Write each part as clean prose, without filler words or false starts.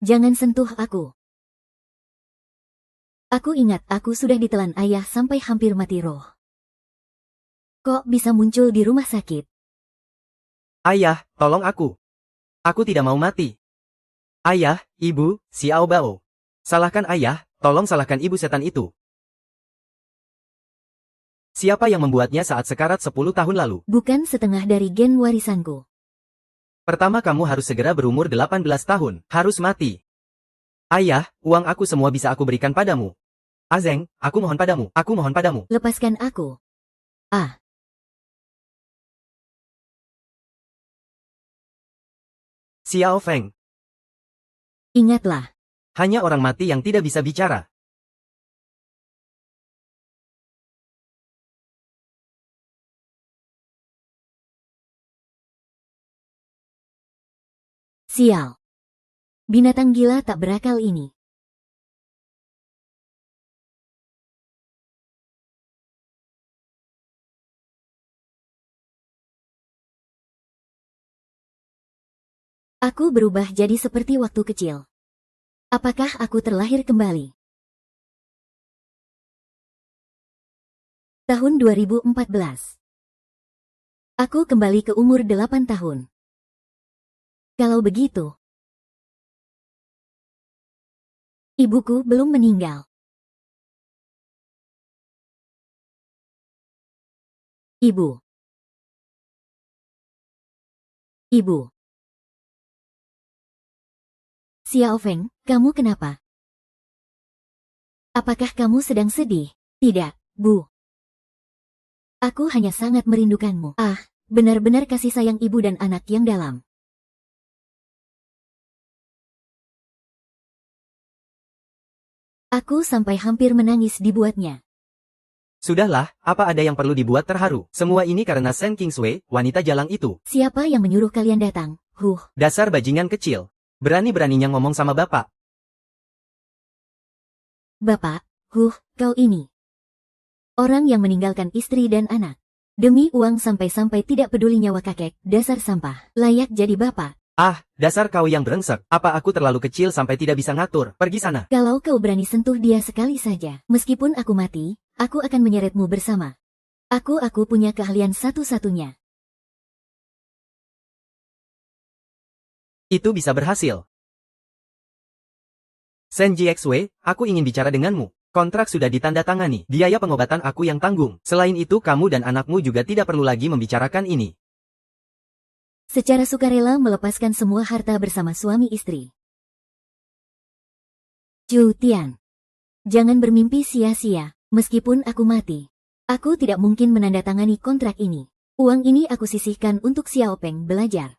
Jangan sentuh aku. Aku ingat aku sudah ditelan ayah sampai hampir mati roh. Kok bisa muncul di rumah sakit? Ayah, tolong aku. Aku tidak mau mati. Ayah, ibu, Xiao Bao. Salahkan ayah, tolong salahkan ibu setan itu. Siapa yang membuatnya saat sekarat 10 tahun lalu? Bukan setengah dari gen warisanku. Pertama kamu harus segera berumur 18 tahun, harus mati. Ayah, uang aku semua bisa aku berikan padamu. Azeng, aku mohon padamu. Lepaskan aku. Ah, Xiao Feng, ingatlah. hanya orang mati yang tidak bisa bicara. Sial. Binatang gila tak berakal ini. Aku berubah jadi seperti waktu kecil. Apakah aku terlahir kembali? Tahun 2014. Aku kembali ke umur 8 tahun. Kalau begitu, ibuku belum meninggal. Ibu. Ibu. Xiao Feng, kamu kenapa? Apakah kamu sedang sedih? Tidak, Bu. Aku hanya sangat merindukanmu. Ah, benar-benar kasih sayang ibu dan anak yang dalam. Aku sampai hampir menangis dibuatnya. Sudahlah, apa ada yang perlu dibuat terharu? Semua ini karena Shen Kingswei, wanita jalang itu. Siapa yang menyuruh kalian datang? Dasar bajingan kecil. Berani-beraninya ngomong sama bapak. Bapak, kau ini. Orang yang meninggalkan istri dan anak. Demi uang sampai-sampai tidak peduli nyawa kakek, dasar sampah. Layak jadi bapak. Ah, dasar kau yang brengsek. Apa aku terlalu kecil sampai tidak bisa ngatur? Pergi sana. Kalau kau berani sentuh dia sekali saja, meskipun aku mati, aku akan menyeretmu bersama. Aku punya keahlian satu-satunya. Itu bisa berhasil. Shen Jiexwei, aku ingin bicara denganmu. Kontrak sudah ditandatangani. Biaya pengobatan aku yang tanggung. Selain itu kamu dan anakmu juga tidak perlu lagi membicarakan ini. Secara sukarela melepaskan semua harta bersama suami istri. Zhou Tian. Jangan bermimpi sia-sia, meskipun aku mati. Aku tidak mungkin menandatangani kontrak ini. Uang ini aku sisihkan untuk Xiao Peng belajar.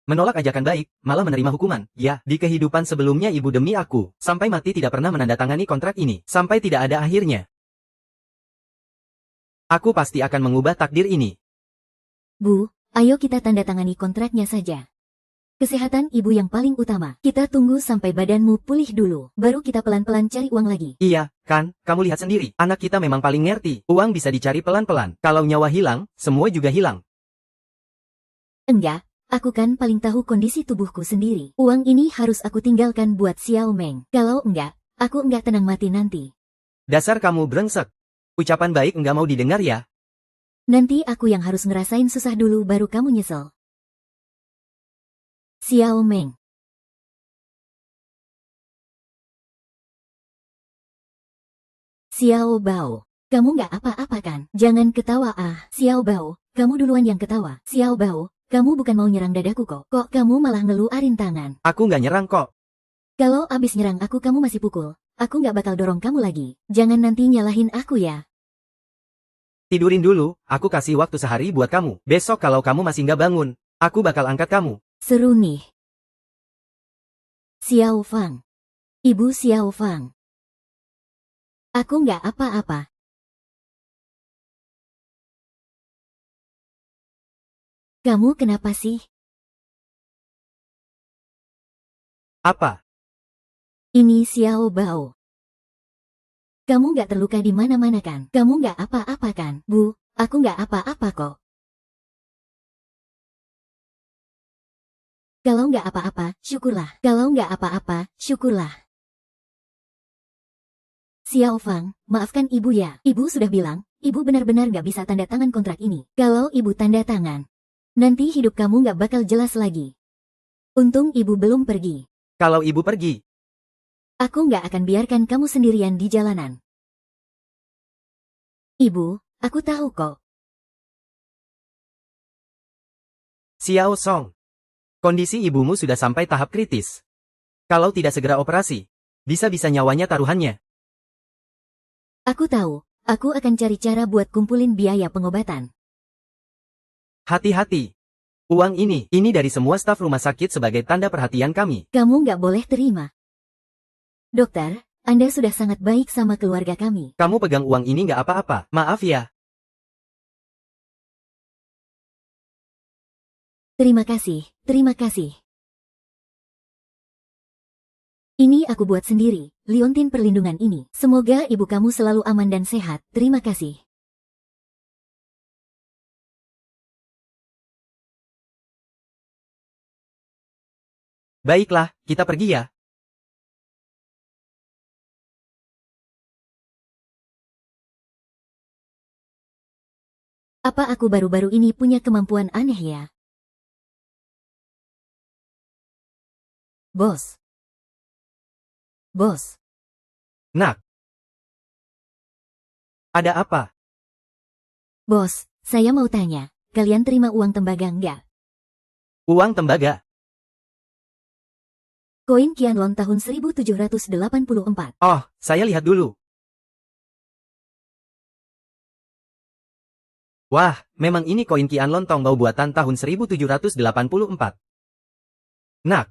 Menolak ajakan baik, malah menerima hukuman. Ya, di kehidupan sebelumnya ibu demi aku, sampai mati tidak pernah menandatangani kontrak ini, sampai tidak ada akhirnya. Aku pasti akan mengubah takdir ini. Bu, ayo kita tandatangani kontraknya saja. Kesehatan ibu yang paling utama. Kita tunggu sampai badanmu pulih dulu, baru kita pelan-pelan cari uang lagi. Iya, kan, kamu lihat sendiri, anak kita memang paling ngerti. Uang bisa dicari pelan-pelan. Kalau nyawa hilang, semua juga hilang. Enggak. Aku kan paling tahu kondisi tubuhku sendiri. Uang ini harus aku tinggalkan buat Xiao Meng. Kalau enggak, aku enggak tenang mati nanti. Dasar kamu brengsek. Ucapan baik enggak mau didengar ya. Nanti aku yang harus ngerasain susah dulu baru kamu nyesel. Xiao Meng. Xiao Bao. Kamu enggak apa-apa kan? Jangan ketawa ah. Xiao Bao, kamu duluan yang ketawa. Xiao Bao. Kamu bukan mau nyerang dadaku kok. Kok kamu malah ngeluarin tangan? Aku nggak nyerang kok. Kalau abis nyerang aku kamu masih pukul. Aku nggak bakal dorong kamu lagi. Jangan nanti nyalahin aku ya. Tidurin dulu, aku kasih waktu sehari buat kamu. Besok kalau kamu masih nggak bangun, aku bakal angkat kamu. Seru nih. Xiao Fang. Ibu Xiao Fang. Aku nggak apa-apa. Kamu kenapa sih? Apa? Ini Xiao Bao. Kamu nggak terluka di mana-mana kan? Kamu nggak apa-apa kan? Bu, aku nggak apa-apa kok. Kalau nggak apa-apa, syukurlah. Kalau nggak apa-apa, syukurlah. Xiao Fang, maafkan ibu ya. Ibu sudah bilang, ibu benar-benar nggak bisa tanda tangan kontrak ini. Kalau ibu tanda tangan, nanti hidup kamu nggak bakal jelas lagi. Untung ibu belum pergi. Kalau ibu pergi, Aku nggak akan biarkan kamu sendirian di jalanan. Ibu, aku tahu kok. Xiao Song. Kondisi ibumu sudah sampai tahap kritis. Kalau tidak segera operasi, bisa-bisa nyawanya taruhannya. Aku tahu, aku akan cari cara buat kumpulin biaya pengobatan. Hati-hati. Uang ini dari semua staf rumah sakit sebagai tanda perhatian kami. Kamu nggak boleh terima. Dokter, Anda sudah sangat baik sama keluarga kami. Kamu pegang uang ini nggak apa-apa, maaf ya. Terima kasih, terima kasih. Ini aku buat sendiri, liontin perlindungan ini. Semoga ibu kamu selalu aman dan sehat, terima kasih. Baiklah, kita pergi ya. Apa aku baru-baru ini punya kemampuan aneh ya? Bos. Bos. Nak. Ada apa? Bos, saya mau tanya, kalian terima uang tembaga nggak? Uang tembaga. Koin Qianlong tahun 1784. Oh, saya lihat dulu. Wah, memang ini koin Qianlong Tongbao buatan tahun 1784. Nak.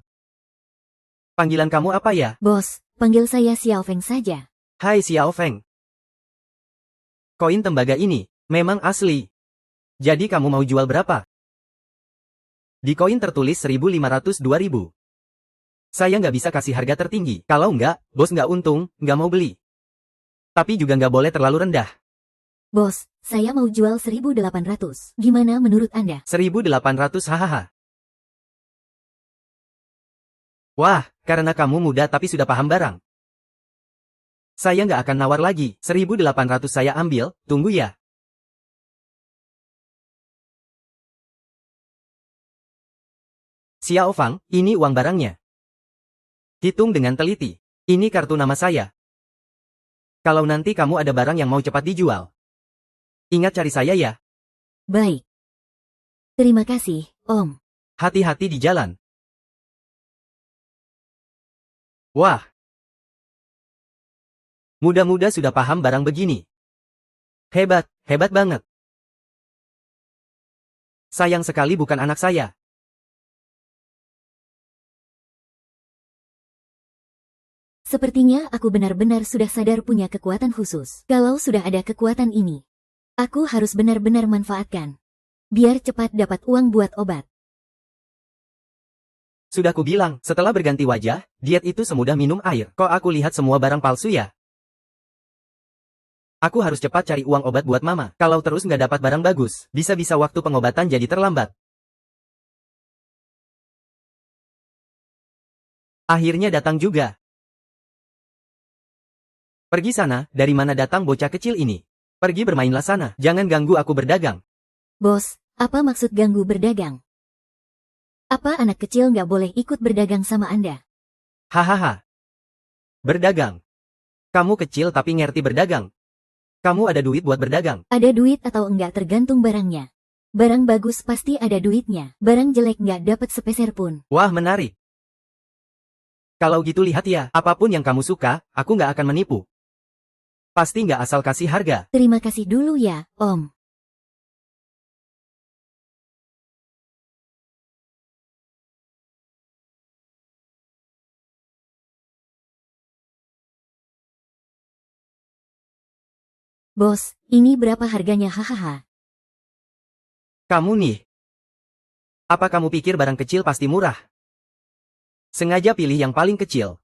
Panggilan kamu apa ya? Bos, panggil saya Xiao Feng saja. Hai Xiao Feng. Koin tembaga ini memang asli. Jadi kamu mau jual berapa? Di koin tertulis 1.500-2.000. Saya nggak bisa kasih harga tertinggi. Kalau nggak, bos nggak untung, nggak mau beli. Tapi juga nggak boleh terlalu rendah. Bos, saya mau jual 1.800. Gimana menurut Anda? 1.800 hahaha. Wah, karena kamu muda tapi sudah paham barang. Saya nggak akan nawar lagi. 1.800 saya ambil, tunggu ya. Xiao Fang, ini uang barangnya. Hitung dengan teliti. Ini kartu nama saya. Kalau nanti kamu ada barang yang mau cepat dijual, ingat cari saya ya. Baik. Terima kasih, Om. Hati-hati di jalan. Wah. Muda-muda sudah paham barang begini. Hebat, hebat banget. Sayang sekali bukan anak saya. Sepertinya aku benar-benar sudah sadar punya kekuatan khusus. Kalau sudah ada kekuatan ini, aku harus benar-benar manfaatkan. Biar cepat dapat uang buat obat. Sudah kubilang, setelah berganti wajah, diet itu semudah minum air. Kok aku lihat semua barang palsu ya? Aku harus cepat cari uang obat buat mama. Kalau terus nggak dapat barang bagus, bisa-bisa waktu pengobatan jadi terlambat. Akhirnya datang juga. Pergi sana, dari mana datang bocah kecil ini? Pergi bermainlah sana, jangan ganggu aku berdagang. Bos, apa maksud ganggu berdagang? Apa anak kecil nggak boleh ikut berdagang sama Anda? Hahaha. Berdagang. Kamu kecil tapi ngerti berdagang. Kamu ada duit buat berdagang. Ada duit atau enggak tergantung barangnya. Barang bagus pasti ada duitnya. Barang jelek nggak dapat sepeser pun. Wah, menarik. Kalau gitu lihat ya, apapun yang kamu suka, aku nggak akan menipu. Pasti nggak asal kasih harga. Terima kasih dulu ya, Om. Bos, ini berapa harganya hahaha? Kamu nih. Apa kamu pikir barang kecil pasti murah? Sengaja pilih yang paling kecil.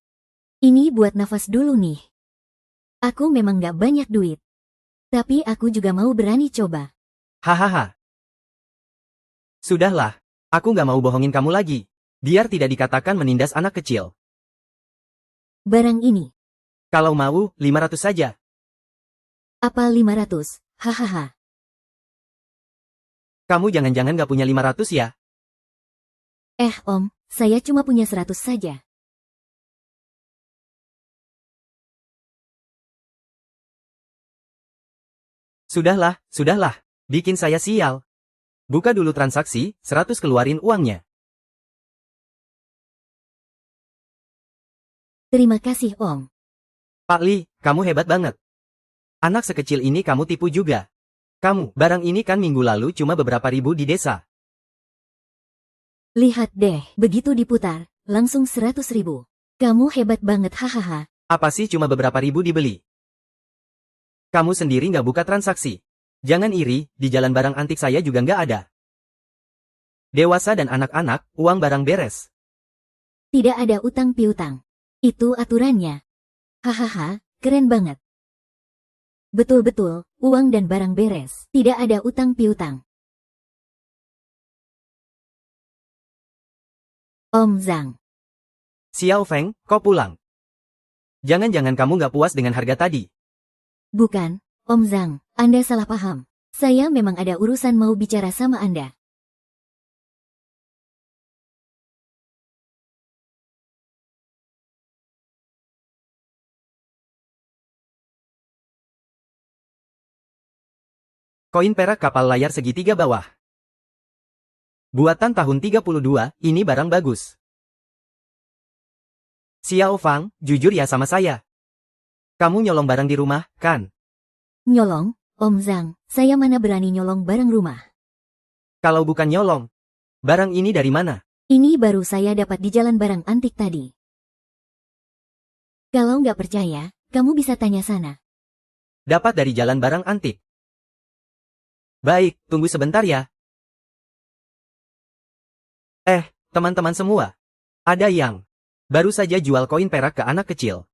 Ini buat nafas dulu nih. Aku memang nggak banyak duit. Tapi aku juga mau berani coba. Hahaha. Sudahlah, aku nggak mau bohongin kamu lagi. Biar tidak dikatakan menindas anak kecil. Barang ini. Kalau mau, 500 saja. Apa 500? Hahaha. Kamu jangan-jangan gak punya 500 ya? Om, saya cuma punya 100 saja. Sudahlah, sudahlah. Bikin saya sial. Buka dulu transaksi, 100 keluarin uangnya. Terima kasih, Om. Pak Li, kamu hebat banget. Anak sekecil ini kamu tipu juga. Kamu, barang ini kan minggu lalu cuma beberapa ribu di desa. Lihat deh, begitu diputar, langsung 100.000. Kamu hebat banget, hahaha. Apa sih cuma beberapa ribu dibeli? Kamu sendiri nggak buka transaksi. Jangan iri, di jalan barang antik saya juga nggak ada. Dewasa dan anak-anak, uang barang beres. Tidak ada utang piutang. Itu aturannya. Hahaha, keren banget. Betul-betul, uang dan barang beres. Tidak ada utang piutang. Om Zhang. Xiao Feng, kau pulang. Jangan-jangan kamu nggak puas dengan harga tadi. Bukan, Om Zhang, Anda salah paham. Saya memang ada urusan mau bicara sama Anda. Koin perak kapal layar segitiga bawah. Buatan tahun 32, ini barang bagus. Xiao Fang, jujur ya sama saya. Kamu nyolong barang di rumah, kan? Nyolong, Om Zhang, saya mana berani nyolong barang rumah. Kalau bukan nyolong, barang ini dari mana? Ini baru saya dapat di jalan barang antik tadi. Kalau nggak percaya, kamu bisa tanya sana. Dapat dari jalan barang antik. Baik, tunggu sebentar ya. Teman-teman semua. Ada yang baru saja jual koin perak ke anak kecil.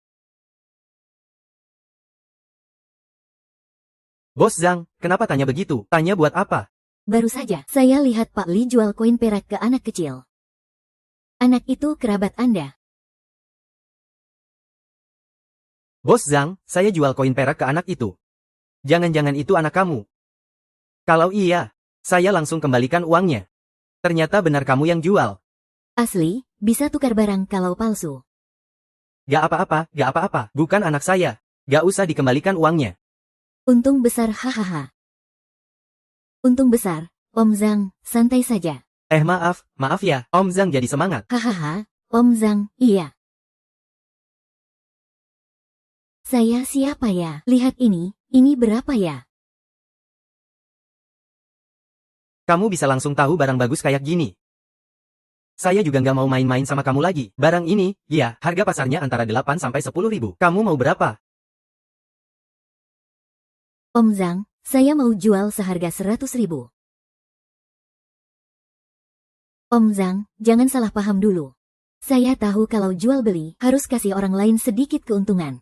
Bos Zhang, kenapa tanya begitu? Tanya buat apa? Baru saja, saya lihat Pak Li jual koin perak ke anak kecil. Anak itu kerabat Anda. Bos Zhang, saya jual koin perak ke anak itu. Jangan-jangan itu anak kamu. Kalau iya, saya langsung kembalikan uangnya. Ternyata benar kamu yang jual. Asli, bisa tukar barang kalau palsu. Gak apa-apa, bukan anak saya. Gak usah dikembalikan uangnya. Untung besar, hahaha. Untung besar, Om Zhang, santai saja. Maaf ya, Om Zhang jadi semangat. Hahaha, Om Zhang, iya. Saya siapa ya? Lihat ini berapa ya? Kamu bisa langsung tahu barang bagus kayak gini. Saya juga nggak mau main-main sama kamu lagi. Barang ini, ya, harga pasarnya antara 8 sampai 10 ribu. Kamu mau berapa? Om Zhang, saya mau jual seharga 100.000. Om Zhang, jangan salah paham dulu. Saya tahu kalau jual beli harus kasih orang lain sedikit keuntungan.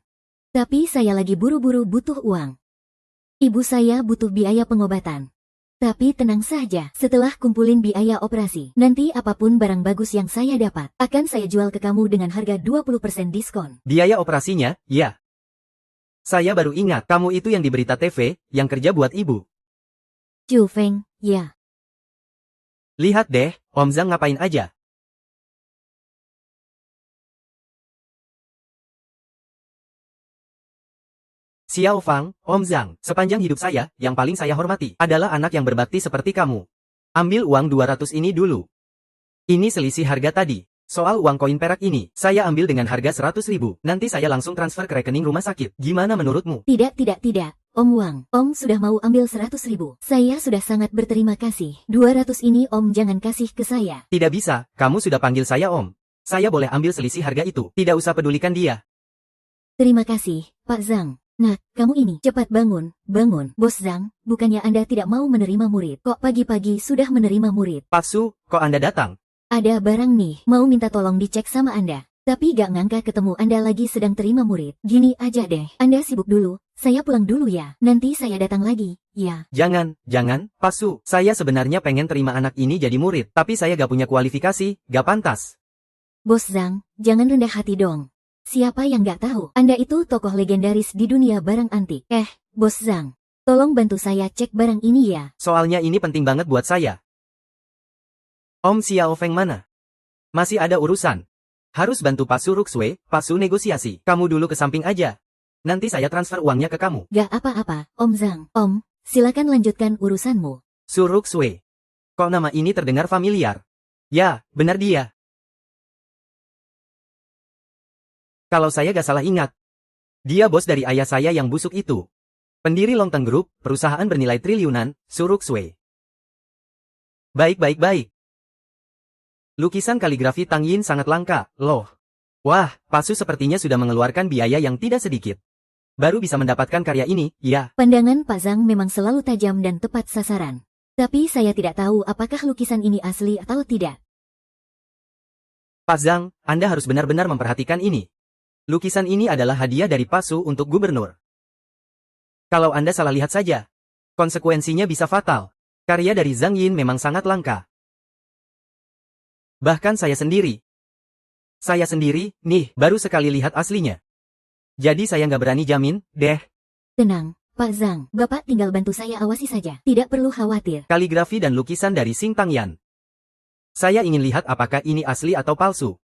Tapi saya lagi buru-buru butuh uang. Ibu saya butuh biaya pengobatan. Tapi tenang saja, setelah kumpulin biaya operasi, nanti apapun barang bagus yang saya dapat, akan saya jual ke kamu dengan harga 20% diskon. Biaya operasinya, ya. Saya baru ingat, kamu itu yang di berita TV, yang kerja buat ibu. Chu Feng, ya. Lihat deh, Om Zhang ngapain aja. Xiao Fang, Om Zhang, sepanjang hidup saya, yang paling saya hormati, adalah anak yang berbakti seperti kamu. Ambil uang 200 ini dulu. Ini selisih harga tadi. Soal uang koin perak ini, saya ambil dengan harga 100.000. Nanti saya langsung transfer ke rekening rumah sakit. Gimana menurutmu? Tidak, Om Wang, Om sudah mau ambil 100.000. Saya sudah sangat berterima kasih. 200 ini Om jangan kasih ke saya. Tidak bisa, kamu sudah panggil saya Om. Saya boleh ambil selisih harga itu. Tidak usah pedulikan dia. Terima kasih, Pak Zhang. Nah, kamu ini, cepat bangun. Bos Zhang, bukannya Anda tidak mau menerima murid? Kok pagi-pagi sudah menerima murid? Pak Su, kok Anda datang? Ada barang nih, mau minta tolong dicek sama Anda. Tapi gak ngangka ketemu Anda lagi sedang terima murid. Gini aja deh, Anda sibuk dulu, saya pulang dulu ya. Nanti saya datang lagi, ya. Jangan, Pak Su. Saya sebenarnya pengen terima anak ini jadi murid, tapi saya gak punya kualifikasi, gak pantas. Bos Zhang, jangan rendah hati dong. Siapa yang gak tahu? Anda itu tokoh legendaris di dunia barang antik. Bos Zhang, tolong bantu saya cek barang ini ya. Soalnya ini penting banget buat saya. Om Xiao Feng mana? Masih ada urusan. Harus bantu Pak Su Ruxue, Pak Su negosiasi. Kamu dulu ke samping aja. Nanti saya transfer uangnya ke kamu. Gak apa-apa, Om Zhang. Om, silakan lanjutkan urusanmu. Su Ruxue. Kok nama ini terdengar familiar? Ya, benar dia. Kalau saya gak salah ingat. Dia bos dari ayah saya yang busuk itu. Pendiri Longteng Group, perusahaan bernilai triliunan, Su Ruxue. Baik. Lukisan kaligrafi Tang Yin sangat langka, loh. Wah, Pak Su sepertinya sudah mengeluarkan biaya yang tidak sedikit. Baru bisa mendapatkan karya ini, ya. Pandangan Pak Zhang memang selalu tajam dan tepat sasaran. Tapi saya tidak tahu apakah lukisan ini asli atau tidak. Pak Zhang, Anda harus benar-benar memperhatikan ini. Lukisan ini adalah hadiah dari Pak Su untuk gubernur. Kalau Anda salah lihat saja, konsekuensinya bisa fatal. Karya dari Zhang Yin memang sangat langka. Bahkan saya sendiri, nih, baru sekali lihat aslinya. Jadi saya nggak berani jamin, deh. Tenang, Pak Zhang, Bapak tinggal bantu saya awasi saja. Tidak perlu khawatir. Kaligrafi dan lukisan dari Xing Tangyan. Saya ingin lihat apakah ini asli atau palsu.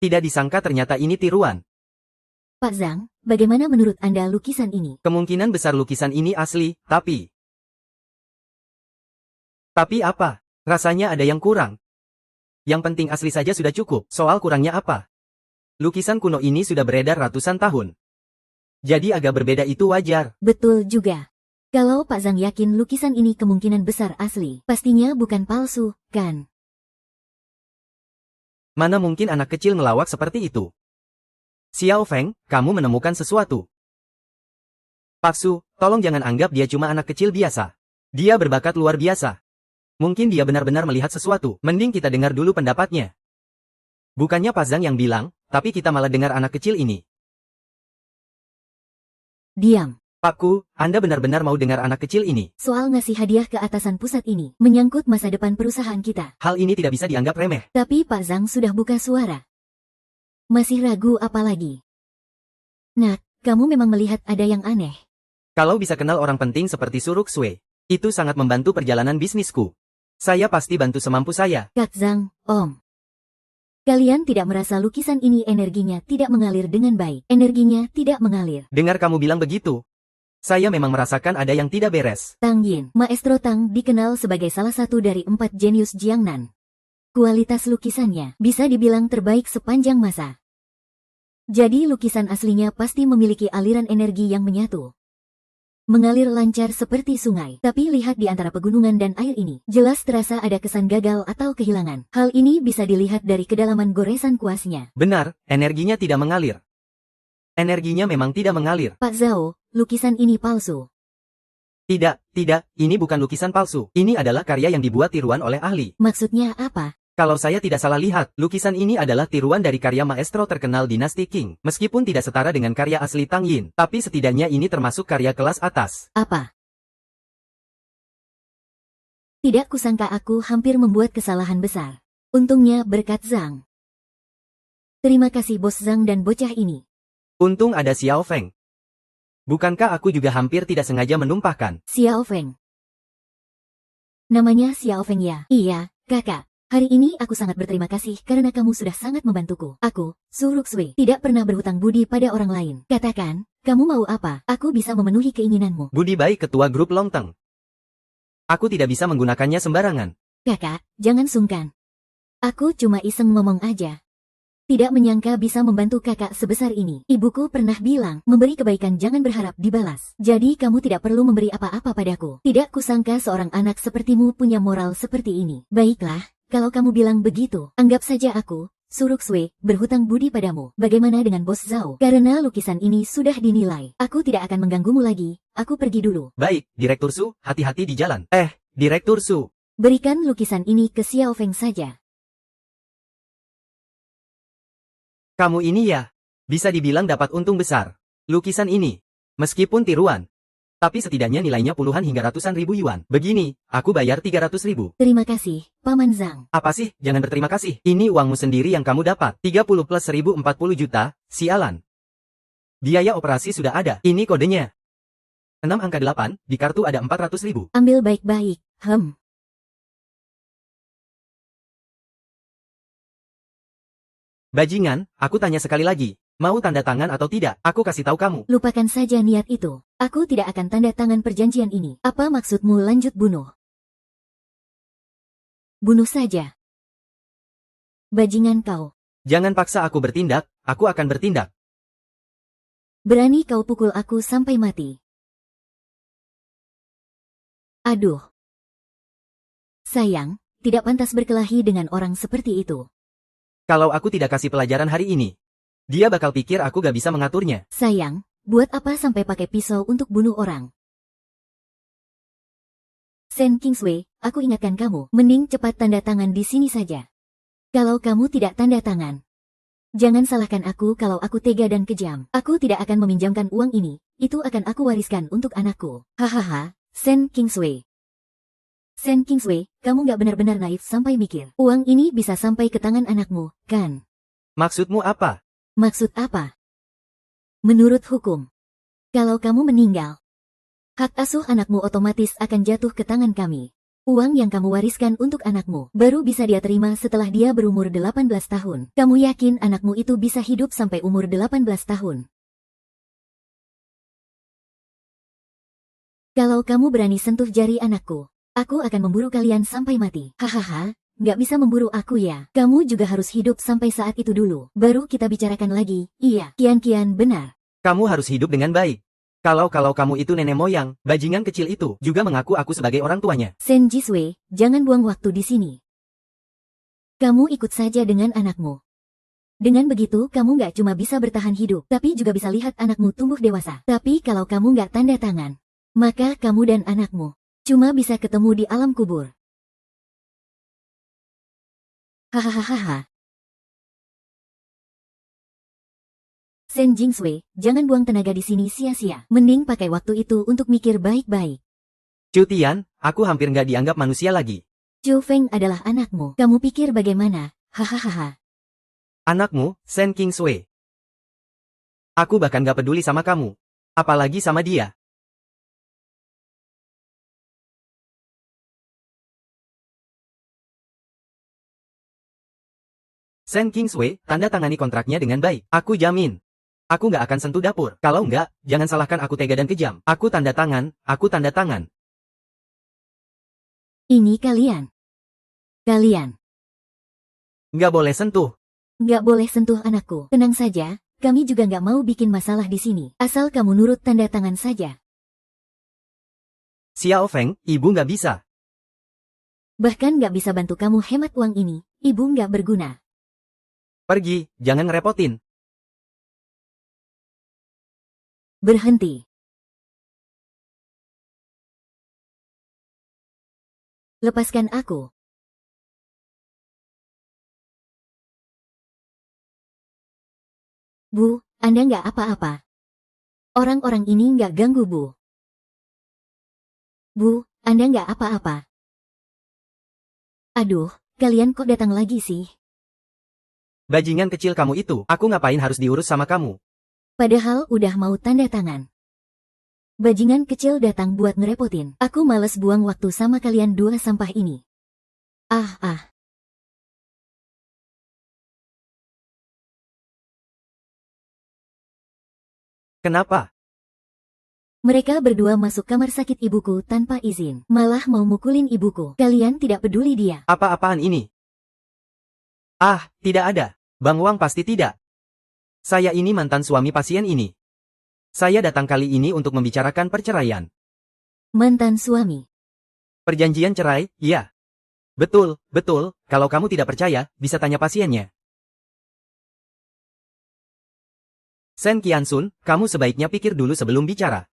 Tidak disangka ternyata ini tiruan. Pak Zhang, bagaimana menurut Anda lukisan ini? Kemungkinan besar lukisan ini asli, tapi apa? Rasanya ada yang kurang. Yang penting asli saja sudah cukup. Soal kurangnya apa? Lukisan kuno ini sudah beredar ratusan tahun. Jadi agak berbeda itu wajar. Betul juga. Kalau Pak Zhang yakin lukisan ini kemungkinan besar asli, pastinya bukan palsu, kan? Mana mungkin anak kecil ngelawak seperti itu? Xiao Feng, kamu menemukan sesuatu. Pak Su, tolong jangan anggap dia cuma anak kecil biasa. Dia berbakat luar biasa. Mungkin dia benar-benar melihat sesuatu. Mending kita dengar dulu pendapatnya. Bukannya Pak Zhang yang bilang, tapi kita malah dengar anak kecil ini. Diam. Pakku, Anda benar-benar mau dengar anak kecil ini. Soal ngasih hadiah ke atasan pusat ini, menyangkut masa depan perusahaan kita. Hal ini tidak bisa dianggap remeh. Tapi Pak Zhang sudah buka suara. Masih ragu apa lagi? Nak, kamu memang melihat ada yang aneh. Kalau bisa kenal orang penting seperti Su Ruxue, itu sangat membantu perjalanan bisnisku. Saya pasti bantu semampu saya. Kak Zhang, Om. Kalian tidak merasa lukisan ini energinya tidak mengalir dengan baik. Energinya tidak mengalir. Dengar kamu bilang begitu. Saya memang merasakan ada yang tidak beres. Tang Yin, Maestro Tang dikenal sebagai salah satu dari 4 jenius Jiangnan. Kualitas lukisannya bisa dibilang terbaik sepanjang masa. Jadi lukisan aslinya pasti memiliki aliran energi yang menyatu. Mengalir lancar seperti sungai. Tapi lihat di antara pegunungan dan air ini, jelas terasa ada kesan gagal atau kehilangan. Hal ini bisa dilihat dari kedalaman goresan kuasnya. Benar, energinya tidak mengalir. Energinya memang tidak mengalir. Pak Zhao, lukisan ini palsu. Tidak, ini bukan lukisan palsu. Ini adalah karya yang dibuat tiruan oleh ahli. Maksudnya apa? Kalau saya tidak salah lihat, lukisan ini adalah tiruan dari karya maestro terkenal dinasti Qing. Meskipun tidak setara dengan karya asli Tang Yin, tapi setidaknya ini termasuk karya kelas atas. Apa? Tidak kusangka aku hampir membuat kesalahan besar. Untungnya berkat Zhang. Terima kasih Bos Zhang dan bocah ini. Untung ada Xiao Feng. Bukankah aku juga hampir tidak sengaja menumpahkan? Xiao Feng. Namanya Xiao Feng ya? Iya, kakak. Hari ini aku sangat berterima kasih karena kamu sudah sangat membantuku. Aku, Su Ruxue, tidak pernah berhutang budi pada orang lain. Katakan, kamu mau apa? Aku bisa memenuhi keinginanmu. Budi baik ketua grup Longteng. Aku tidak bisa menggunakannya sembarangan. Kakak, jangan sungkan. Aku cuma iseng ngomong aja. Tidak menyangka bisa membantu kakak sebesar ini. Ibuku pernah bilang, memberi kebaikan jangan berharap dibalas. Jadi kamu tidak perlu memberi apa-apa padaku. Tidak kusangka seorang anak sepertimu punya moral seperti ini. Baiklah, kalau kamu bilang begitu, anggap saja aku, Su Ruxue, berhutang budi padamu. Bagaimana dengan Bos Zhao? Karena lukisan ini sudah dinilai. Aku tidak akan mengganggumu lagi. Aku pergi dulu. Baik, Direktur Su, hati-hati di jalan. Direktur Su. Berikan lukisan ini ke Xiao Feng saja. Kamu ini ya? Bisa dibilang dapat untung besar. Lukisan ini, meskipun tiruan, tapi setidaknya nilainya puluhan hingga ratusan ribu yuan. Begini, aku bayar 300 ribu. Terima kasih, Paman Zhang. Apa sih, jangan berterima kasih. Ini uangmu sendiri yang kamu dapat. 30 plus 1040 juta, sialan. Biaya operasi sudah ada. Ini kodenya. 6 angka 8, di kartu ada 400 ribu. Ambil baik-baik, Bajingan, aku tanya sekali lagi. Mau tanda tangan atau tidak, aku kasih tahu kamu. Lupakan saja niat itu. Aku tidak akan tanda tangan perjanjian ini. Apa maksudmu lanjut bunuh? Bunuh saja. Bajingan kau. Jangan paksa aku bertindak, aku akan bertindak. Berani kau pukul aku sampai mati. Aduh. Sayang, tidak pantas berkelahi dengan orang seperti itu. Kalau aku tidak kasih pelajaran hari ini, dia bakal pikir aku gak bisa mengaturnya. Sayang, buat apa sampai pakai pisau untuk bunuh orang? Sen Kingsway, aku ingatkan kamu, mending cepat tanda tangan di sini saja. Kalau kamu tidak tanda tangan, jangan salahkan aku kalau aku tega dan kejam. Aku tidak akan meminjamkan uang ini, itu akan aku wariskan untuk anakku. Hahaha, Sen Kingsway. Sen Kingsway, kamu gak benar-benar naif sampai mikir. Uang ini bisa sampai ke tangan anakmu, kan? Maksudmu apa? Maksud apa? Menurut hukum, kalau kamu meninggal, hak asuh anakmu otomatis akan jatuh ke tangan kami. Uang yang kamu wariskan untuk anakmu baru bisa dia terima setelah dia berumur 18 tahun. Kamu yakin anakmu itu bisa hidup sampai umur 18 tahun? Kalau kamu berani sentuh jari anakku, aku akan memburu kalian sampai mati. Hahaha. Nggak bisa memburu aku ya. Kamu juga harus hidup sampai saat itu dulu. Baru kita bicarakan lagi. Iya, kian-kian benar. Kamu harus hidup dengan baik. Kalau kamu itu nenek moyang, bajingan kecil itu juga mengaku aku sebagai orang tuanya. Sen Jiswei, jangan buang waktu di sini. Kamu ikut saja dengan anakmu. Dengan begitu kamu nggak cuma bisa bertahan hidup, tapi juga bisa lihat anakmu tumbuh dewasa. Tapi kalau kamu nggak tanda tangan, maka kamu dan anakmu cuma bisa ketemu di alam kubur. Hahaha. Sen Jingswei, jangan buang tenaga di sini sia-sia. Mending pakai waktu itu untuk mikir baik-baik. Chu Tian, aku hampir nggak dianggap manusia lagi. Chu Feng adalah anakmu. Kamu pikir bagaimana? Hahaha. Anakmu, Sen Kingsway. Aku bahkan gak peduli sama kamu. Apalagi sama dia. Sen Kingsway, tanda tangani kontraknya dengan baik. Aku jamin. Aku nggak akan sentuh dapur. Kalau nggak, jangan salahkan aku tega dan kejam. Aku tanda tangan, aku tanda tangan. Ini kalian. Kalian. Nggak boleh sentuh. Nggak boleh sentuh anakku. Tenang saja, kami juga nggak mau bikin masalah di sini. Asal kamu nurut tanda tangan saja. Xiao Feng, ibu nggak bisa. Bahkan nggak bisa bantu kamu hemat uang ini. Ibu nggak berguna. Pergi, jangan ngerepotin. Berhenti. Lepaskan aku. Bu, Anda nggak apa-apa. Orang-orang ini nggak ganggu, Bu. Bu, Anda nggak apa-apa. Aduh, kalian kok datang lagi sih? Bajingan kecil kamu itu, aku ngapain harus diurus sama kamu? Padahal udah mau tanda tangan. Bajingan kecil datang buat ngerepotin. Aku males buang waktu sama kalian dua sampah ini. Ah. Kenapa? Mereka berdua masuk kamar sakit ibuku tanpa izin. Malah mau mukulin ibuku. Kalian tidak peduli dia. Apa-apaan ini? Ah, tidak ada. Bang Wang pasti tidak. Saya ini mantan suami pasien ini. Saya datang kali ini untuk membicarakan perceraian. Mantan suami. Perjanjian cerai, iya. Betul, kalau kamu tidak percaya, bisa tanya pasiennya. Sen Qiansun, kamu sebaiknya pikir dulu sebelum bicara.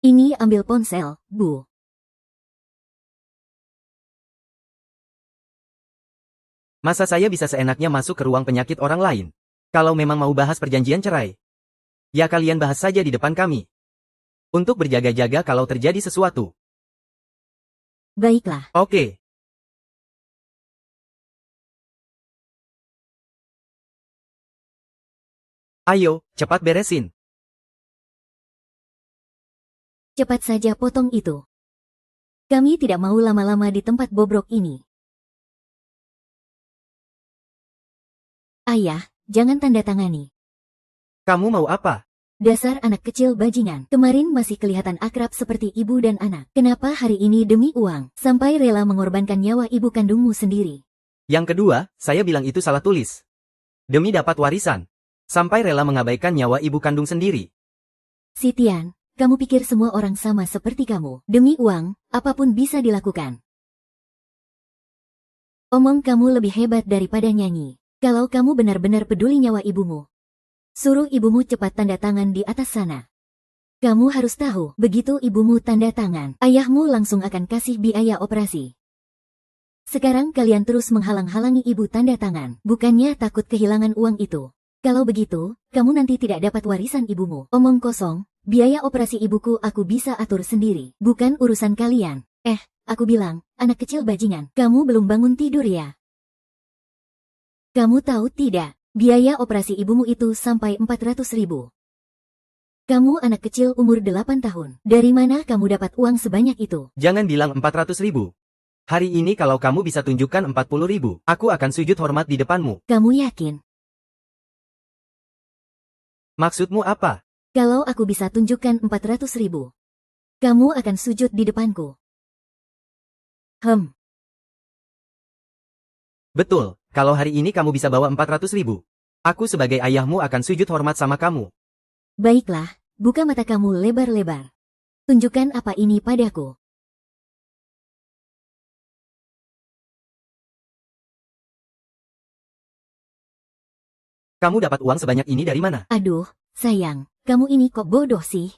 Ini ambil ponsel, Bu. Masa saya bisa seenaknya masuk ke ruang penyakit orang lain? Kalau memang mau bahas perjanjian cerai, ya kalian bahas saja di depan kami. Untuk berjaga-jaga kalau terjadi sesuatu. Baiklah. Oke. Ayo, cepat beresin. Cepat saja potong itu. Kami tidak mau lama-lama di tempat bobrok ini. Ayah, jangan tanda tangani. Kamu mau apa? Dasar anak kecil bajingan. Kemarin masih kelihatan akrab seperti ibu dan anak. Kenapa hari ini demi uang, sampai rela mengorbankan nyawa ibu kandungmu sendiri? Yang kedua, saya bilang itu salah tulis. Demi dapat warisan. Sampai rela mengabaikan nyawa ibu kandung sendiri. Sitian, kamu pikir semua orang sama seperti kamu? Demi uang, apapun bisa dilakukan. Omong kamu lebih hebat daripada nyanyi. Kalau kamu benar-benar peduli nyawa ibumu, suruh ibumu cepat tanda tangan di atas sana. Kamu harus tahu, begitu ibumu tanda tangan, ayahmu langsung akan kasih biaya operasi. Sekarang kalian terus menghalang-halangi ibu tanda tangan, bukannya takut kehilangan uang itu. Kalau begitu, kamu nanti tidak dapat warisan ibumu. Omong kosong, biaya operasi ibuku aku bisa atur sendiri, bukan urusan kalian. Aku bilang, anak kecil bajingan, kamu belum bangun tidur ya? Kamu tahu tidak, biaya operasi ibumu itu sampai 400.000. Kamu anak kecil umur 8 tahun. Dari mana kamu dapat uang sebanyak itu? Jangan bilang 400.000. Hari ini kalau kamu bisa tunjukkan 40.000, aku akan sujud hormat di depanmu. Kamu yakin? Maksudmu apa? Kalau aku bisa tunjukkan 400.000, kamu akan sujud di depanku. Betul, kalau hari ini kamu bisa bawa 400.000. Aku sebagai ayahmu akan sujud hormat sama kamu. Baiklah, buka mata kamu lebar-lebar. Tunjukkan apa ini padaku. Kamu dapat uang sebanyak ini dari mana? Aduh, sayang, kamu ini kok bodoh sih?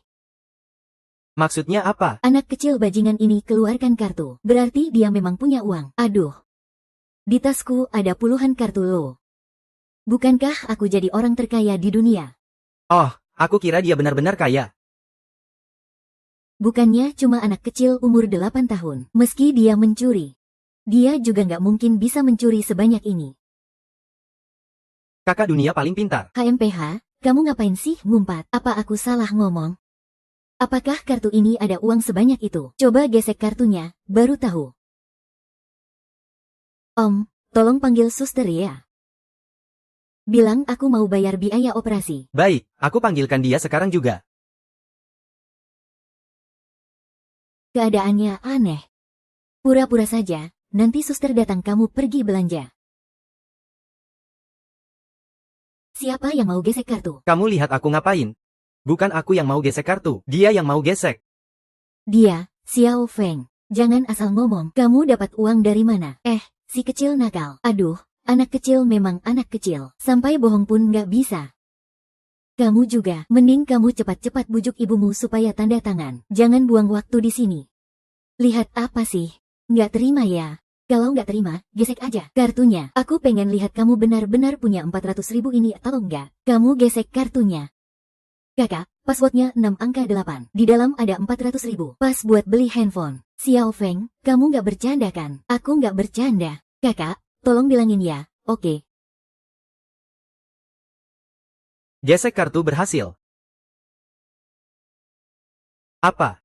Maksudnya apa? Anak kecil bajingan ini keluarkan kartu, berarti dia memang punya uang. Aduh. Di tasku ada puluhan kartu lo. Bukankah aku jadi orang terkaya di dunia? Oh, aku kira dia benar-benar kaya. Bukannya cuma anak kecil umur 8 tahun. Meski dia mencuri, dia juga nggak mungkin bisa mencuri sebanyak ini. Kakak dunia paling pintar. HMPH, kamu ngapain sih ngumpat? Apa aku salah ngomong? Apakah kartu ini ada uang sebanyak itu? Coba gesek kartunya, baru tahu. Om, tolong panggil suster ya. Bilang aku mau bayar biaya operasi. Baik, aku panggilkan dia sekarang juga. Keadaannya aneh. Pura-pura saja, nanti suster datang kamu pergi belanja. Siapa yang mau gesek kartu? Kamu lihat aku ngapain? Bukan aku yang mau gesek kartu, dia yang mau gesek. Dia, Xiao Feng. Jangan asal ngomong, kamu dapat uang dari mana? Si kecil nakal. Aduh, anak kecil memang anak kecil. Sampai bohong pun nggak bisa. Kamu juga, mending kamu cepat-cepat bujuk ibumu supaya tanda tangan. Jangan buang waktu di sini. Lihat apa sih? Nggak terima ya? Kalau nggak terima, gesek aja kartunya. Aku pengen lihat kamu benar-benar punya 400.000 ini atau enggak. Kamu gesek kartunya. Kakak, passwordnya 6 angka 8. Di dalam ada 400.000. Pas buat beli handphone. Xiao Feng, kamu nggak bercanda kan? Aku nggak bercanda. Kakak, tolong bilangin ya, oke? Gesek kartu berhasil. Apa?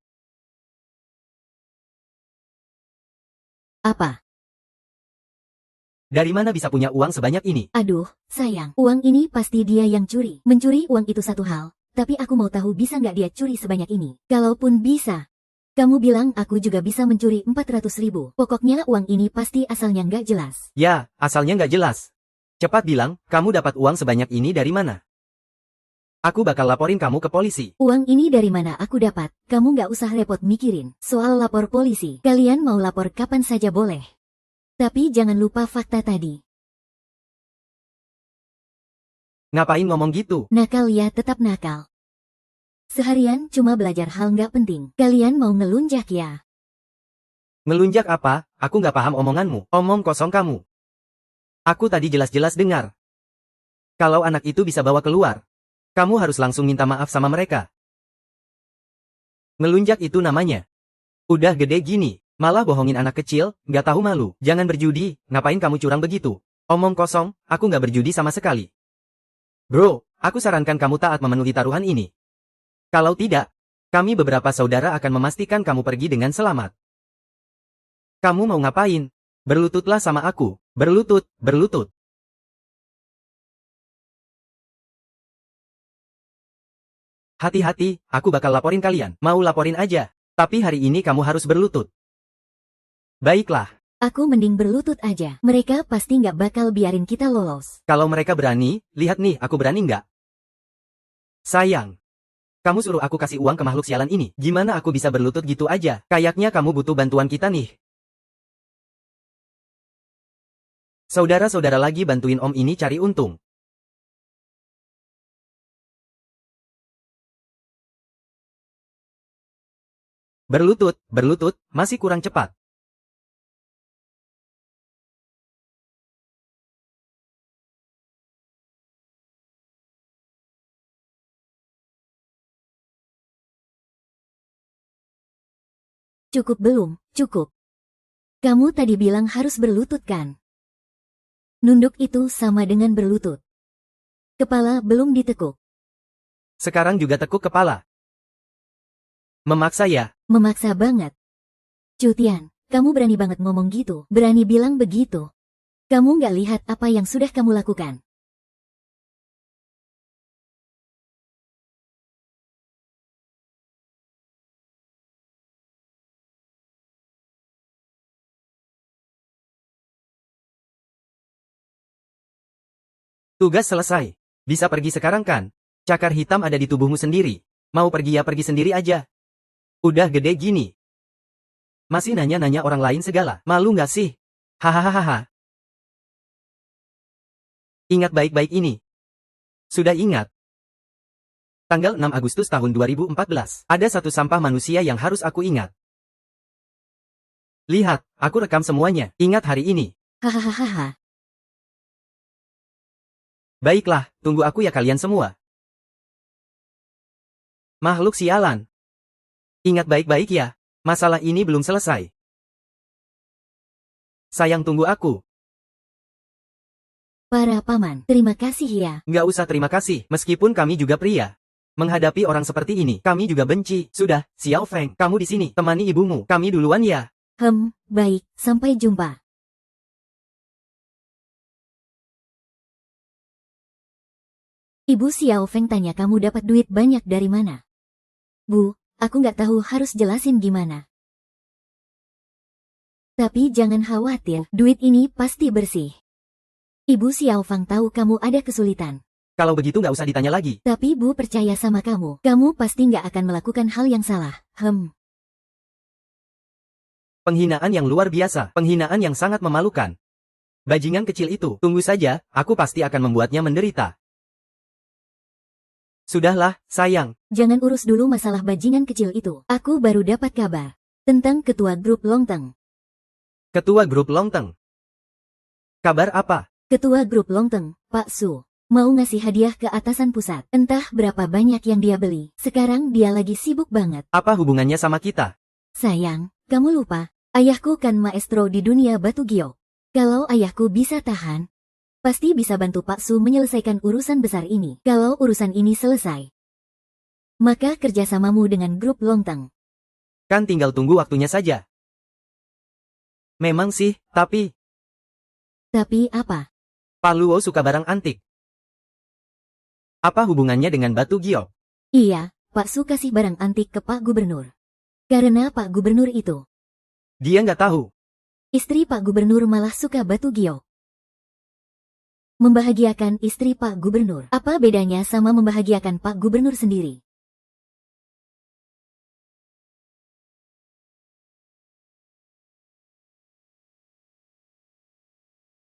Apa? Dari mana bisa punya uang sebanyak ini? Aduh, sayang, uang ini pasti dia yang curi. Mencuri uang itu satu hal, tapi aku mau tahu bisa nggak dia curi sebanyak ini. Kalaupun bisa, kamu bilang aku juga bisa mencuri 400.000. Pokoknya uang ini pasti asalnya nggak jelas. Ya, asalnya nggak jelas. Cepat bilang, kamu dapat uang sebanyak ini dari mana? Aku bakal laporin kamu ke polisi. Uang ini dari mana aku dapat? Kamu nggak usah repot mikirin. Soal lapor polisi, kalian mau lapor kapan saja boleh. Tapi jangan lupa fakta tadi. Ngapain ngomong gitu? Nakal ya tetap nakal. Seharian cuma belajar hal nggak penting. Kalian mau ngelunjak ya? Ngelunjak apa? Aku nggak paham omonganmu. Omong kosong kamu. Aku tadi jelas-jelas dengar. Kalau anak itu bisa bawa keluar, kamu harus langsung minta maaf sama mereka. Ngelunjak itu namanya. Udah gede gini, malah bohongin anak kecil, nggak tahu malu. Jangan berjudi, ngapain kamu curang begitu? Omong kosong, aku nggak berjudi sama sekali. Bro, aku sarankan kamu taat memenuhi taruhan ini. Kalau tidak, kami beberapa saudara akan memastikan kamu pergi dengan selamat. Kamu mau ngapain? Berlututlah sama aku, berlutut, berlutut. Hati-hati, aku bakal laporin kalian. Mau laporin aja. Tapi hari ini kamu harus berlutut. Baiklah. Aku mending berlutut aja. Mereka pasti nggak bakal biarin kita lolos. Kalau mereka berani, lihat nih, aku berani nggak? Sayang. Kamu suruh aku kasih uang ke makhluk sialan ini. Gimana aku bisa berlutut gitu aja? Kayaknya kamu butuh bantuan kita nih. Saudara-saudara lagi bantuin om ini cari untung. Berlutut, berlutut, masih kurang cepat. Cukup belum, cukup. Kamu tadi bilang harus berlutut kan? Nunduk itu sama dengan berlutut. Kepala belum ditekuk. Sekarang juga tekuk kepala. Memaksa ya? Memaksa banget. Cutian, kamu berani banget ngomong gitu. Berani bilang begitu. Kamu nggak lihat apa yang sudah kamu lakukan. Tugas selesai. Bisa pergi sekarang kan? Cakar hitam ada di tubuhmu sendiri. Mau pergi ya pergi sendiri aja. Udah gede gini. Masih nanya-nanya orang lain segala. Malu nggak sih? Hahaha. Ingat baik-baik ini. Sudah ingat. Tanggal 6 Agustus tahun 2014. Ada satu sampah manusia yang harus aku ingat. Lihat, aku rekam semuanya. Ingat hari ini. Hahaha. Baiklah, tunggu aku ya kalian semua. Makhluk sialan. Ingat baik-baik ya. Masalah ini belum selesai. Sayang tunggu aku. Para paman, terima kasih ya. Nggak usah terima kasih, meskipun kami juga pria. Menghadapi orang seperti ini, kami juga benci. Sudah, Xiao Feng, kamu di sini, temani ibumu. Kami duluan ya. Baik, sampai jumpa. Ibu Xiao Feng tanya kamu dapat duit banyak dari mana? Bu, aku nggak tahu harus jelasin gimana. Tapi jangan khawatir, duit ini pasti bersih. Ibu Xiao Feng tahu kamu ada kesulitan. Kalau begitu nggak usah ditanya lagi. Tapi Bu percaya sama kamu. Kamu pasti nggak akan melakukan hal yang salah. Penghinaan yang luar biasa, penghinaan yang sangat memalukan. Bajingan kecil itu, tunggu saja, aku pasti akan membuatnya menderita. Sudahlah, sayang. Jangan urus dulu masalah bajingan kecil itu. Aku baru dapat kabar tentang ketua grup Longteng. Ketua grup Longteng. Kabar apa? Ketua grup Longteng, Pak Su, mau ngasih hadiah ke atasan pusat. Entah berapa banyak yang dia beli. Sekarang dia lagi sibuk banget. Apa hubungannya sama kita? Sayang, kamu lupa. Ayahku kan maestro di dunia batu giok. Kalau ayahku bisa tahan, pasti bisa bantu Pak Su menyelesaikan urusan besar ini. Kalau urusan ini selesai, maka kerjasamamu dengan grup Longteng. Kan tinggal tunggu waktunya saja. Memang sih, tapi... Tapi apa? Pak Luo suka barang antik. Apa hubungannya dengan batu giok? Iya, Pak Su kasih barang antik ke Pak Gubernur. Karena Pak Gubernur itu, Dia nggak tahu. istri Pak Gubernur malah suka batu giok. Membahagiakan istri Pak Gubernur. Apa bedanya sama membahagiakan Pak Gubernur sendiri?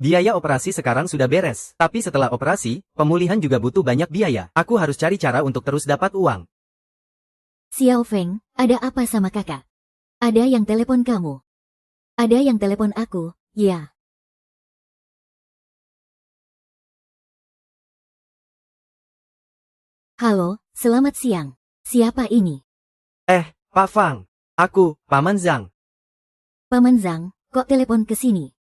Biaya operasi sekarang sudah beres. Tapi setelah operasi, pemulihan juga butuh banyak biaya. Aku harus cari cara untuk terus dapat uang. Xiao Feng, ada apa sama kakak? Ada yang telepon kamu? Ada yang telepon aku, ya. Halo, selamat siang. Siapa ini? Pak Fang. Aku, Paman Zhang. Paman Zhang, kok telepon ke sini?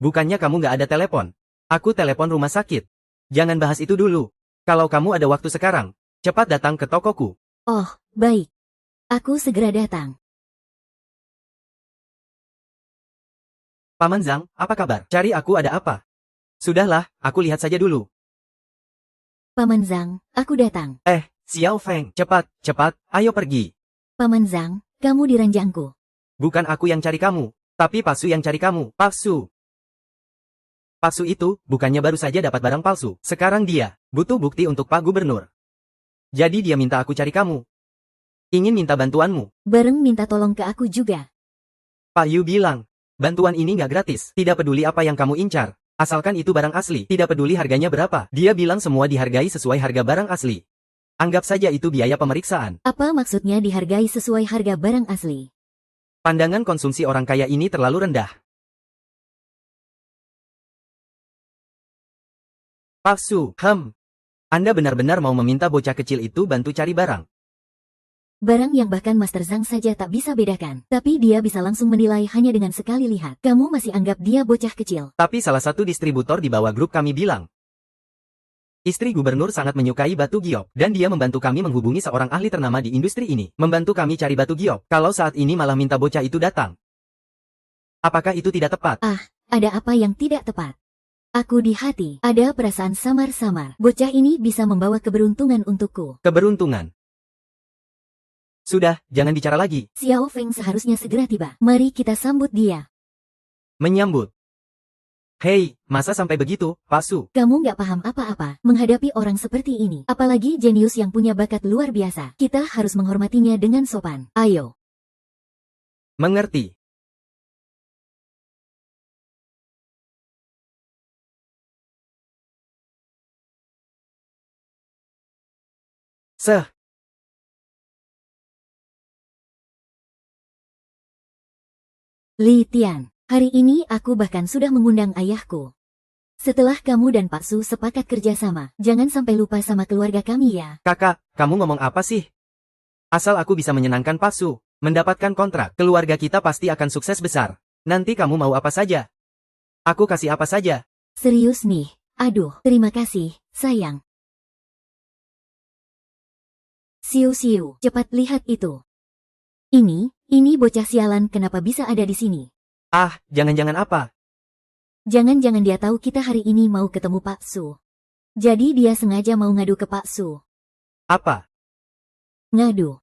Bukannya kamu nggak ada telepon? Aku telepon rumah sakit. Jangan bahas itu dulu. Kalau kamu ada waktu sekarang, cepat datang ke tokoku. Oh, baik. Aku segera datang. Paman Zhang, apa kabar? Cari aku ada apa? Sudahlah, aku lihat saja dulu. Paman Zhang, aku datang. Xiao Feng, cepat, ayo pergi. Paman Zhang, kamu diranjangku. Bukan aku yang cari kamu, tapi Pak Su yang cari kamu. Pak Su. Pak Su itu, bukannya baru saja dapat barang palsu. Sekarang dia, butuh bukti untuk Pak Gubernur. Jadi dia minta aku cari kamu. Ingin minta bantuanmu. Bareng minta tolong ke aku juga. Pak Yu bilang, bantuan ini nggak gratis. Tidak peduli apa yang kamu incar. Asalkan itu barang asli. Tidak peduli harganya berapa. Dia bilang semua dihargai sesuai harga barang asli. Anggap saja itu biaya pemeriksaan. Apa maksudnya dihargai sesuai harga barang asli? Pandangan konsumsi orang kaya ini terlalu rendah. Pak Su, Anda benar-benar mau meminta bocah kecil itu bantu cari barang. Barang yang bahkan Master Zhang saja tak bisa bedakan. Tapi dia bisa langsung menilai hanya dengan sekali lihat. Kamu masih anggap dia bocah kecil. Tapi salah satu distributor di bawah grup kami bilang, istri gubernur sangat menyukai batu giok, dan dia membantu kami menghubungi seorang ahli ternama di industri ini. Membantu kami cari batu giok. Kalau saat ini malah minta bocah itu datang. Apakah itu tidak tepat? Ada apa yang tidak tepat? Aku di hati, ada perasaan samar-samar. Bocah ini bisa membawa keberuntungan untukku. Keberuntungan. Sudah, jangan bicara lagi. Xiao Feng seharusnya segera tiba. Mari kita sambut dia. Menyambut. Hei, masa sampai begitu, Pak Su? Kamu nggak paham apa-apa menghadapi orang seperti ini. Apalagi jenius yang punya bakat luar biasa. Kita harus menghormatinya dengan sopan. Ayo. Mengerti. Li Tian, hari ini aku bahkan sudah mengundang ayahku. Setelah kamu dan Pak Su sepakat kerjasama, jangan sampai lupa sama keluarga kami ya. Kakak, kamu ngomong apa sih? Asal aku bisa menyenangkan Pak Su, mendapatkan kontrak, keluarga kita pasti akan sukses besar. Nanti kamu mau apa saja? Aku kasih apa saja. Serius nih, aduh, terima kasih, sayang. Siu, cepat lihat itu. Ini bocah sialan kenapa bisa ada di sini? Jangan-jangan apa? Jangan-jangan dia tahu kita hari ini mau ketemu Pak Su. Jadi dia sengaja mau ngadu ke Pak Su. Apa? Ngadu.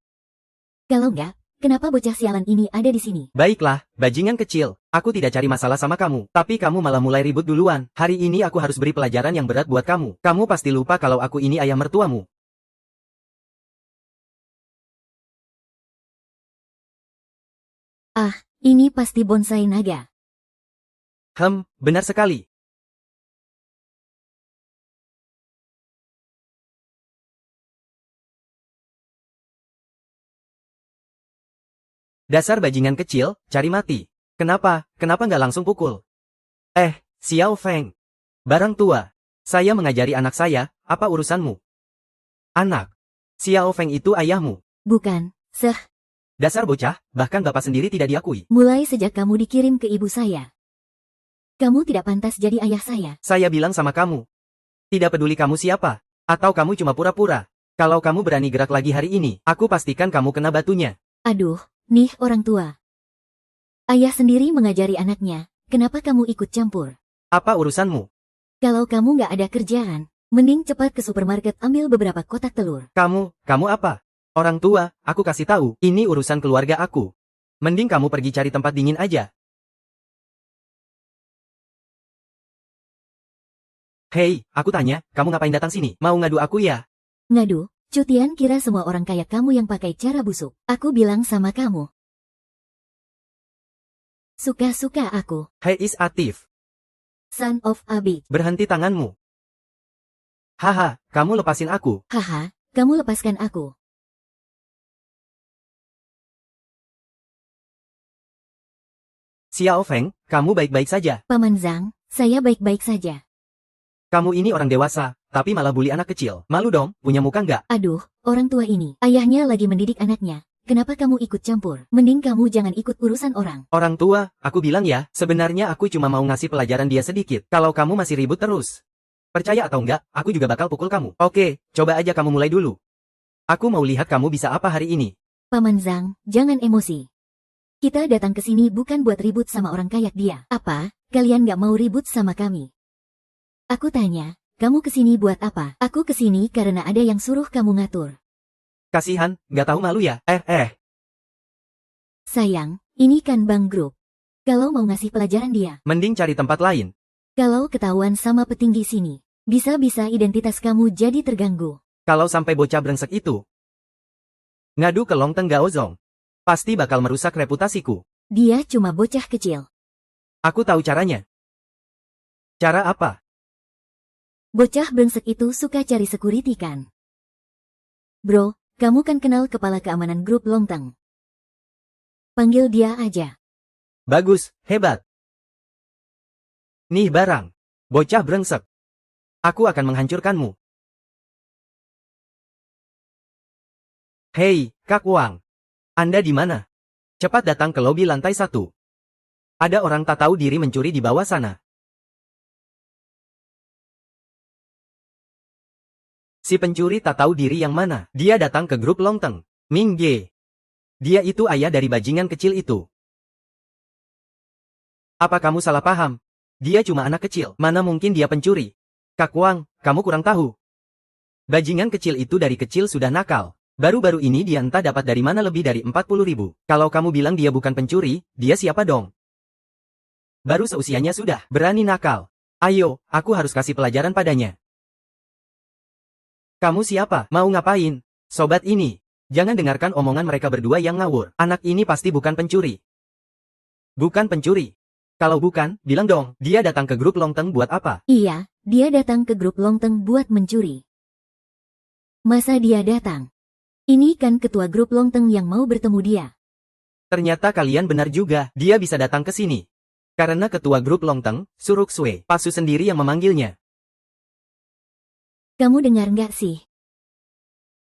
Kalau enggak, kenapa bocah sialan ini ada di sini? Baiklah, bajingan kecil. Aku tidak cari masalah sama kamu, tapi kamu malah mulai ribut duluan. Hari ini aku harus beri pelajaran yang berat buat kamu. Kamu pasti lupa kalau aku ini ayah mertuamu. Ini pasti bonsai naga. Benar sekali. Dasar bajingan kecil, cari mati. Kenapa nggak langsung pukul? Xiao Feng. Barang tua. Saya mengajari anak saya, apa urusanmu? Anak. Xiao Feng itu ayahmu. Bukan, Dasar bocah, bahkan bapak sendiri tidak diakui. mulai sejak kamu dikirim ke ibu saya. Kamu tidak pantas jadi ayah saya. Saya bilang sama kamu. Tidak peduli kamu siapa, atau kamu cuma pura-pura. Kalau kamu berani gerak lagi hari ini, aku pastikan kamu kena batunya. Aduh, nih orang tua. Ayah sendiri mengajari anaknya, kenapa kamu ikut campur? Apa urusanmu? Kalau kamu nggak ada kerjaan, mending cepat ke supermarket ambil beberapa kotak telur. Kamu apa? Orang tua, aku kasih tahu, ini urusan keluarga aku. Mending kamu pergi cari tempat dingin aja. Hei, aku tanya, kamu ngapain datang sini? Mau ngadu aku ya? Ngadu, Cutian kira semua orang kaya kamu yang pakai cara busuk. Aku bilang sama kamu. Suka-suka aku. Hei Is Atif, Son of a bitch. berhenti tanganmu. Haha, kamu lepasin aku. Haha, kamu lepaskan aku. Xiao Feng, kamu baik-baik saja. Paman Zhang, saya baik-baik saja. Kamu ini orang dewasa, tapi malah bully anak kecil. Malu dong, punya muka nggak? Aduh, orang tua ini. Ayahnya lagi mendidik anaknya. Kenapa kamu ikut campur? Mending kamu jangan ikut urusan orang. Orang tua, aku bilang ya, sebenarnya aku cuma mau ngasih pelajaran dia sedikit. Kalau kamu masih ribut terus. Percaya atau enggak, aku juga bakal pukul kamu. Oke, coba aja kamu mulai dulu. Aku mau lihat kamu bisa apa hari ini. Paman Zhang, jangan emosi. Kita datang ke sini bukan buat ribut sama orang kayak dia. Apa, kalian gak mau ribut sama kami? Aku tanya, kamu kesini buat apa? Aku kesini karena ada yang suruh kamu ngatur. Kasihan, nggak tahu malu ya? Sayang, ini kan Bank Group. Kalau mau ngasih pelajaran dia, Mending cari tempat lain. kalau ketahuan sama petinggi sini, bisa-bisa identitas kamu jadi terganggu. Kalau sampai bocah brengsek itu ngadu ke Long Teng Gaozong, pasti bakal merusak reputasiku. Dia cuma bocah kecil. Aku tahu caranya. Cara apa? Bocah brengsek itu suka cari security kan? Bro, kamu kan kenal kepala keamanan grup Long Teng. Panggil dia aja. Bagus, hebat. Nih barang, bocah brengsek. Aku akan menghancurkanmu. Hei, Kak Wang. Anda di mana? Cepat datang ke lobi lantai 1. Ada orang tak tahu diri mencuri di bawah sana. Si pencuri tak tahu diri yang mana. Dia datang ke grup Long Teng. Ming Ge. Dia itu ayah dari bajingan kecil itu. Apa kamu salah paham? Dia cuma anak kecil. Mana mungkin dia pencuri? Kak Wang, kamu kurang tahu. Bajingan kecil itu dari kecil sudah nakal. Baru-baru ini dia entah dapat dari mana lebih dari 40.000. Kalau kamu bilang dia bukan pencuri, dia siapa dong? Baru seusianya sudah berani nakal. Ayo, aku harus kasih pelajaran padanya. Kamu siapa? Mau ngapain? Sobat ini, jangan dengarkan omongan mereka berdua yang ngawur. Anak ini pasti bukan pencuri. Bukan pencuri. Kalau bukan, bilang dong, dia datang ke grup Long Teng buat apa? Iya, dia datang ke grup Long Teng buat mencuri. Masa dia datang? Ini kan ketua grup Long Teng yang mau bertemu dia. Ternyata kalian benar juga, dia bisa datang ke sini. Karena ketua grup Long Teng, Suruk Sui, Pasu sendiri yang memanggilnya. Kamu dengar nggak sih?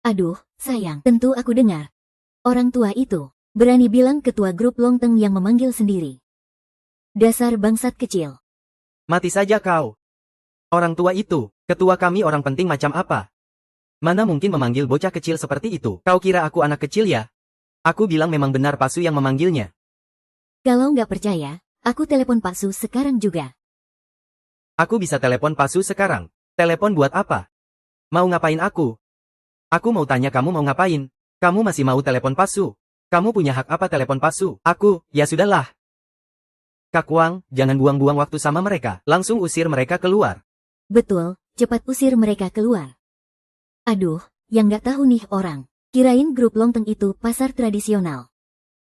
Aduh, sayang, tentu aku dengar. Orang tua itu berani bilang ketua grup Long Teng yang memanggil sendiri. Dasar bangsat kecil. Mati saja kau. Orang tua itu, ketua kami orang penting macam apa? Mana mungkin memanggil bocah kecil seperti itu? Kau kira aku anak kecil ya? Aku bilang memang benar Pasu yang memanggilnya. Kalau nggak percaya, aku telepon Pak Su sekarang juga. Aku bisa telepon Pasu sekarang. Telepon buat apa? Mau ngapain aku? Aku mau tanya kamu mau ngapain? Kamu masih mau telepon Pasu? Kamu punya hak apa telepon Pasu? Aku, ya sudahlah. Kak Wang, jangan buang-buang waktu sama mereka. Langsung usir mereka keluar. Betul, cepat usir mereka keluar. Aduh, yang nggak tahu nih orang. Kirain grup Long Teng itu pasar tradisional.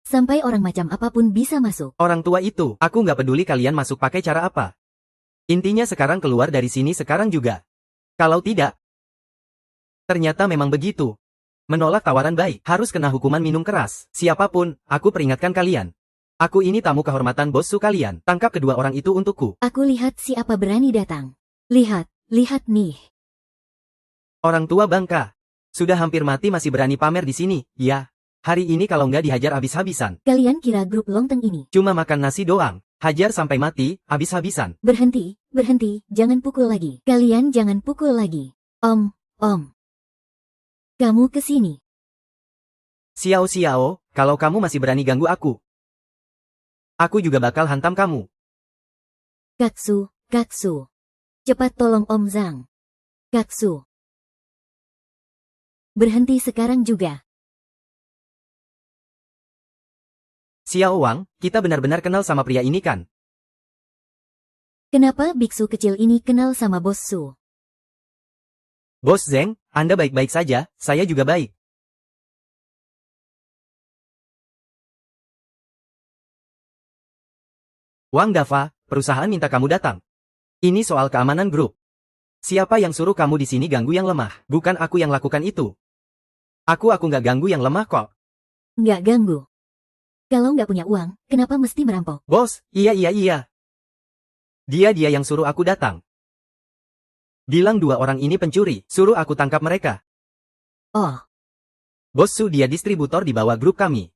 Sampai orang macam apapun bisa masuk. Orang tua itu, aku nggak peduli kalian masuk pakai cara apa. Intinya sekarang keluar dari sini sekarang juga. Kalau tidak, ternyata memang begitu. Menolak tawaran baik, harus kena hukuman minum keras. Siapapun, aku peringatkan kalian. Aku ini tamu kehormatan bossu kalian. Tangkap kedua orang itu untukku. Aku lihat siapa berani datang. Lihat, lihat nih. Orang tua bangka. Sudah hampir mati masih berani pamer di sini, ya. Hari ini kalau nggak dihajar habis-habisan. Kalian kira grup Long Teng ini Cuma makan nasi doang. Hajar sampai mati, habis-habisan. berhenti, berhenti, jangan pukul lagi. Kalian jangan pukul lagi. Om. Kamu kesini. Xiao, kalau kamu masih berani ganggu aku juga bakal hantam kamu. Kaksu. Cepat tolong Om Zhang. Kaksu. Berhenti sekarang juga. Xiao Wang, kita benar-benar kenal sama pria ini kan? Kenapa biksu kecil ini kenal sama Bos Su? Bos Zeng, Anda baik-baik saja, saya juga baik. Wang Dava, perusahaan minta kamu datang. Ini soal keamanan grup. Siapa yang suruh kamu di sini ganggu yang lemah? Bukan aku yang lakukan itu. Aku nggak ganggu yang lemah kok. Nggak ganggu. Kalau nggak punya uang, kenapa mesti merampok? Bos, iya. Dia yang suruh aku datang. Bilang dua orang ini pencuri, suruh aku tangkap mereka. Oh, Bos Su dia distributor di bawah grup kami.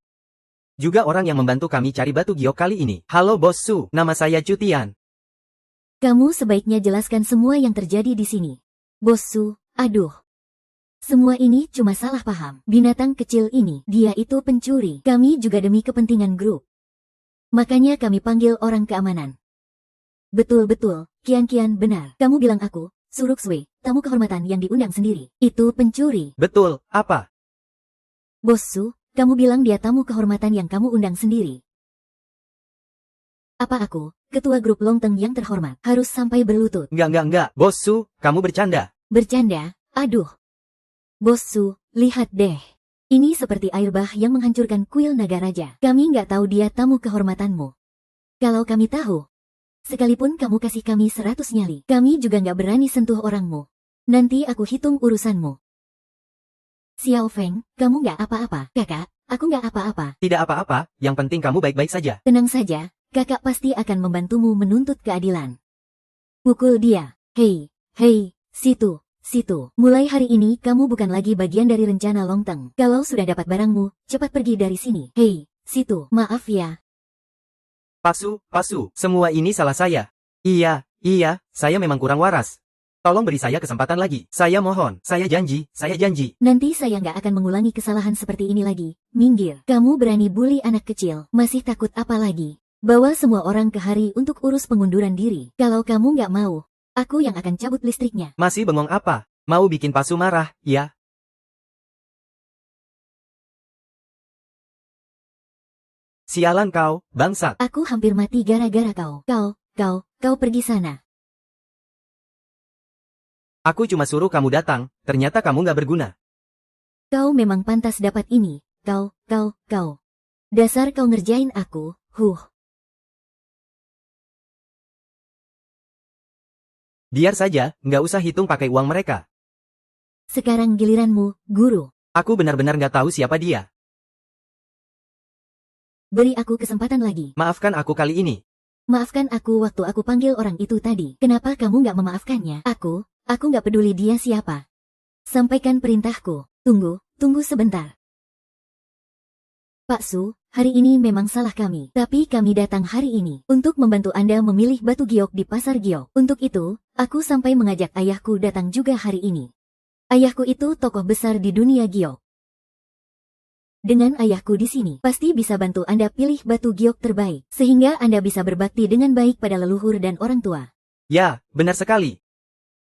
Juga orang yang membantu kami cari batu giok kali ini. Halo Bos Su, nama saya Chu Tian. kamu sebaiknya jelaskan semua yang terjadi di sini. Bos Su, aduh. Semua ini cuma salah paham. Binatang kecil ini, dia itu pencuri. Kami juga demi kepentingan grup. Makanya kami panggil orang keamanan. Betul-betul, Kian benar. Kamu bilang aku, Suruk Sui, tamu kehormatan yang diundang sendiri. Itu pencuri. Betul, apa? Bos Su, kamu bilang dia tamu kehormatan yang kamu undang sendiri. Apa aku, ketua grup Longteng yang terhormat, harus sampai berlutut? Enggak. Bos Su, kamu bercanda. Bercanda? Aduh. Bos Su, lihat deh. Ini seperti air bah yang menghancurkan kuil naga raja. Kami nggak tahu dia tamu kehormatanmu. Kalau kami tahu, sekalipun kamu kasih kami 100 nyali, kami juga nggak berani sentuh orangmu. Nanti aku hitung urusanmu. Xiao Feng, kamu nggak apa-apa. Kakak, aku nggak apa-apa. Tidak apa-apa, yang penting kamu baik-baik saja. Tenang saja, kakak pasti akan membantumu menuntut keadilan. Pukul dia. Hei, situ. Mulai hari ini kamu bukan lagi bagian dari rencana Longteng. Kalau sudah dapat barangmu, cepat pergi dari sini. Hei, situ, maaf ya. Pasu, semua ini salah saya. Iya, saya memang kurang waras. Tolong beri saya kesempatan lagi. Saya mohon, saya janji. Nanti saya nggak akan mengulangi kesalahan seperti ini lagi. Minggir. Kamu berani bully anak kecil. Masih takut apa lagi? Bawa semua orang ke hari untuk urus pengunduran diri. Kalau kamu nggak mau, aku yang akan cabut listriknya. Masih bengong apa? Mau bikin Pasu marah, ya? Sialan kau, bangsat. Aku hampir mati gara-gara kau. Kau pergi sana. Aku cuma suruh kamu datang, ternyata kamu nggak berguna. Kau memang pantas dapat ini. Kau. Dasar kau ngerjain aku, Biar saja, nggak usah hitung pakai uang mereka. Sekarang giliranmu, guru. Aku benar-benar nggak tahu siapa dia. Beri aku kesempatan lagi. Maafkan aku kali ini. Maafkan aku waktu aku panggil orang itu tadi. Kenapa kamu nggak memaafkannya? Aku nggak peduli dia siapa. Sampaikan perintahku. Tunggu sebentar. Pak Su, hari ini memang salah kami. Tapi kami datang hari ini untuk membantu Anda memilih batu giok di pasar giok. Untuk itu, aku sampai mengajak ayahku datang juga hari ini. Ayahku itu tokoh besar di dunia giok. Dengan ayahku di sini, pasti bisa bantu Anda pilih batu giok terbaik, sehingga Anda bisa berbakti dengan baik pada leluhur dan orang tua. Ya, benar sekali.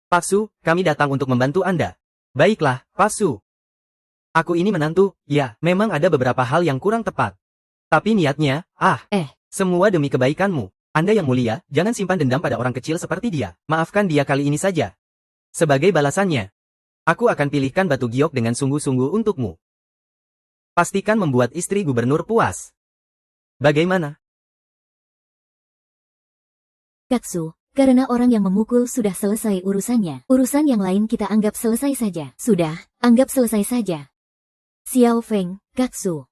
Pak Su, kami datang untuk membantu Anda. Baiklah, Pak Su. Aku ini menantu, ya, memang ada beberapa hal yang kurang tepat. Tapi niatnya, semua demi kebaikanmu. Anda yang mulia, jangan simpan dendam pada orang kecil seperti dia. Maafkan dia kali ini saja. Sebagai balasannya, aku akan pilihkan batu giok dengan sungguh-sungguh untukmu. Pastikan membuat istri gubernur puas. Bagaimana? Kaksu, karena orang yang memukul sudah selesai urusannya. Urusan yang lain kita anggap selesai saja. Sudah, anggap selesai saja. Xiao Feng, Kaksu.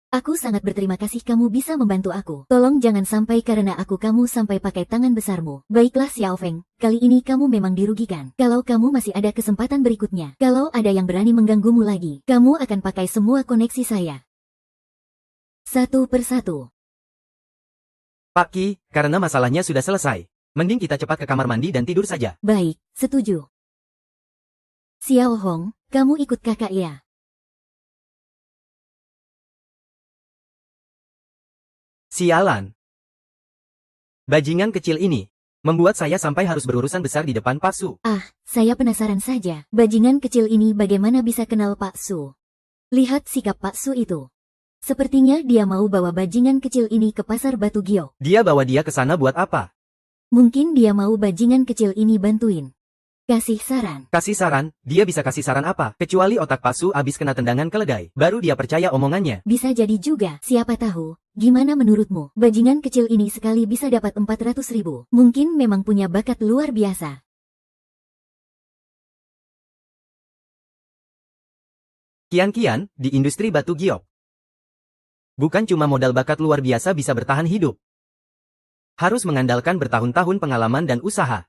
Aku sangat berterima kasih kamu bisa membantu aku. Tolong jangan sampai karena kamu sampai pakai tangan besarmu. Baiklah Xiao Feng, kali ini kamu memang dirugikan. Kalau kamu masih ada kesempatan berikutnya, kalau ada yang berani mengganggumu lagi, kamu akan pakai semua koneksi saya. Satu persatu. Pak Ki, karena masalahnya sudah selesai. Mending kita cepat ke kamar mandi dan tidur saja. Baik, setuju. Xiao Hong, kamu ikut kakak ya? Sialan. Bajingan kecil ini membuat saya sampai harus berurusan besar di depan Pak Su. Saya penasaran saja. Bajingan kecil ini bagaimana bisa kenal Pak Su? Lihat sikap Pak Su itu. Sepertinya dia mau bawa bajingan kecil ini ke pasar batu giok. Dia bawa dia ke sana buat apa? Mungkin dia mau bajingan kecil ini bantuin. Kasih saran. Kasih saran? Dia bisa kasih saran apa? Kecuali otak Pak Su abis kena tendangan keledai. Baru dia percaya omongannya. Bisa jadi juga. Siapa tahu. Gimana menurutmu? Bajingan kecil ini sekali bisa dapat 400.000. Mungkin memang punya bakat luar biasa. Kian-kian, di industri batu giok. Bukan cuma modal bakat luar biasa bisa bertahan hidup. Harus mengandalkan bertahun-tahun pengalaman dan usaha.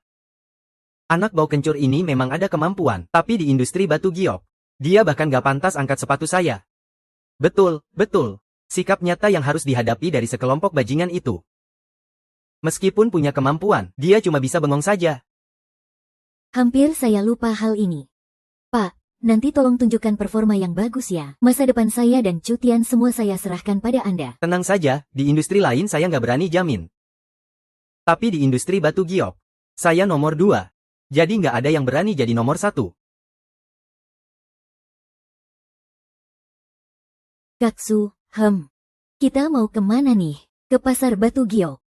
Anak bau kencur ini memang ada kemampuan, tapi di industri batu giok, dia bahkan gak pantas angkat sepatu saya. Betul, betul. Sikap nyata yang harus dihadapi dari sekelompok bajingan itu. Meskipun punya kemampuan, dia cuma bisa bengong saja. Hampir saya lupa hal ini. Pak, nanti tolong tunjukkan performa yang bagus ya. Masa depan saya dan cutian semua saya serahkan pada Anda. Tenang saja, di industri lain saya nggak berani jamin. Tapi di industri batu giok, saya nomor 2. Jadi nggak ada yang berani jadi nomor 1. Kaksu, kita mau kemana nih? Ke pasar batu giok.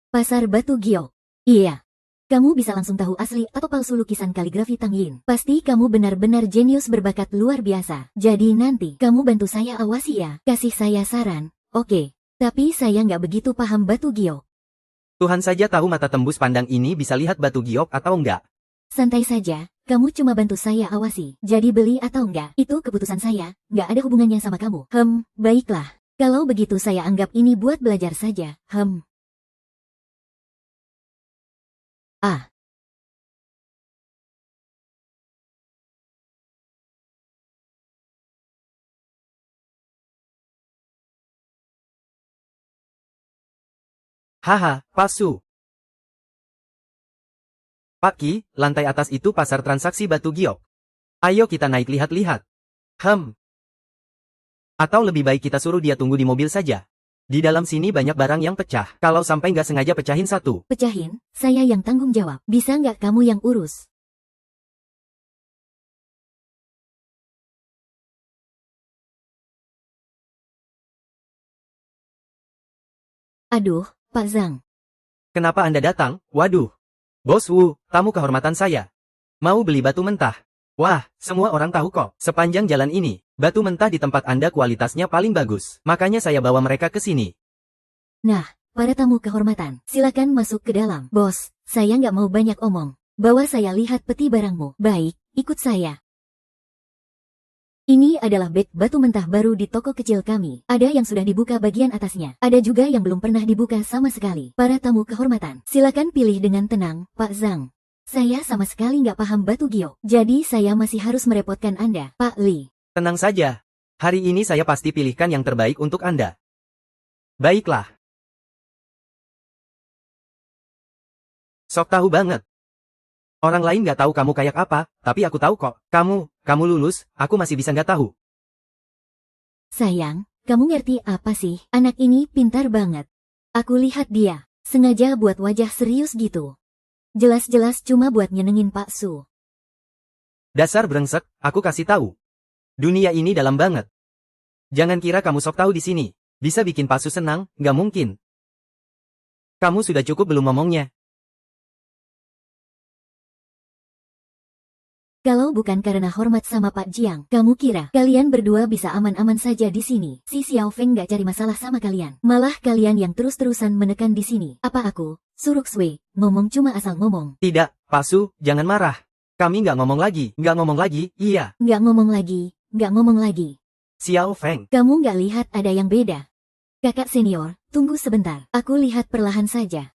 Pasar batu giok. Iya. Kamu bisa langsung tahu asli atau palsu lukisan kaligrafi Tang Yin. Pasti kamu benar-benar jenius berbakat luar biasa. Jadi nanti, kamu bantu saya awasi ya. Kasih saya saran, oke. Tapi saya nggak begitu paham batu giok. Tuhan saja tahu mata tembus pandang ini bisa lihat batu giok atau enggak. Santai saja, kamu cuma bantu saya awasi. Jadi beli atau enggak, itu keputusan saya, nggak ada hubungannya sama kamu. Baiklah. Kalau begitu saya anggap ini buat belajar saja. Ah. Haha, palsu. Pak Ki, lantai atas itu pasar transaksi batu giok. Ayo kita naik lihat-lihat. Atau lebih baik kita suruh dia tunggu di mobil saja. Di dalam sini banyak barang yang pecah. Kalau sampai nggak sengaja pecahin satu. Pecahin, saya yang tanggung jawab. Bisa nggak kamu yang urus? Aduh, Pak Zhang. Kenapa Anda datang? Waduh. Bos Wu, tamu kehormatan saya. Mau beli batu mentah? Wah, semua orang tahu kok. Sepanjang jalan ini, batu mentah di tempat Anda kualitasnya paling bagus. Makanya saya bawa mereka ke sini. Nah, para tamu kehormatan, silakan masuk ke dalam. Bos, saya nggak mau banyak omong. Bawa saya lihat peti barangmu. Baik, ikut saya. Ini adalah bag batu mentah baru di toko kecil kami. Ada yang sudah dibuka bagian atasnya. Ada juga yang belum pernah dibuka sama sekali. Para tamu kehormatan, silakan pilih dengan tenang, Pak Zhang. Saya sama sekali nggak paham batu giok. Jadi saya masih harus merepotkan Anda, Pak Li. Tenang saja. Hari ini saya pasti pilihkan yang terbaik untuk Anda. Baiklah. Sok tahu banget. Orang lain nggak tahu kamu kayak apa, tapi aku tahu kok. Kamu lulus, aku masih bisa nggak tahu. Sayang, kamu ngerti apa sih? Anak ini pintar banget. Aku lihat dia, sengaja buat wajah serius gitu. Jelas-jelas cuma buat nyenengin Pak Su. Dasar brengsek, aku kasih tahu. Dunia ini dalam banget. Jangan kira kamu sok tahu di sini. Bisa bikin Pak Su senang, nggak mungkin. Kamu sudah cukup belum ngomongnya? Kalau bukan karena hormat sama Pak Jiang, kamu kira kalian berdua bisa aman-aman saja di sini? Si Xiao Feng nggak cari masalah sama kalian. Malah kalian yang terus-terusan menekan di sini. Apa aku, Suruk Sui, ngomong cuma asal ngomong? Tidak, Pak Su, jangan marah. Kami nggak ngomong lagi, iya. Nggak ngomong lagi. Xiao Feng. Kamu nggak lihat ada yang beda? Kakak senior, tunggu sebentar. Aku lihat perlahan saja.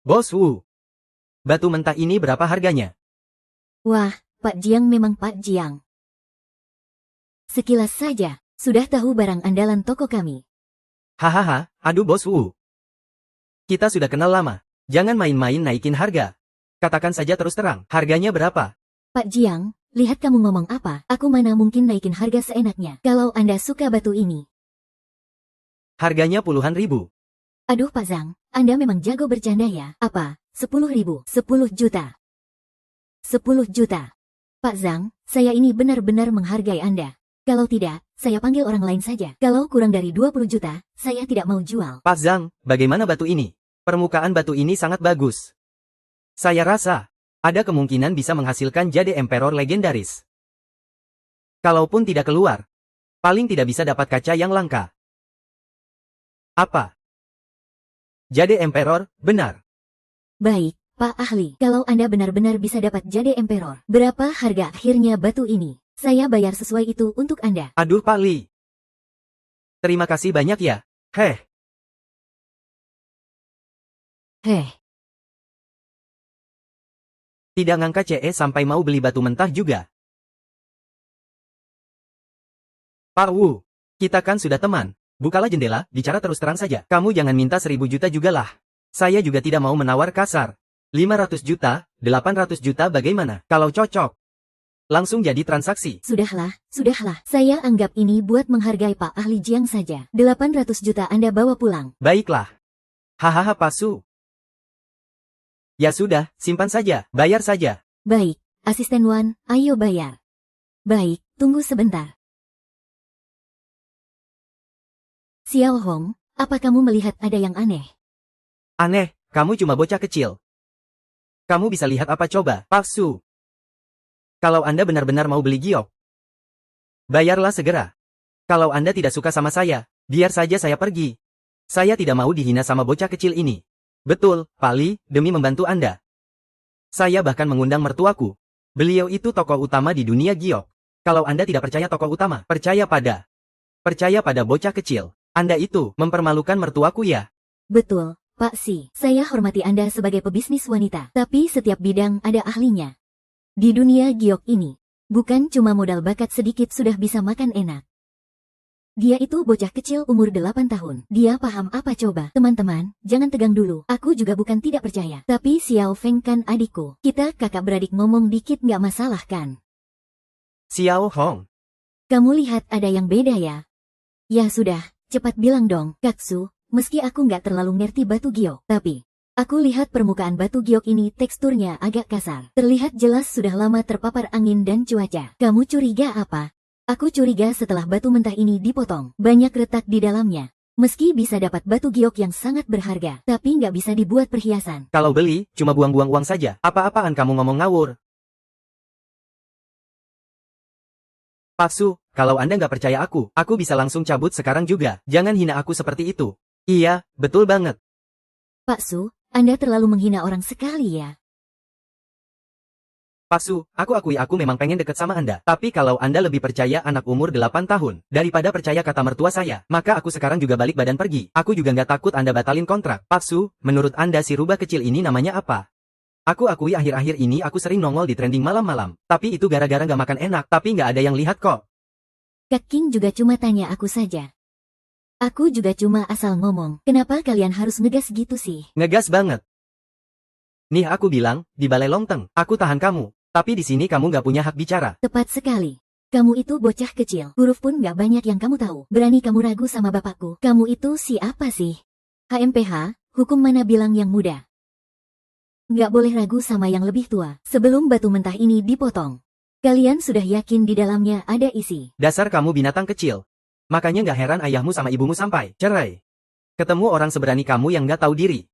Bos Wu. Batu mentah ini berapa harganya? Wah, Pak Jiang memang Pak Jiang. Sekilas saja, sudah tahu barang andalan toko kami. Hahaha, aduh Bos Wu. Kita sudah kenal lama. Jangan main-main naikin harga. Katakan saja terus terang, harganya berapa? Pak Jiang, lihat kamu ngomong apa, aku mana mungkin naikin harga seenaknya. Kalau Anda suka batu ini. Harganya puluhan ribu. Aduh Pak Zhang, Anda memang jago bercanda ya. Apa, 10.000, 10 juta. 10 juta. Pak Zhang, saya ini benar-benar menghargai Anda. Kalau tidak, saya panggil orang lain saja. Kalau kurang dari 20 juta, saya tidak mau jual. Pak Zhang, bagaimana batu ini? Permukaan batu ini sangat bagus. Saya rasa, ada kemungkinan bisa menghasilkan jade emperor legendaris. Kalaupun tidak keluar, paling tidak bisa dapat kaca yang langka. Apa? Jade emperor, benar. Baik, Pak Ahli. Kalau Anda benar-benar bisa dapat jade emperor, berapa harga akhirnya batu ini? Saya bayar sesuai itu untuk Anda. Aduh Pak Li. Terima kasih banyak ya. Heh. Heh, Tidak ngangka CE sampai mau beli batu mentah juga. Pak Wu, kita kan sudah teman. Bukalah jendela, bicara terus terang saja. Kamu jangan minta 1.000 juta juga lah. Saya juga tidak mau menawar kasar. 500 juta, 800 juta bagaimana? Kalau cocok, langsung jadi transaksi. sudahlah, sudahlah. Saya anggap ini buat menghargai Pak Ahli Jiang saja. 800 juta Anda bawa pulang. Baiklah. Hahaha Pak Su. Ya sudah, simpan saja, bayar saja. Baik, Asisten Wan, ayo bayar. Baik, tunggu sebentar. Xiao Hong, apa kamu melihat ada yang aneh? Aneh, kamu cuma bocah kecil. Kamu bisa lihat apa coba, Pak Su? Kalau Anda benar-benar mau beli giok, bayarlah segera. Kalau Anda tidak suka sama saya, biar saja saya pergi. Saya tidak mau dihina sama bocah kecil ini. Betul, Pak Li, demi membantu Anda. Saya bahkan mengundang mertuaku. Beliau itu tokoh utama di dunia giok. Kalau Anda tidak percaya tokoh utama, percaya pada bocah kecil. Anda itu mempermalukan mertuaku ya. Betul, Pak Si. Saya hormati Anda sebagai pebisnis wanita. Tapi setiap bidang ada ahlinya. Di dunia giok ini, bukan cuma modal bakat sedikit sudah bisa makan enak. Dia itu bocah kecil umur 8 tahun. Dia paham apa coba? Teman-teman, jangan tegang dulu. Aku juga bukan tidak percaya. Tapi Xiao Feng kan adikku. Kita kakak beradik ngomong dikit nggak masalah kan? Xiao Hong. Kamu lihat ada yang beda ya? Ya sudah, cepat bilang dong, Kaksu. Meski aku nggak terlalu ngerti batu giok, tapi aku lihat permukaan batu giok ini teksturnya agak kasar. Terlihat jelas sudah lama terpapar angin dan cuaca. Kamu curiga apa? Aku curiga setelah batu mentah ini dipotong, banyak retak di dalamnya. Meski bisa dapat batu giok yang sangat berharga, tapi nggak bisa dibuat perhiasan. Kalau beli, cuma buang-buang uang saja. Apa-apaan kamu ngomong ngawur? Pak Su, kalau Anda nggak percaya aku bisa langsung cabut sekarang juga. Jangan hina aku seperti itu. Iya, betul banget. Pak Su, Anda terlalu menghina orang sekali ya. Pak Su, aku akui aku memang pengen deket sama Anda. Tapi kalau Anda lebih percaya anak umur 8 tahun, daripada percaya kata mertua saya, maka aku sekarang juga balik badan pergi. Aku juga nggak takut Anda batalin kontrak. Pak Su, menurut Anda si rubah kecil ini namanya apa? Aku akui akhir-akhir ini aku sering nongol di trending malam-malam. Tapi itu gara-gara nggak makan enak, tapi nggak ada yang lihat kok. Kak King juga cuma tanya aku saja. Aku juga cuma asal ngomong. Kenapa kalian harus ngegas gitu sih? Ngegas banget. Nih aku bilang, di Balai Longteng, aku tahan kamu. Tapi di sini kamu nggak punya hak bicara. Tepat sekali. Kamu itu bocah kecil. Huruf pun nggak banyak yang kamu tahu. Berani kamu ragu sama bapakku. Kamu itu siapa sih? HMPH, hukum mana bilang yang muda? Nggak boleh ragu sama yang lebih tua. Sebelum batu mentah ini dipotong, kalian sudah yakin di dalamnya ada isi. Dasar kamu binatang kecil. Makanya nggak heran ayahmu sama ibumu sampai cerai. Ketemu orang seberani kamu yang nggak tahu diri.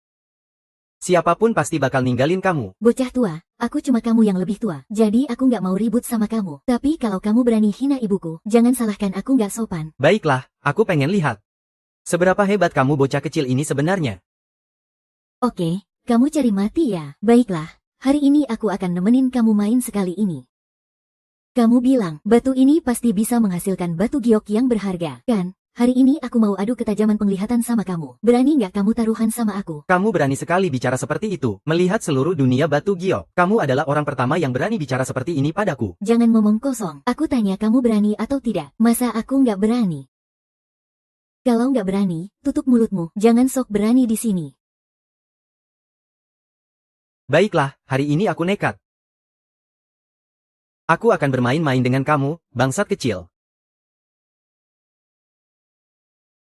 Siapapun pasti bakal ninggalin kamu. Bocah tua, aku cuma kamu yang lebih tua. Jadi aku nggak mau ribut sama kamu. Tapi kalau kamu berani hina ibuku, jangan salahkan aku nggak sopan. Baiklah, aku pengen lihat. Seberapa hebat kamu bocah kecil ini sebenarnya? Oke, kamu cari mati ya. Baiklah, hari ini aku akan nemenin kamu main sekali ini. Kamu bilang, batu ini pasti bisa menghasilkan batu giok yang berharga, kan? Hari ini aku mau adu ketajaman penglihatan sama kamu. Berani nggak kamu taruhan sama aku? Kamu berani sekali bicara seperti itu. Melihat seluruh dunia batu giok. Kamu adalah orang pertama yang berani bicara seperti ini padaku. Jangan ngomong kosong. Aku tanya kamu berani atau tidak. Masa aku nggak berani? Kalau nggak berani, tutup mulutmu. Jangan sok berani di sini. Baiklah, hari ini aku nekat. Aku akan bermain-main dengan kamu, bangsat kecil.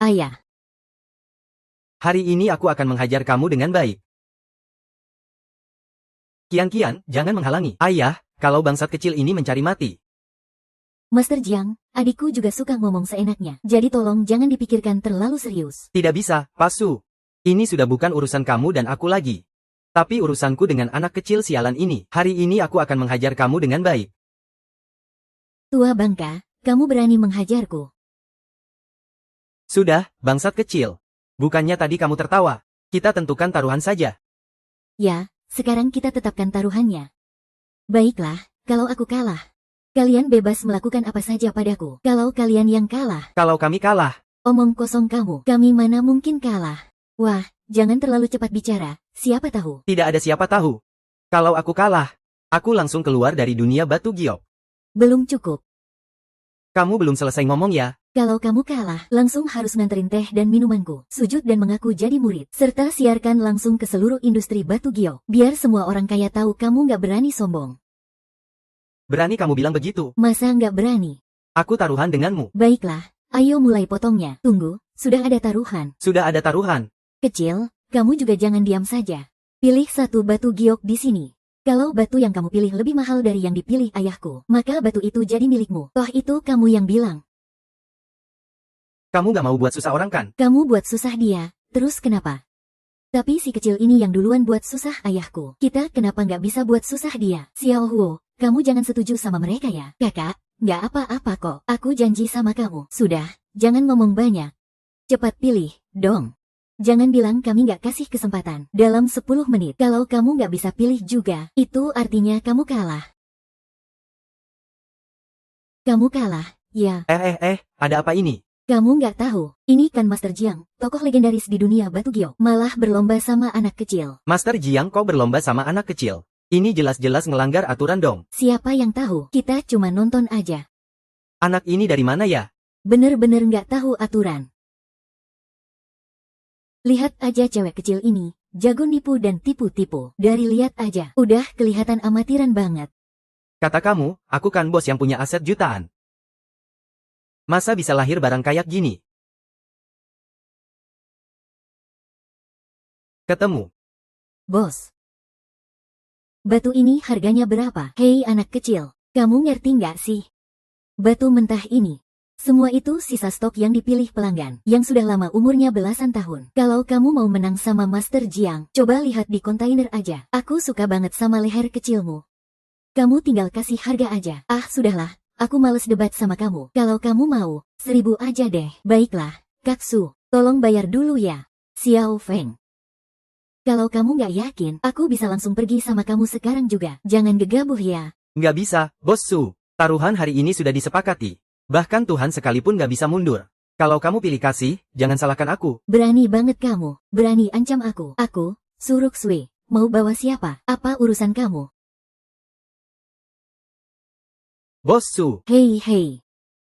Ayah. Hari ini aku akan menghajar kamu dengan baik. Kian-kian, jangan menghalangi. Ayah, kalau bangsat kecil ini mencari mati. Master Jiang, adikku juga suka ngomong seenaknya. Jadi tolong jangan dipikirkan terlalu serius. Tidak bisa, Pak Su. Ini sudah bukan urusan kamu dan aku lagi. Tapi urusanku dengan anak kecil sialan ini. Hari ini aku akan menghajar kamu dengan baik. Tua bangka, kamu berani menghajarku. Sudah, bangsat kecil. Bukannya tadi kamu tertawa. Kita tentukan taruhan saja. Ya, sekarang kita tetapkan taruhannya. Baiklah, kalau aku kalah, kalian bebas melakukan apa saja padaku. Kalau kalian yang kalah, Kalau kami kalah, Omong kosong kamu, kami mana mungkin kalah. Wah, jangan terlalu cepat bicara, siapa tahu. Tidak ada siapa tahu. Kalau aku kalah, aku langsung keluar dari dunia batu giok. Belum cukup. Kamu belum selesai ngomong ya? Kalau kamu kalah, langsung harus nganterin teh dan minumanku, sujud dan mengaku jadi murid, serta siarkan langsung ke seluruh industri batu giok, biar semua orang kaya tahu kamu nggak berani sombong. Berani kamu bilang begitu? Masa nggak berani? Aku taruhan denganmu. Baiklah, ayo mulai potongnya. Tunggu, sudah ada taruhan. Sudah ada taruhan. Kecil, kamu juga jangan diam saja. Pilih satu batu giok di sini. Kalau batu yang kamu pilih lebih mahal dari yang dipilih ayahku, maka batu itu jadi milikmu. Toh itu kamu yang bilang. Kamu gak mau buat susah orang kan? Kamu buat susah dia, terus kenapa? Tapi si kecil ini yang duluan buat susah ayahku. Kita kenapa nggak bisa buat susah dia? Xiao Huo, kamu jangan setuju sama mereka ya. Kakak, nggak apa-apa kok. Aku janji sama kamu. Sudah, jangan ngomong banyak. Cepat pilih, dong. Jangan bilang kami nggak kasih kesempatan. Dalam 10 menit, kalau kamu nggak bisa pilih juga, itu artinya kamu kalah. Kamu kalah, ya. Ada apa ini? Kamu nggak tahu, ini kan Master Jiang, tokoh legendaris di dunia batu giok, malah berlomba sama anak kecil. Master Jiang kok berlomba sama anak kecil? Ini jelas-jelas ngelanggar aturan dong. Siapa yang tahu, kita cuma nonton aja. Anak ini dari mana ya? Bener-bener nggak tahu aturan. Lihat aja cewek kecil ini, jago nipu dan tipu-tipu. Dari lihat aja, udah kelihatan amatiran banget. Kata kamu, aku kan bos yang punya aset jutaan. Masa bisa lahir barang kayak gini? Ketemu. Bos. Batu ini harganya berapa? Hei anak kecil, kamu ngerti nggak sih? Batu mentah ini. Semua itu sisa stok yang dipilih pelanggan, yang sudah lama umurnya belasan tahun. Kalau kamu mau menang sama Master Jiang, coba lihat di kontainer aja. Aku suka banget sama leher kecilmu. Kamu tinggal kasih harga aja. Ah, sudahlah. Aku males debat sama kamu. Kalau kamu mau, 1000 aja deh. Baiklah, Kak Su, tolong bayar dulu ya. Xiao Feng. Kalau kamu nggak yakin, aku bisa langsung pergi sama kamu sekarang juga. Jangan gegabah ya. Nggak bisa, Bos Su. Taruhan hari ini sudah disepakati. Bahkan Tuhan sekalipun nggak bisa mundur. Kalau kamu pilih kasih, jangan salahkan aku. Berani banget kamu. Berani ancam aku. Aku, Suruk Sui. Mau bawa siapa? Apa urusan kamu? Bos Su. Hei.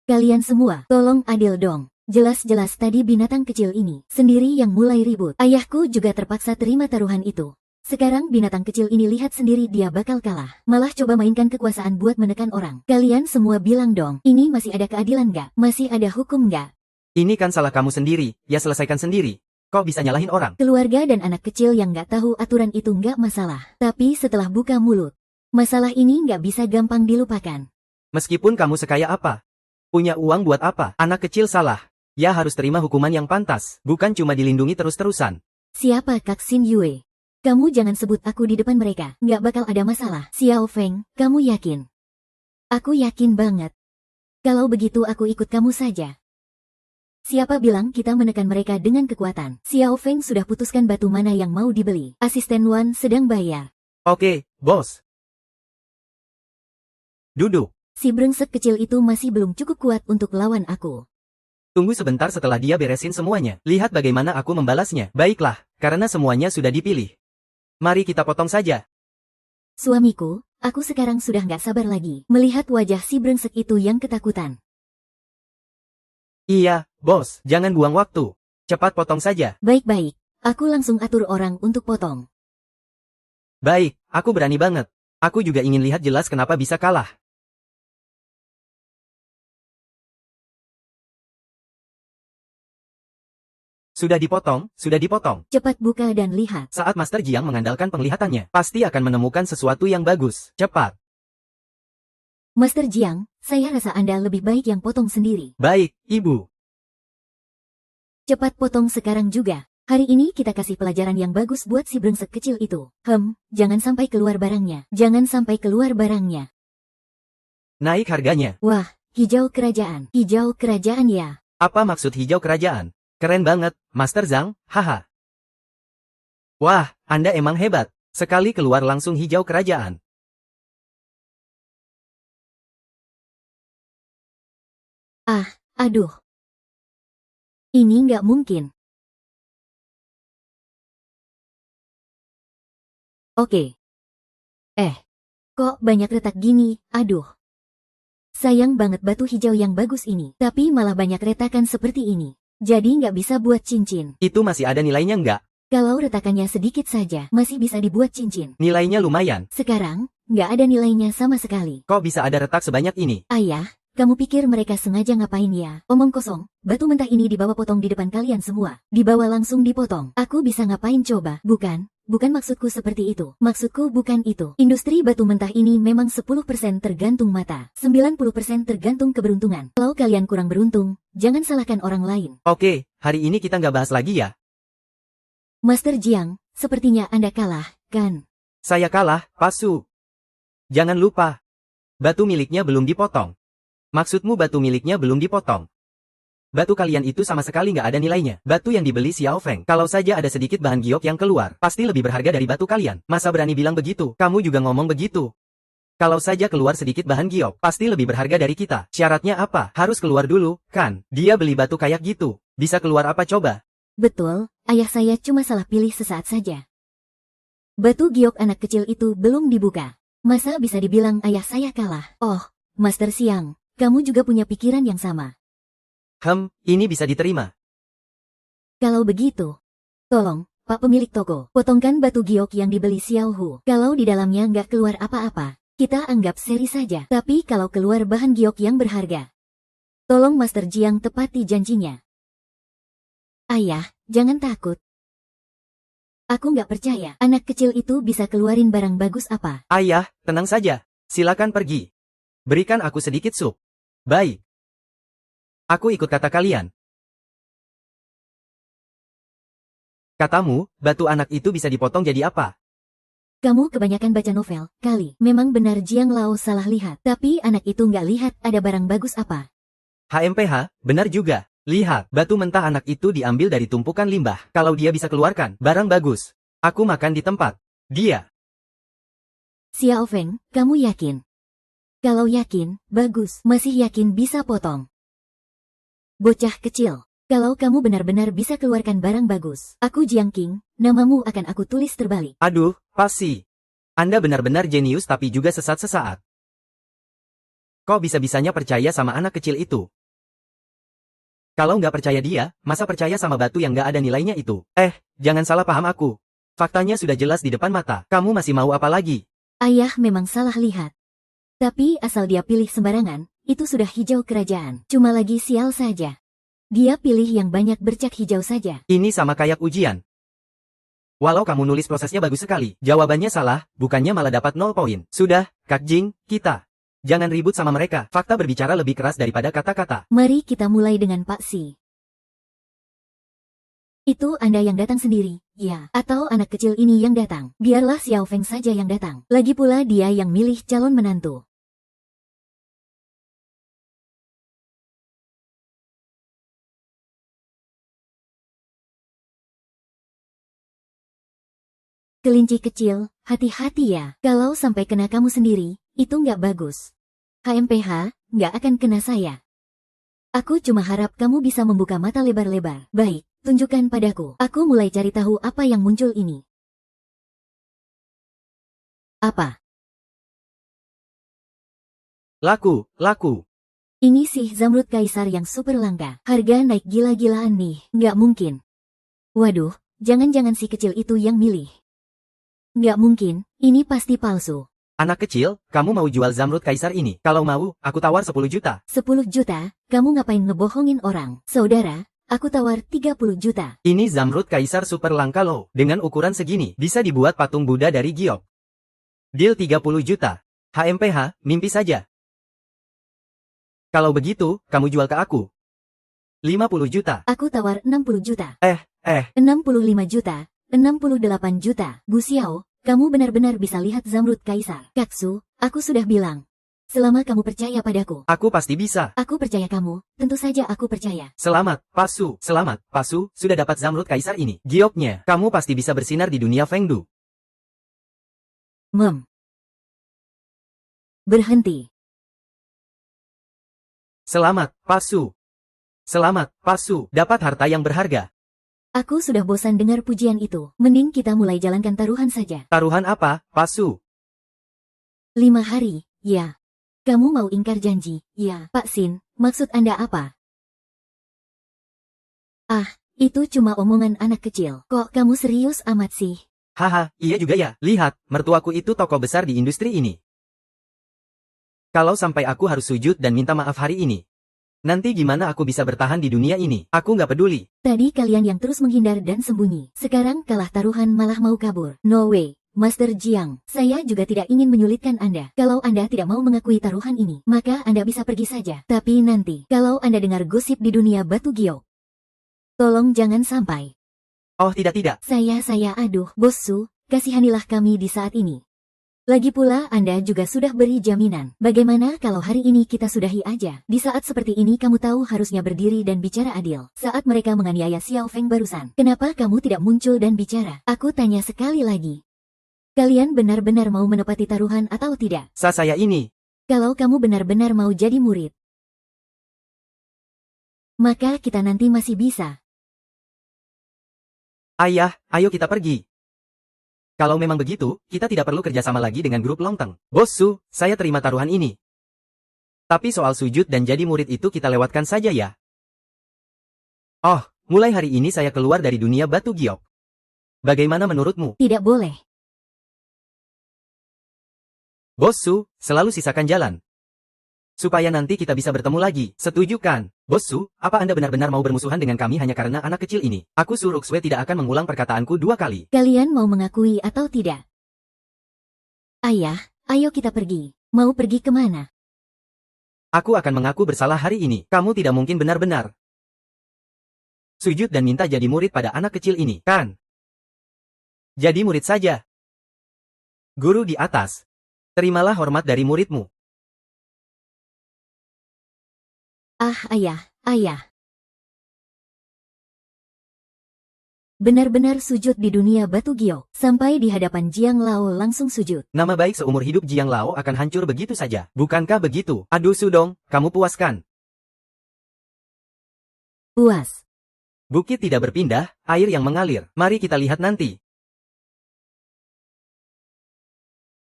Kalian semua, tolong adil dong. Jelas-jelas tadi binatang kecil ini sendiri yang mulai ribut. Ayahku juga terpaksa terima taruhan itu. Sekarang binatang kecil ini lihat sendiri dia bakal kalah. Malah coba mainkan kekuasaan buat menekan orang. Kalian semua bilang dong, ini masih ada keadilan nggak? Masih ada hukum nggak? Ini kan salah kamu sendiri, ya selesaikan sendiri. Kok bisa nyalahin orang? Keluarga dan anak kecil yang nggak tahu aturan itu nggak masalah. Tapi setelah buka mulut, masalah ini nggak bisa gampang dilupakan. Meskipun kamu sekaya apa? Punya uang buat apa? Anak kecil salah. Ya harus terima hukuman yang pantas, bukan cuma dilindungi terus-terusan. Siapa Kak Xin Yue? Kamu jangan sebut aku di depan mereka, nggak bakal ada masalah. Xiao Feng, kamu yakin? Aku yakin banget. Kalau begitu aku ikut kamu saja. Siapa bilang kita menekan mereka dengan kekuatan? Xiao Feng sudah putuskan batu mana yang mau dibeli. Asisten Wan sedang bayar. Oke, bos. Duduk. Si brengsek kecil itu masih belum cukup kuat untuk lawan aku. Tunggu sebentar setelah dia beresin semuanya. Lihat bagaimana aku membalasnya. Baiklah, karena semuanya sudah dipilih. Mari kita potong saja. Suamiku, aku sekarang sudah nggak sabar lagi melihat wajah si brengsek itu yang ketakutan. Iya, bos, jangan buang waktu. Cepat potong saja. Baik-baik, aku langsung atur orang untuk potong. Baik, aku berani banget. Aku juga ingin lihat jelas kenapa bisa kalah. Sudah dipotong, sudah dipotong. Cepat buka dan lihat. Saat Master Jiang mengandalkan penglihatannya, pasti akan menemukan sesuatu yang bagus. Cepat. Master Jiang, saya rasa Anda lebih baik yang potong sendiri. Baik, Ibu. Cepat potong sekarang juga. Hari ini kita kasih pelajaran yang bagus buat si brengsek kecil itu. Jangan sampai keluar barangnya. Jangan sampai keluar barangnya. Naik harganya. Wah, hijau kerajaan. Hijau kerajaan ya. Apa maksud hijau kerajaan? Keren banget, Master Zhang, haha. Wah, Anda emang hebat. Sekali keluar langsung hijau kerajaan. Aduh. Ini nggak mungkin. Oke. Kok banyak retak gini, aduh. Sayang banget batu hijau yang bagus ini, tapi malah banyak retakan seperti ini. Jadi nggak bisa buat cincin. Itu masih ada nilainya nggak? Kalau retakannya sedikit saja, masih bisa dibuat cincin. Nilainya lumayan. Sekarang, nggak ada nilainya sama sekali. Kok bisa ada retak sebanyak ini? Ayah, kamu pikir mereka sengaja ngapain ya? Omong kosong, batu mentah ini dibawa potong di depan kalian semua. Dibawa langsung dipotong. Aku bisa ngapain coba? Bukan maksudku seperti itu. Maksudku bukan itu. Industri batu mentah ini memang 10% tergantung mata. 90% tergantung keberuntungan. Kalau kalian kurang beruntung, jangan salahkan orang lain. Oke, hari ini kita nggak bahas lagi ya. Master Jiang, sepertinya Anda kalah, kan? Saya kalah, Pak Su. Jangan lupa. Batu miliknya belum dipotong. Maksudmu batu miliknya belum dipotong? Batu kalian itu sama sekali nggak ada nilainya. Batu yang dibeli Xiao Feng. Kalau saja ada sedikit bahan giok yang keluar, pasti lebih berharga dari batu kalian. Masa berani bilang begitu? Kamu juga ngomong begitu. Kalau saja keluar sedikit bahan giok, pasti lebih berharga dari kita. Syaratnya apa? Harus keluar dulu, kan? Dia beli batu kayak gitu. Bisa keluar apa coba? Betul, ayah saya cuma salah pilih sesaat saja. Batu giok anak kecil itu belum dibuka. Masa bisa dibilang ayah saya kalah? Oh, Master Xiang, kamu juga punya pikiran yang sama. Ini bisa diterima. Kalau begitu, tolong, Pak pemilik toko, potongkan batu giok yang dibeli Xiao Hu. Kalau di dalamnya nggak keluar apa-apa, kita anggap seri saja. Tapi kalau keluar bahan giok yang berharga, tolong Master Jiang tepati janjinya. Ayah, jangan takut. Aku nggak percaya anak kecil itu bisa keluarin barang bagus apa. Ayah, tenang saja. Silakan pergi. Berikan aku sedikit sup. Baik. Aku ikut kata kalian. Katamu, batu anak itu bisa dipotong jadi apa? Kamu kebanyakan baca novel, kali. Memang benar Jiang Lao salah lihat. Tapi anak itu nggak lihat ada barang bagus apa. HMPH, benar juga. Lihat, batu mentah anak itu diambil dari tumpukan limbah. Kalau dia bisa keluarkan barang bagus, aku makan di tempat dia. Xiao Feng, kamu yakin? Kalau yakin, bagus. Masih yakin bisa potong? Bocah kecil, kalau kamu benar-benar bisa keluarkan barang bagus, aku Jiang Qing, namamu akan aku tulis terbalik. Aduh, pasti. Anda benar-benar jenius tapi juga sesat sesaat. Kok bisa-bisanya percaya sama anak kecil itu? Kalau nggak percaya dia, masa percaya sama batu yang nggak ada nilainya itu? Jangan salah paham aku. Faktanya sudah jelas di depan mata. Kamu masih mau apa lagi? Ayah memang salah lihat. Tapi asal dia pilih sembarangan, itu sudah hijau kerajaan. Cuma lagi sial saja. Dia pilih yang banyak bercak hijau saja. Ini sama kayak ujian. Walau kamu nulis prosesnya bagus sekali, jawabannya salah, bukannya malah dapat 0 poin. Sudah, Kak Jing, kita. Jangan ribut sama mereka, fakta berbicara lebih keras daripada kata-kata. Mari kita mulai dengan Pak Si. Itu Anda yang datang sendiri, ya? Atau anak kecil ini yang datang? Biarlah Xiao Feng saja yang datang. Lagi pula dia yang milih calon menantu. Kelinci kecil, hati-hati ya. Kalau sampai kena kamu sendiri, itu nggak bagus. HMPH, nggak akan kena saya. Aku cuma harap kamu bisa membuka mata lebar-lebar. Baik, tunjukkan padaku. Aku mulai cari tahu apa yang muncul ini. Apa? Laku. Ini sih zamrud kaisar yang super langka. Harga naik gila-gilaan nih. Nggak mungkin. Waduh, jangan-jangan si kecil itu yang milih. Nggak mungkin, ini pasti palsu. Anak kecil, kamu mau jual zamrud kaisar ini? Kalau mau, aku tawar 10 juta. 10 juta? Kamu ngapain ngebohongin orang? Saudara, aku tawar 30 juta. Ini zamrud kaisar super langka loh. Dengan ukuran segini, bisa dibuat patung Buddha dari giok. Deal 30 juta. HMPH, mimpi saja. Kalau begitu, kamu jual ke aku. 50 juta. Aku tawar 60 juta. 65 juta. 68 juta. Bu Xiao, kamu benar-benar bisa lihat zamrud kaisar. Kaksu, aku sudah bilang. Selama kamu percaya padaku. Aku pasti bisa. Aku percaya kamu, tentu saja aku percaya. Selamat, Pasu. Selamat, Pasu, sudah dapat zamrud kaisar ini. Gioknya, kamu pasti bisa bersinar di dunia Fengdu. Berhenti. Selamat, Pasu. Selamat, Pak Su, dapat harta yang berharga. Aku sudah bosan dengar pujian itu. Mending kita mulai jalankan taruhan saja. Taruhan apa, Pak Su? 5 hari, ya. Kamu mau ingkar janji, ya. Pak Sin, maksud Anda apa? Ah, itu cuma omongan anak kecil. Kok kamu serius amat sih? Haha, iya juga ya. Lihat, mertuaku itu tokoh besar di industri ini. Kalau sampai aku harus sujud dan minta maaf hari ini, nanti gimana aku bisa bertahan di dunia ini? Aku nggak peduli. Tadi kalian yang terus menghindar dan sembunyi. Sekarang kalah taruhan malah mau kabur. No way. Master Jiang, saya juga tidak ingin menyulitkan Anda. Kalau Anda tidak mau mengakui taruhan ini, maka Anda bisa pergi saja. Tapi nanti, kalau Anda dengar gosip di dunia batu giok, tolong jangan sampai. Oh tidak. Aduh, Bos Su, kasihanilah kami di saat ini. Lagi pula Anda juga sudah beri jaminan. Bagaimana kalau hari ini kita sudahi aja? Di saat seperti ini kamu tahu harusnya berdiri dan bicara adil. Saat mereka menganiaya Xiao Feng barusan, kenapa kamu tidak muncul dan bicara? Aku tanya sekali lagi. Kalian benar-benar mau menepati taruhan atau tidak? Saya ini. Kalau kamu benar-benar mau jadi murid, maka kita nanti masih bisa. Ayah, ayo kita pergi. Kalau memang begitu, kita tidak perlu kerjasama lagi dengan grup Longteng. Bos Su, saya terima taruhan ini. Tapi soal sujud dan jadi murid itu kita lewatkan saja ya. Oh, mulai hari ini saya keluar dari dunia batu giok. Bagaimana menurutmu? Tidak boleh. Bos Su, selalu sisakan jalan. Supaya nanti kita bisa bertemu lagi. Setuju kan? Bos Su, apa Anda benar-benar mau bermusuhan dengan kami hanya karena anak kecil ini? Aku Su Ruxue tidak akan mengulang perkataanku 2 kali. Kalian mau mengakui atau tidak? Ayah, ayo kita pergi. Mau pergi kemana? Aku akan mengaku bersalah hari ini. Kamu tidak mungkin benar-benar sujud dan minta jadi murid pada anak kecil ini, kan? Jadi murid saja. Guru di atas. Terimalah hormat dari muridmu. Ah, ayah. Benar-benar sujud di dunia batu giok. Sampai di hadapan Jiang Lao langsung sujud. Nama baik seumur hidup Jiang Lao akan hancur begitu saja. Bukankah begitu? Aduh Sudong, kamu puaskan. Puas. Bukit tidak berpindah, air yang mengalir. Mari kita lihat nanti.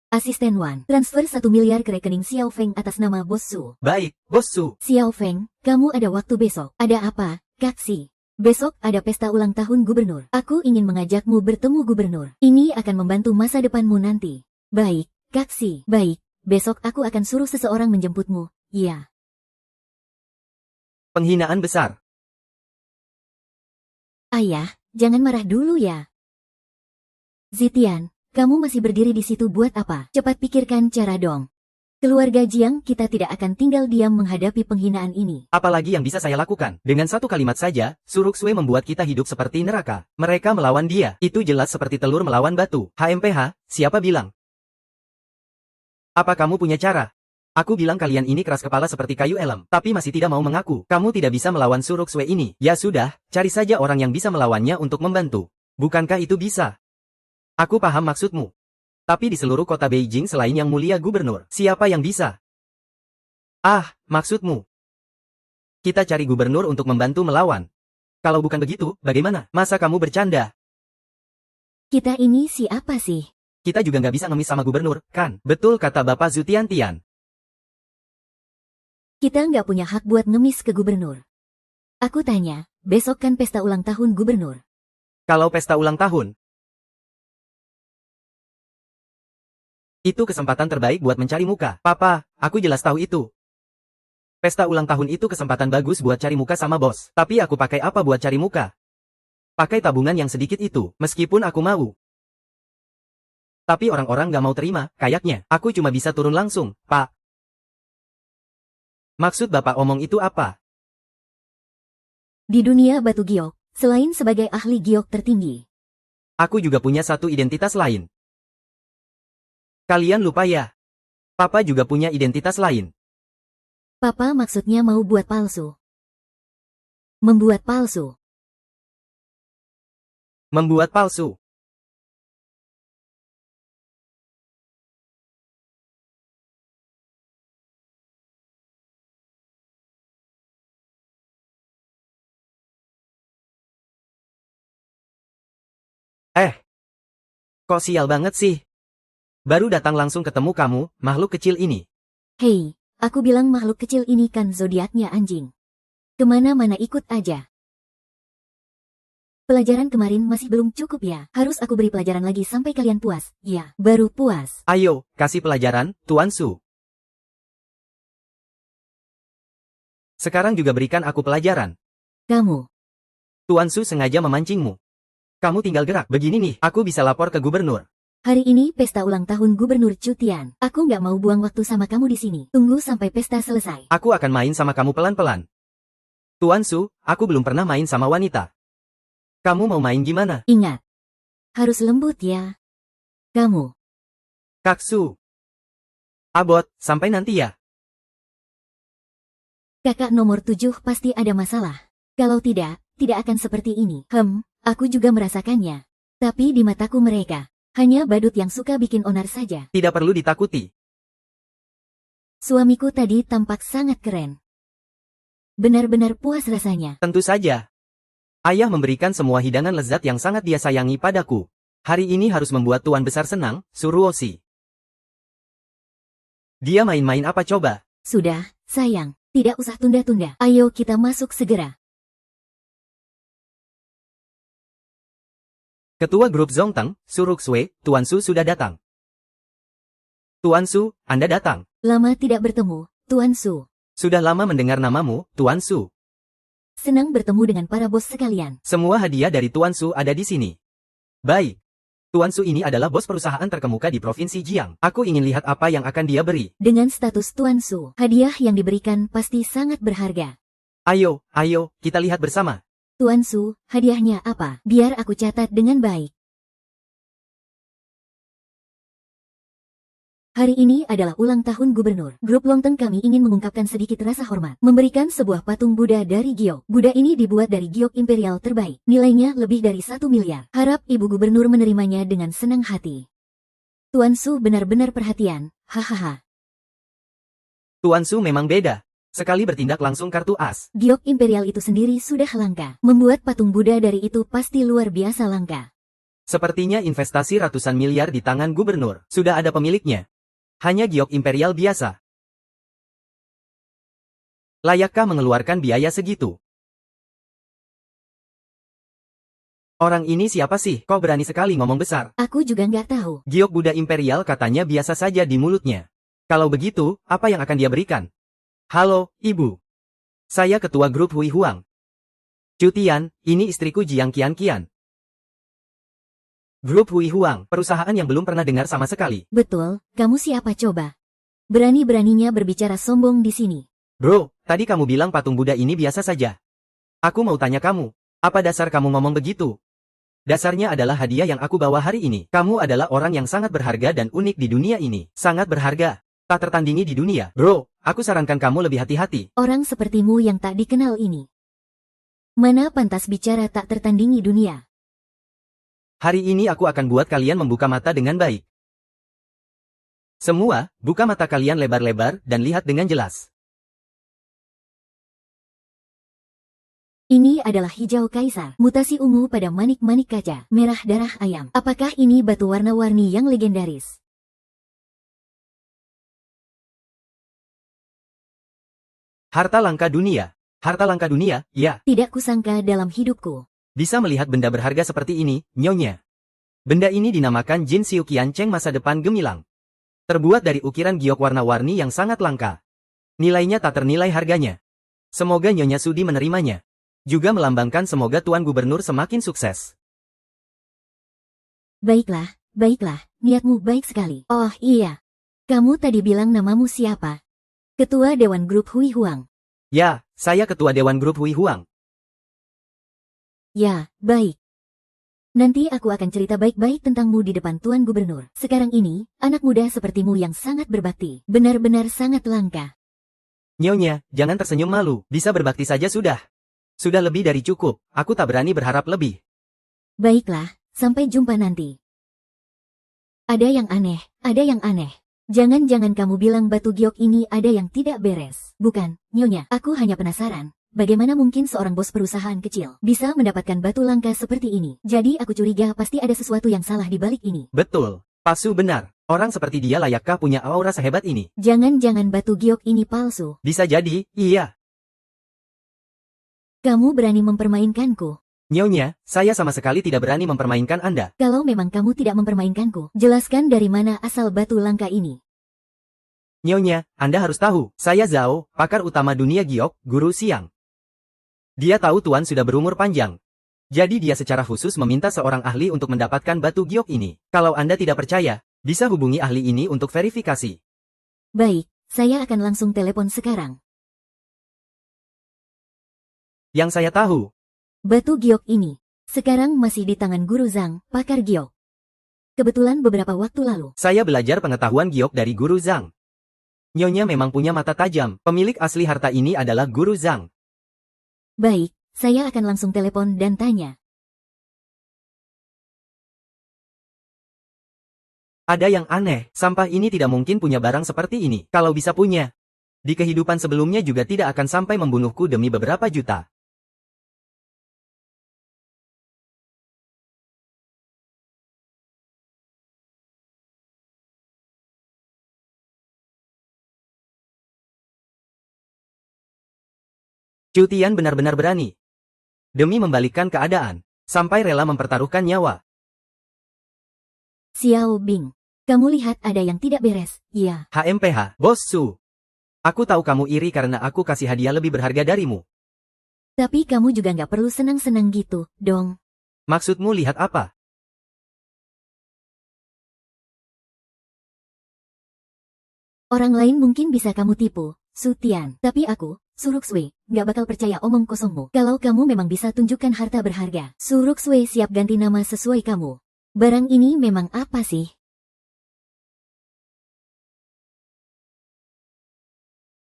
Asisten Wan, transfer 1 miliar ke rekening Xiao Feng atas nama Bos Su. Baik, Bos Su. Xiao Feng, kamu ada waktu besok. Ada apa, Kaksi? Besok ada pesta ulang tahun gubernur. Aku ingin mengajakmu bertemu gubernur. Ini akan membantu masa depanmu nanti. Baik, Kaksi. Baik, besok aku akan suruh seseorang menjemputmu. Ya. Penghinaan besar. Ayah, jangan marah dulu ya. Zitian, kamu masih berdiri di situ buat apa? Cepat pikirkan cara dong. Keluarga Jiang kita tidak akan tinggal diam menghadapi penghinaan ini. Apalagi yang bisa saya lakukan? Dengan satu kalimat saja, Su Ruxue membuat kita hidup seperti neraka. Mereka melawan dia. Itu jelas seperti telur melawan batu. HMPH, siapa bilang? Apa kamu punya cara? Aku bilang kalian ini keras kepala seperti kayu elem, tapi masih tidak mau mengaku. Kamu tidak bisa melawan Su Ruxue ini. Ya sudah, cari saja orang yang bisa melawannya untuk membantu. Bukankah itu bisa? Aku paham maksudmu. Tapi di seluruh kota Beijing selain yang mulia gubernur, siapa yang bisa? Ah, maksudmu. Kita cari gubernur untuk membantu melawan. Kalau bukan begitu, bagaimana? Masa kamu bercanda? Kita ini siapa sih? Kita juga nggak bisa ngemis sama gubernur, kan? Betul kata Bapak Zutian-Tian. Kita nggak punya hak buat ngemis ke gubernur. Aku tanya, besok kan pesta ulang tahun gubernur. Kalau pesta ulang tahun, itu kesempatan terbaik buat mencari muka. Papa, aku jelas tahu itu. Pesta ulang tahun itu kesempatan bagus buat cari muka sama bos. Tapi aku pakai apa buat cari muka? Pakai tabungan yang sedikit itu, meskipun aku mau. Tapi orang-orang gak mau terima, kayaknya. Aku cuma bisa turun langsung, Pak. Maksud Bapak omong itu apa? Di dunia batu giok, selain sebagai ahli giok tertinggi, Aku juga punya satu identitas lain. Kalian lupa ya? Papa juga punya identitas lain. Papa maksudnya mau buat palsu. Membuat palsu. Membuat palsu. Kok sial banget sih? Baru datang langsung ketemu kamu, makhluk kecil ini. Hei, aku bilang makhluk kecil ini kan zodiaknya anjing. Kemana-mana ikut aja. Pelajaran kemarin masih belum cukup ya. Harus aku beri pelajaran lagi sampai kalian puas. Ya, baru puas. Ayo, kasih pelajaran, Tuan Su. Sekarang juga berikan aku pelajaran. Kamu. Tuan Su sengaja memancingmu. Kamu tinggal gerak. Begini nih, aku bisa lapor ke gubernur. Hari ini pesta ulang tahun Gubernur Cutian. Aku nggak mau buang waktu sama kamu di sini. Tunggu sampai pesta selesai. Aku akan main sama kamu pelan-pelan. Tuan Su, aku belum pernah main sama wanita. Kamu mau main gimana? Ingat. Harus lembut ya. Kamu. Kak Su. Abot, sampai nanti ya. Kakak nomor 7 pasti ada masalah. Kalau tidak akan seperti ini. Aku juga merasakannya. Tapi di mataku mereka, hanya badut yang suka bikin onar saja. Tidak perlu ditakuti. Suamiku tadi tampak sangat keren. Benar-benar puas rasanya. Tentu saja. Ayah memberikan semua hidangan lezat yang sangat dia sayangi padaku. Hari ini harus membuat Tuan Besar senang, Suruoshi. Dia main-main apa coba? Sudah, sayang. Tidak usah tunda-tunda. Ayo kita masuk segera. Ketua grup Zongteng, Suruksue, Tuan Su sudah datang. Tuan Su, Anda datang. Lama tidak bertemu, Tuan Su. Sudah lama mendengar namamu, Tuan Su. Senang bertemu dengan para bos sekalian. Semua hadiah dari Tuan Su ada di sini. Baik. Tuan Su ini adalah bos perusahaan terkemuka di Provinsi Jiang. Aku ingin lihat apa yang akan dia beri. Dengan status Tuan Su, hadiah yang diberikan pasti sangat berharga. Ayo, kita lihat bersama. Tuan Su, hadiahnya apa? Biar aku catat dengan baik. Hari ini adalah ulang tahun gubernur. Grup Longteng kami ingin mengungkapkan sedikit rasa hormat. Memberikan sebuah patung Buddha dari giok. Buddha ini dibuat dari giok imperial terbaik. Nilainya lebih dari 1 miliar. Harap ibu gubernur menerimanya dengan senang hati. Tuan Su benar-benar perhatian. Hahaha. Tuan Su memang beda. Sekali bertindak langsung kartu as. Giok imperial itu sendiri sudah langka. Membuat patung Buddha dari itu pasti luar biasa langka. Sepertinya investasi ratusan miliar di tangan gubernur. Sudah ada pemiliknya. Hanya giok imperial biasa. Layakkah mengeluarkan biaya segitu? Orang ini siapa sih? Kok berani sekali ngomong besar? Aku juga nggak tahu. Giok Buddha imperial katanya biasa saja di mulutnya. Kalau begitu, apa yang akan dia berikan? Halo, Ibu. Saya ketua grup Hui Huang. Cutian, ini istriku Jiang Qian Qian. Grup Hui Huang, perusahaan yang belum pernah dengar sama sekali. Betul, kamu siapa coba? Berani-beraninya berbicara sombong di sini. Bro, tadi kamu bilang patung Buddha ini biasa saja. Aku mau tanya kamu, apa dasar kamu ngomong begitu? Dasarnya adalah hadiah yang aku bawa hari ini. Kamu adalah orang yang sangat berharga dan unik di dunia ini. Sangat berharga. Tak tertandingi di dunia. Bro, aku sarankan kamu lebih hati-hati. Orang sepertimu yang tak dikenal ini. Mana pantas bicara tak tertandingi dunia? Hari ini aku akan buat kalian membuka mata dengan baik. Semua, buka mata kalian lebar-lebar dan lihat dengan jelas. Ini adalah hijau kaisar, mutasi ungu pada manik-manik kaca, merah darah ayam. Apakah ini batu warna-warni yang legendaris? Harta langka dunia. Harta langka dunia, ya. Tidak kusangka dalam hidupku. Bisa melihat benda berharga seperti ini, Nyonya. Benda ini dinamakan Jin Xiu Qiancheng masa depan gemilang. Terbuat dari ukiran giok warna-warni yang sangat langka. Nilainya tak ternilai harganya. Semoga Nyonya Sudi menerimanya. Juga melambangkan semoga Tuan Gubernur semakin sukses. Baiklah, niatmu baik sekali. Oh iya, kamu tadi bilang namamu siapa? Ketua Dewan Grup Hui Huang. Ya, saya Ketua Dewan Grup Hui Huang. Ya, baik. Nanti aku akan cerita baik-baik tentangmu di depan Tuan Gubernur. Sekarang ini, anak muda sepertimu yang sangat berbakti. Benar-benar sangat langka. Nyonya, jangan tersenyum malu. Bisa berbakti saja sudah. Sudah lebih dari cukup. Aku tak berani berharap lebih. Baiklah, sampai jumpa nanti. Ada yang aneh. Jangan-jangan kamu bilang batu giok ini ada yang tidak beres. Bukan, Nyonya, aku hanya penasaran. bagaimana mungkin seorang bos perusahaan kecil bisa mendapatkan batu langka seperti ini? Jadi aku curiga pasti ada sesuatu yang salah di balik ini. Betul, palsu benar. Orang seperti dia layakkah punya aura sehebat ini? Jangan-jangan batu giok ini palsu. Bisa jadi, iya. Kamu berani mempermainkanku. Nyonya, saya sama sekali tidak berani mempermainkan Anda. Kalau memang kamu tidak mempermainkanku, jelaskan dari mana asal batu langka ini. Nyonya, Anda harus tahu, saya Zhao, pakar utama dunia giok, guru siang. Dia tahu Tuan sudah berumur panjang. Jadi dia secara khusus meminta seorang ahli untuk mendapatkan batu giok ini. Kalau Anda tidak percaya, bisa hubungi ahli ini untuk verifikasi. Baik, saya akan langsung telepon sekarang. Yang saya tahu, batu giok ini sekarang masih di tangan Guru Zhang, pakar giok. Kebetulan beberapa waktu lalu, saya belajar pengetahuan giok dari Guru Zhang. Nyonya memang punya mata tajam. Pemilik asli harta ini adalah Guru Zhang. Baik, saya akan langsung telepon dan tanya. Ada yang aneh, sampah ini tidak mungkin punya barang seperti ini. Kalau bisa punya, di kehidupan sebelumnya juga tidak akan sampai membunuhku demi beberapa juta. Chu Tian benar-benar berani. Demi membalikkan keadaan, sampai rela mempertaruhkan nyawa. Xiao Bing, kamu lihat ada yang tidak beres, ya. HMPH, Bos Su. Aku tahu kamu iri karena aku kasih hadiah lebih berharga darimu. Tapi kamu juga nggak perlu senang-senang gitu, dong. Maksudmu lihat apa? Orang lain mungkin bisa kamu tipu, Su Tian. Tapi aku, Suruksui, nggak bakal percaya omong kosongmu. Kalau kamu memang bisa tunjukkan harta berharga, Suruksui siap ganti nama sesuai kamu. Barang ini memang apa sih?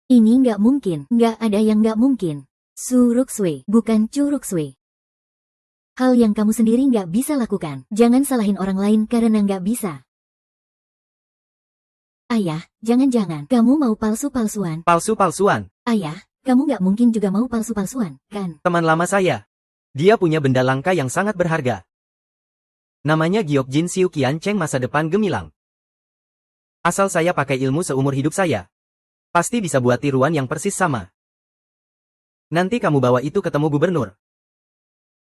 Ini nggak mungkin, nggak ada yang nggak mungkin. Suruksui, bukan Curuksui. Hal yang kamu sendiri nggak bisa lakukan. Jangan salahin orang lain karena nggak bisa. Ayah, jangan-jangan kamu mau palsu-palsuan. Palsu-palsuan. Ayah, kamu nggak mungkin juga mau palsu-palsuan, kan? Teman lama saya. Dia punya benda langka yang sangat berharga. Namanya Giok Jin Siu Qian Cheng, masa depan gemilang. Asal saya pakai ilmu seumur hidup saya, pasti bisa buat tiruan yang persis sama. Nanti kamu bawa itu ketemu gubernur.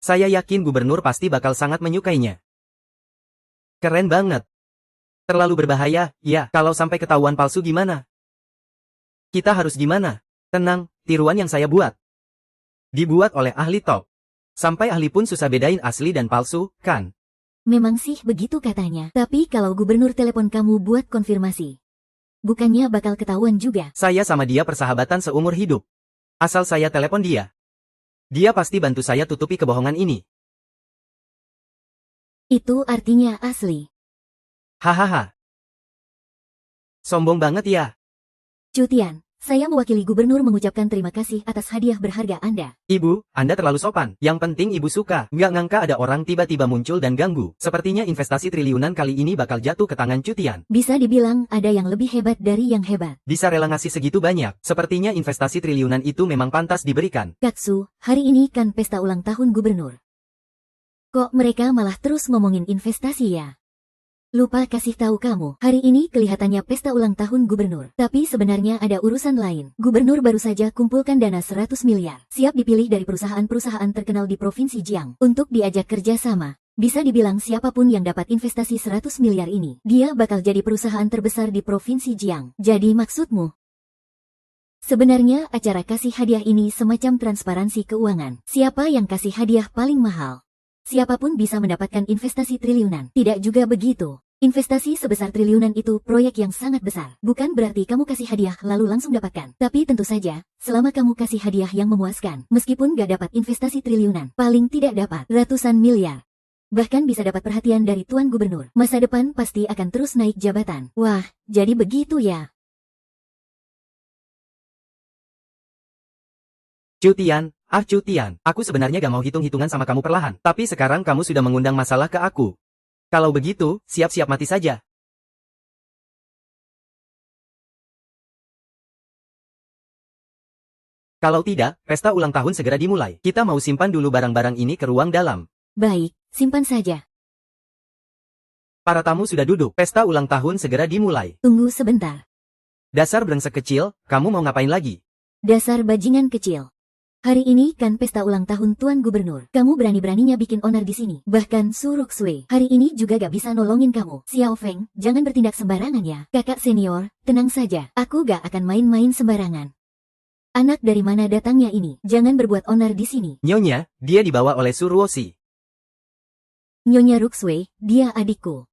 Saya yakin gubernur pasti bakal sangat menyukainya. Keren banget. Terlalu berbahaya, ya. Kalau sampai ketahuan palsu gimana? Kita harus gimana? Tenang, tiruan yang saya buat dibuat oleh ahli top. Sampai ahli pun susah bedain asli dan palsu, kan? Memang sih begitu katanya. Tapi kalau gubernur telepon kamu buat konfirmasi, bukannya bakal ketahuan juga? Saya sama dia persahabatan seumur hidup. Asal saya telepon dia, dia pasti bantu saya tutupi kebohongan ini. Itu artinya asli. Hahaha. Sombong banget ya. Chu Tian, saya mewakili gubernur mengucapkan terima kasih atas hadiah berharga Anda. Ibu, Anda terlalu sopan. Yang penting ibu suka. Nggak ngangka ada orang tiba-tiba muncul dan ganggu. Sepertinya investasi triliunan kali ini bakal jatuh ke tangan Chu Tian. Bisa dibilang ada yang lebih hebat dari yang hebat. Bisa rela ngasih segitu banyak. Sepertinya investasi triliunan itu memang pantas diberikan. Katsu, hari ini kan pesta ulang tahun gubernur. Kok mereka malah terus ngomongin investasi ya? Lupa kasih tahu kamu, hari ini kelihatannya pesta ulang tahun gubernur. Tapi sebenarnya ada urusan lain. Gubernur baru saja kumpulkan dana 100 miliar. Siap dipilih dari perusahaan-perusahaan terkenal di Provinsi Jiang untuk diajak kerja sama. Bisa dibilang siapapun yang dapat investasi 100 miliar ini, dia bakal jadi perusahaan terbesar di Provinsi Jiang. Jadi maksudmu? Sebenarnya acara kasih hadiah ini semacam transparansi keuangan. Siapa yang kasih hadiah paling mahal? Siapapun bisa mendapatkan investasi triliunan. Tidak juga begitu. Investasi sebesar triliunan itu proyek yang sangat besar. Bukan berarti kamu kasih hadiah lalu langsung dapatkan. Tapi tentu saja, selama kamu kasih hadiah yang memuaskan, meskipun gak dapat investasi triliunan, paling tidak dapat ratusan miliar. Bahkan bisa dapat perhatian dari Tuan Gubernur. Masa depan pasti akan terus naik jabatan. Wah, jadi begitu ya. Chu Tian, Chu Tian, aku sebenarnya gak mau hitung-hitungan sama kamu perlahan. Tapi sekarang kamu sudah mengundang masalah ke aku. Kalau begitu, siap-siap mati saja. Kalau tidak, pesta ulang tahun segera dimulai. Kita mau simpan dulu barang-barang ini ke ruang dalam. Baik, simpan saja. Para tamu sudah duduk. Pesta ulang tahun segera dimulai. Tunggu sebentar. Dasar brengsek kecil, kamu mau ngapain lagi? Dasar bajingan kecil. Hari ini kan pesta ulang tahun Tuan Gubernur. Kamu berani-beraninya bikin onar di sini. Bahkan Su Ruxue hari ini juga gak bisa nolongin kamu. Xiao Feng, jangan bertindak sembarangan ya. Kakak senior, tenang saja. Aku gak akan main-main sembarangan. Anak dari mana datangnya ini? Jangan berbuat onar di sini. Nyonya, dia dibawa oleh Su Ruoxi. Nyonya Ruxue, dia adikku.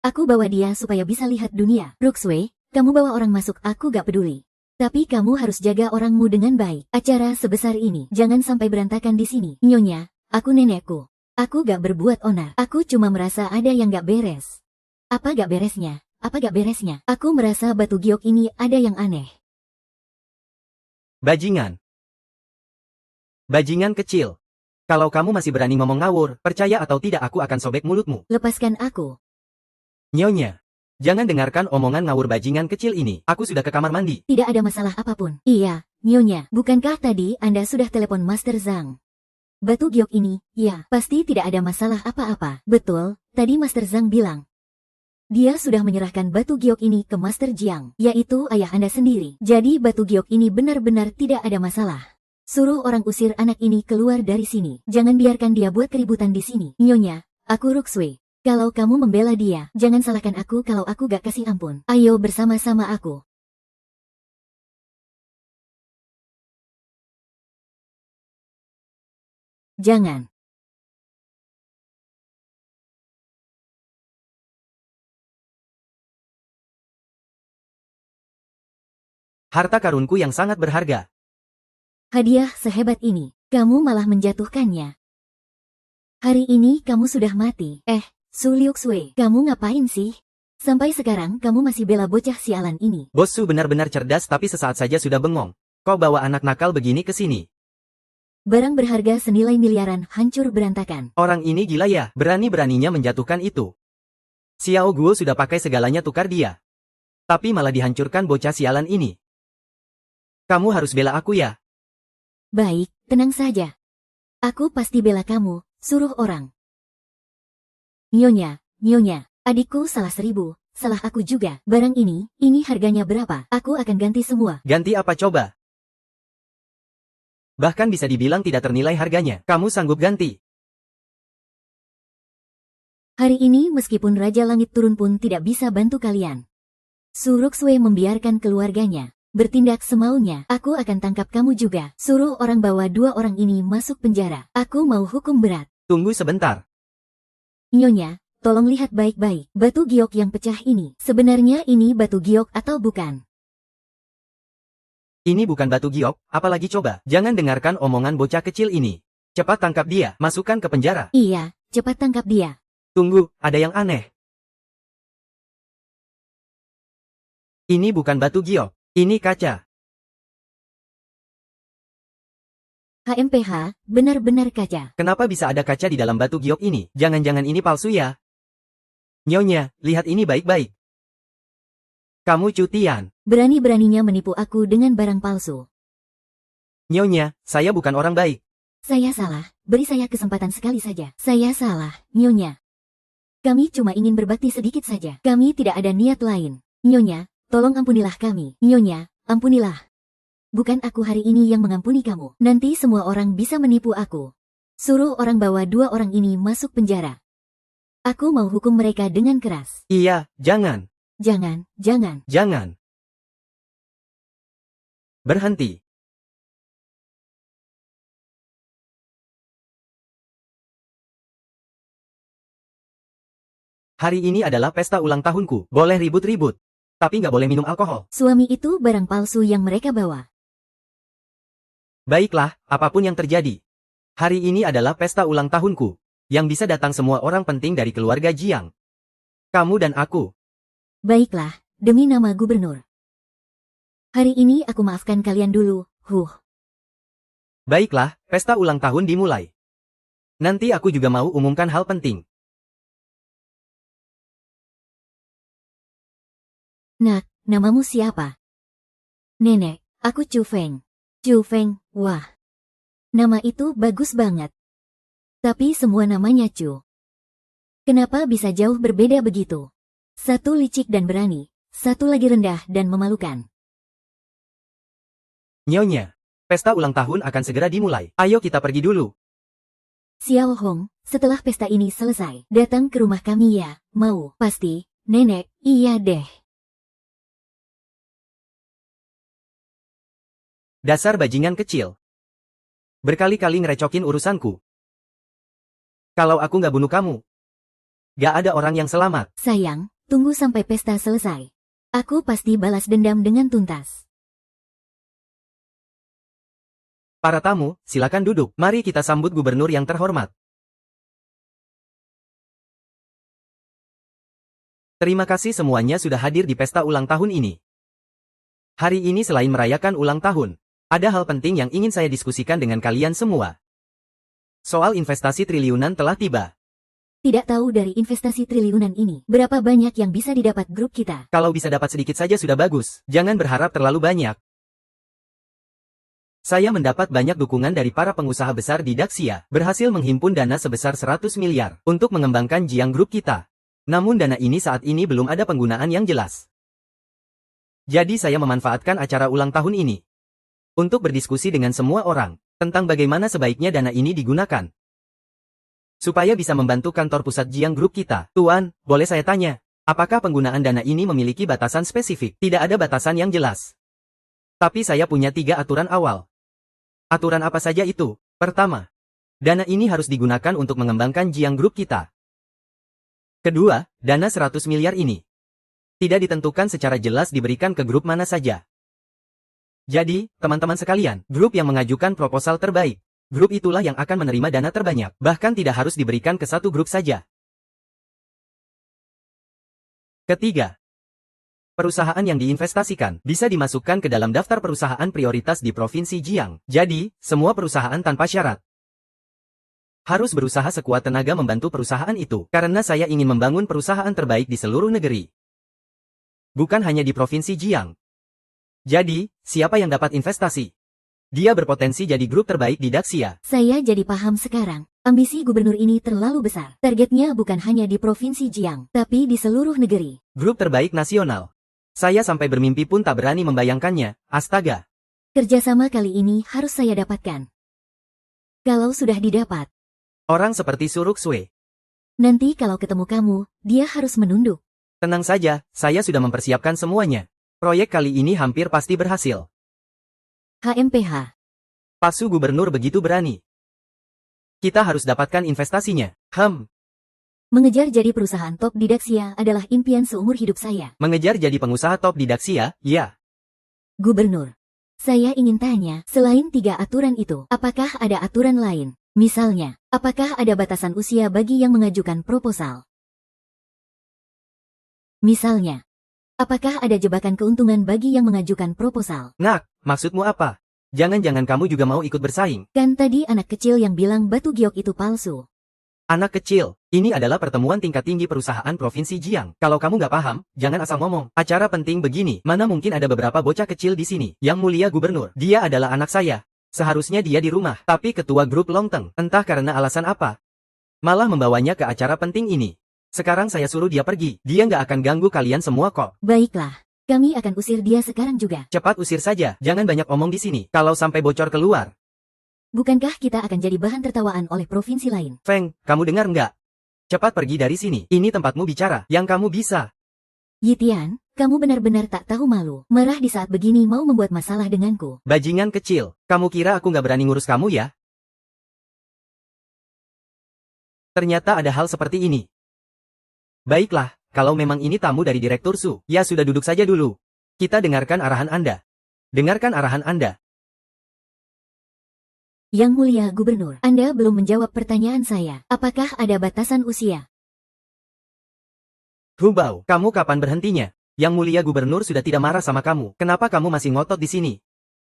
Aku bawa dia supaya bisa lihat dunia. Ruxue, kamu bawa orang masuk aku gak peduli. Tapi kamu harus jaga orangmu dengan baik. Acara sebesar ini, jangan sampai berantakan di sini. Nyonya, aku nenekku. Aku gak berbuat onar. Aku cuma merasa ada yang gak beres. Apa gak beresnya? Apa gak beresnya? Aku merasa batu giok ini ada yang aneh. Bajingan. Bajingan kecil. Kalau kamu masih berani ngomong ngawur, percaya atau tidak aku akan sobek mulutmu. Lepaskan aku. Nyonya. Jangan dengarkan omongan ngawur bajingan kecil ini. Aku sudah ke kamar mandi. Tidak ada masalah apapun. Iya, Nyonya. Bukankah tadi Anda sudah telepon Master Zhang? Batu giok ini, ya, pasti tidak ada masalah apa-apa. Betul, tadi Master Zhang bilang. Dia sudah menyerahkan batu giok ini ke Master Jiang, yaitu ayah Anda sendiri. Jadi batu giok ini benar-benar tidak ada masalah. Suruh orang usir anak ini keluar dari sini. Jangan biarkan dia buat keributan di sini. Nyonya, aku Ruxue. Kalau kamu membela dia, jangan salahkan aku kalau aku gak kasih ampun. Ayo bersama-sama aku. Jangan. Harta karunku yang sangat berharga. Hadiah sehebat ini, kamu malah menjatuhkannya. Hari ini kamu sudah mati. Su Liuxue, kamu ngapain sih? Sampai sekarang kamu masih bela bocah sialan ini. Bos Su benar-benar cerdas tapi sesaat saja sudah bengong. Kau bawa anak nakal begini ke sini. Barang berharga senilai miliaran hancur berantakan. Orang ini gila ya, berani-beraninya menjatuhkan itu. Xiao Guo sudah pakai segalanya tukar dia. Tapi malah dihancurkan bocah sialan ini. Kamu harus bela aku ya. Baik, tenang saja. Aku pasti bela kamu, suruh orang. Nyonya, adikku salah 1000, salah aku juga. Barang ini harganya berapa? Aku akan ganti semua. Ganti apa coba? Bahkan bisa dibilang tidak ternilai harganya. Kamu sanggup ganti? Hari ini meskipun Raja Langit turun pun tidak bisa bantu kalian. Su Ruxue membiarkan keluarganya bertindak semaunya. Aku akan tangkap kamu juga. Suruh orang bawa 2 orang ini masuk penjara. Aku mau hukum berat. Tunggu sebentar. Nyonya, tolong lihat baik-baik. Batu giok yang pecah ini. Sebenarnya ini batu giok atau bukan? Ini bukan batu giok, apalagi coba. Jangan dengarkan omongan bocah kecil ini. Cepat tangkap dia, masukkan ke penjara. Iya, cepat tangkap dia. Tunggu, ada yang aneh. Ini bukan batu giok, ini kaca. HMPH, benar-benar kaca. Kenapa bisa ada kaca di dalam batu giok ini? Jangan-jangan ini palsu ya? Nyonya, lihat ini baik-baik. Kamu cutian. Berani-beraninya menipu aku dengan barang palsu. Nyonya, saya bukan orang baik. Saya salah, beri saya kesempatan sekali saja. Saya salah, Nyonya. Kami cuma ingin berbakti sedikit saja. Kami tidak ada niat lain. Nyonya, tolong ampunilah kami. Nyonya, ampunilah. Bukan aku hari ini yang mengampuni kamu. Nanti semua orang bisa menipu aku. Suruh orang bawa 2 orang ini masuk penjara. Aku mau hukum mereka dengan keras. Iya, jangan. Jangan. Jangan. Berhenti. Hari ini adalah pesta ulang tahunku. Boleh ribut-ribut. Tapi nggak boleh minum alkohol. Suami itu barang palsu yang mereka bawa. Baiklah, apapun yang terjadi. Hari ini adalah pesta ulang tahunku. Yang bisa datang semua orang penting dari keluarga Jiang. Kamu dan aku. Baiklah, demi nama gubernur. Hari ini aku maafkan kalian dulu, Baiklah, pesta ulang tahun dimulai. Nanti aku juga mau umumkan hal penting. Nak, namamu siapa? Nenek, aku Chu Feng. Chu Feng, wah. Nama itu bagus banget. Tapi semua namanya Chu. Kenapa bisa jauh berbeda begitu? Satu licik dan berani, satu lagi rendah dan memalukan. Nyonya, pesta ulang tahun akan segera dimulai. Ayo kita pergi dulu. Xiao Hong, setelah pesta ini selesai, datang ke rumah kami ya, mau, pasti, nenek, iya deh. Dasar bajingan kecil. Berkali-kali ngerecokin urusanku. Kalau aku nggak bunuh kamu, nggak ada orang yang selamat. Sayang, tunggu sampai pesta selesai. Aku pasti balas dendam dengan tuntas. Para tamu, silakan duduk. Mari kita sambut gubernur yang terhormat. Terima kasih semuanya sudah hadir di pesta ulang tahun ini. Hari ini selain merayakan ulang tahun, ada hal penting yang ingin saya diskusikan dengan kalian semua. Soal investasi triliunan telah tiba. Tidak tahu dari investasi triliunan ini, berapa banyak yang bisa didapat grup kita. Kalau bisa dapat sedikit saja sudah bagus, jangan berharap terlalu banyak. Saya mendapat banyak dukungan dari para pengusaha besar di Daxia, berhasil menghimpun dana sebesar 100 miliar untuk mengembangkan Jiang Group kita. Namun dana ini saat ini belum ada penggunaan yang jelas. Jadi saya memanfaatkan acara ulang tahun ini untuk berdiskusi dengan semua orang tentang bagaimana sebaiknya dana ini digunakan supaya bisa membantu kantor pusat Jiang Group kita. Tuan, boleh saya tanya, apakah penggunaan dana ini memiliki batasan spesifik? Tidak ada batasan yang jelas. Tapi saya punya 3 aturan awal. Aturan apa saja itu? Pertama, dana ini harus digunakan untuk mengembangkan Jiang Group kita. Kedua, dana 100 miliar ini tidak ditentukan secara jelas diberikan ke grup mana saja. Jadi, teman-teman sekalian, grup yang mengajukan proposal terbaik, grup itulah yang akan menerima dana terbanyak, bahkan tidak harus diberikan ke satu grup saja. Ketiga, perusahaan yang diinvestasikan bisa dimasukkan ke dalam daftar perusahaan prioritas di Provinsi Jiang. Jadi, semua perusahaan tanpa syarat harus berusaha sekuat tenaga membantu perusahaan itu, karena saya ingin membangun perusahaan terbaik di seluruh negeri. Bukan hanya di Provinsi Jiang. Jadi, siapa yang dapat investasi? Dia berpotensi jadi grup terbaik di Daxia. Saya jadi paham sekarang. Ambisi gubernur ini terlalu besar. Targetnya bukan hanya di Provinsi Jiang, tapi di seluruh negeri. Grup terbaik nasional. Saya sampai bermimpi pun tak berani membayangkannya, astaga. Kerjasama kali ini harus saya dapatkan. Kalau sudah didapat, Orang seperti Suruk Sue. nanti kalau ketemu kamu, dia harus menunduk. Tenang saja, saya sudah mempersiapkan semuanya. Proyek kali ini hampir pasti berhasil. HMPH. Pasu gubernur begitu berani. Kita harus dapatkan investasinya. Mengejar jadi perusahaan top di Daxia adalah impian seumur hidup saya. Mengejar jadi pengusaha top di Daxia, ya. Gubernur, saya ingin tanya, selain 3 aturan itu, apakah ada aturan lain? Misalnya, apakah ada batasan usia bagi yang mengajukan proposal? Misalnya, apakah ada jebakan keuntungan bagi yang mengajukan proposal? Nak, maksudmu apa? Jangan-jangan kamu juga mau ikut bersaing? Kan tadi anak kecil yang bilang batu giok itu palsu. Anak kecil, ini adalah pertemuan tingkat tinggi perusahaan Provinsi Jiang. Kalau kamu nggak paham, jangan asal ngomong. Acara penting begini, mana mungkin ada beberapa bocah kecil di sini. Yang mulia gubernur, dia adalah anak saya. Seharusnya dia di rumah, tapi ketua grup Longteng, entah karena alasan apa, malah membawanya ke acara penting ini. Sekarang saya suruh dia pergi, dia nggak akan ganggu kalian semua kok. Baiklah, kami akan usir dia sekarang juga. Cepat usir saja, jangan banyak omong di sini. Kalau sampai bocor keluar. Bukankah kita akan jadi bahan tertawaan oleh provinsi lain? Feng, kamu dengar nggak? Cepat pergi dari sini, ini tempatmu bicara, yang kamu bisa. Yitian, kamu benar-benar tak tahu malu. Marah di saat begini mau membuat masalah denganku. Bajingan kecil, kamu kira aku nggak berani ngurus kamu ya? Ternyata ada hal seperti ini. Baiklah, kalau memang ini tamu dari Direktur Su, ya sudah duduk saja dulu. Kita dengarkan arahan Anda. Dengarkan arahan Anda. Yang mulia gubernur, Anda belum menjawab pertanyaan saya. Apakah ada batasan usia? Hubau, kamu kapan berhentinya? Yang mulia gubernur sudah tidak marah sama kamu. Kenapa kamu masih ngotot di sini?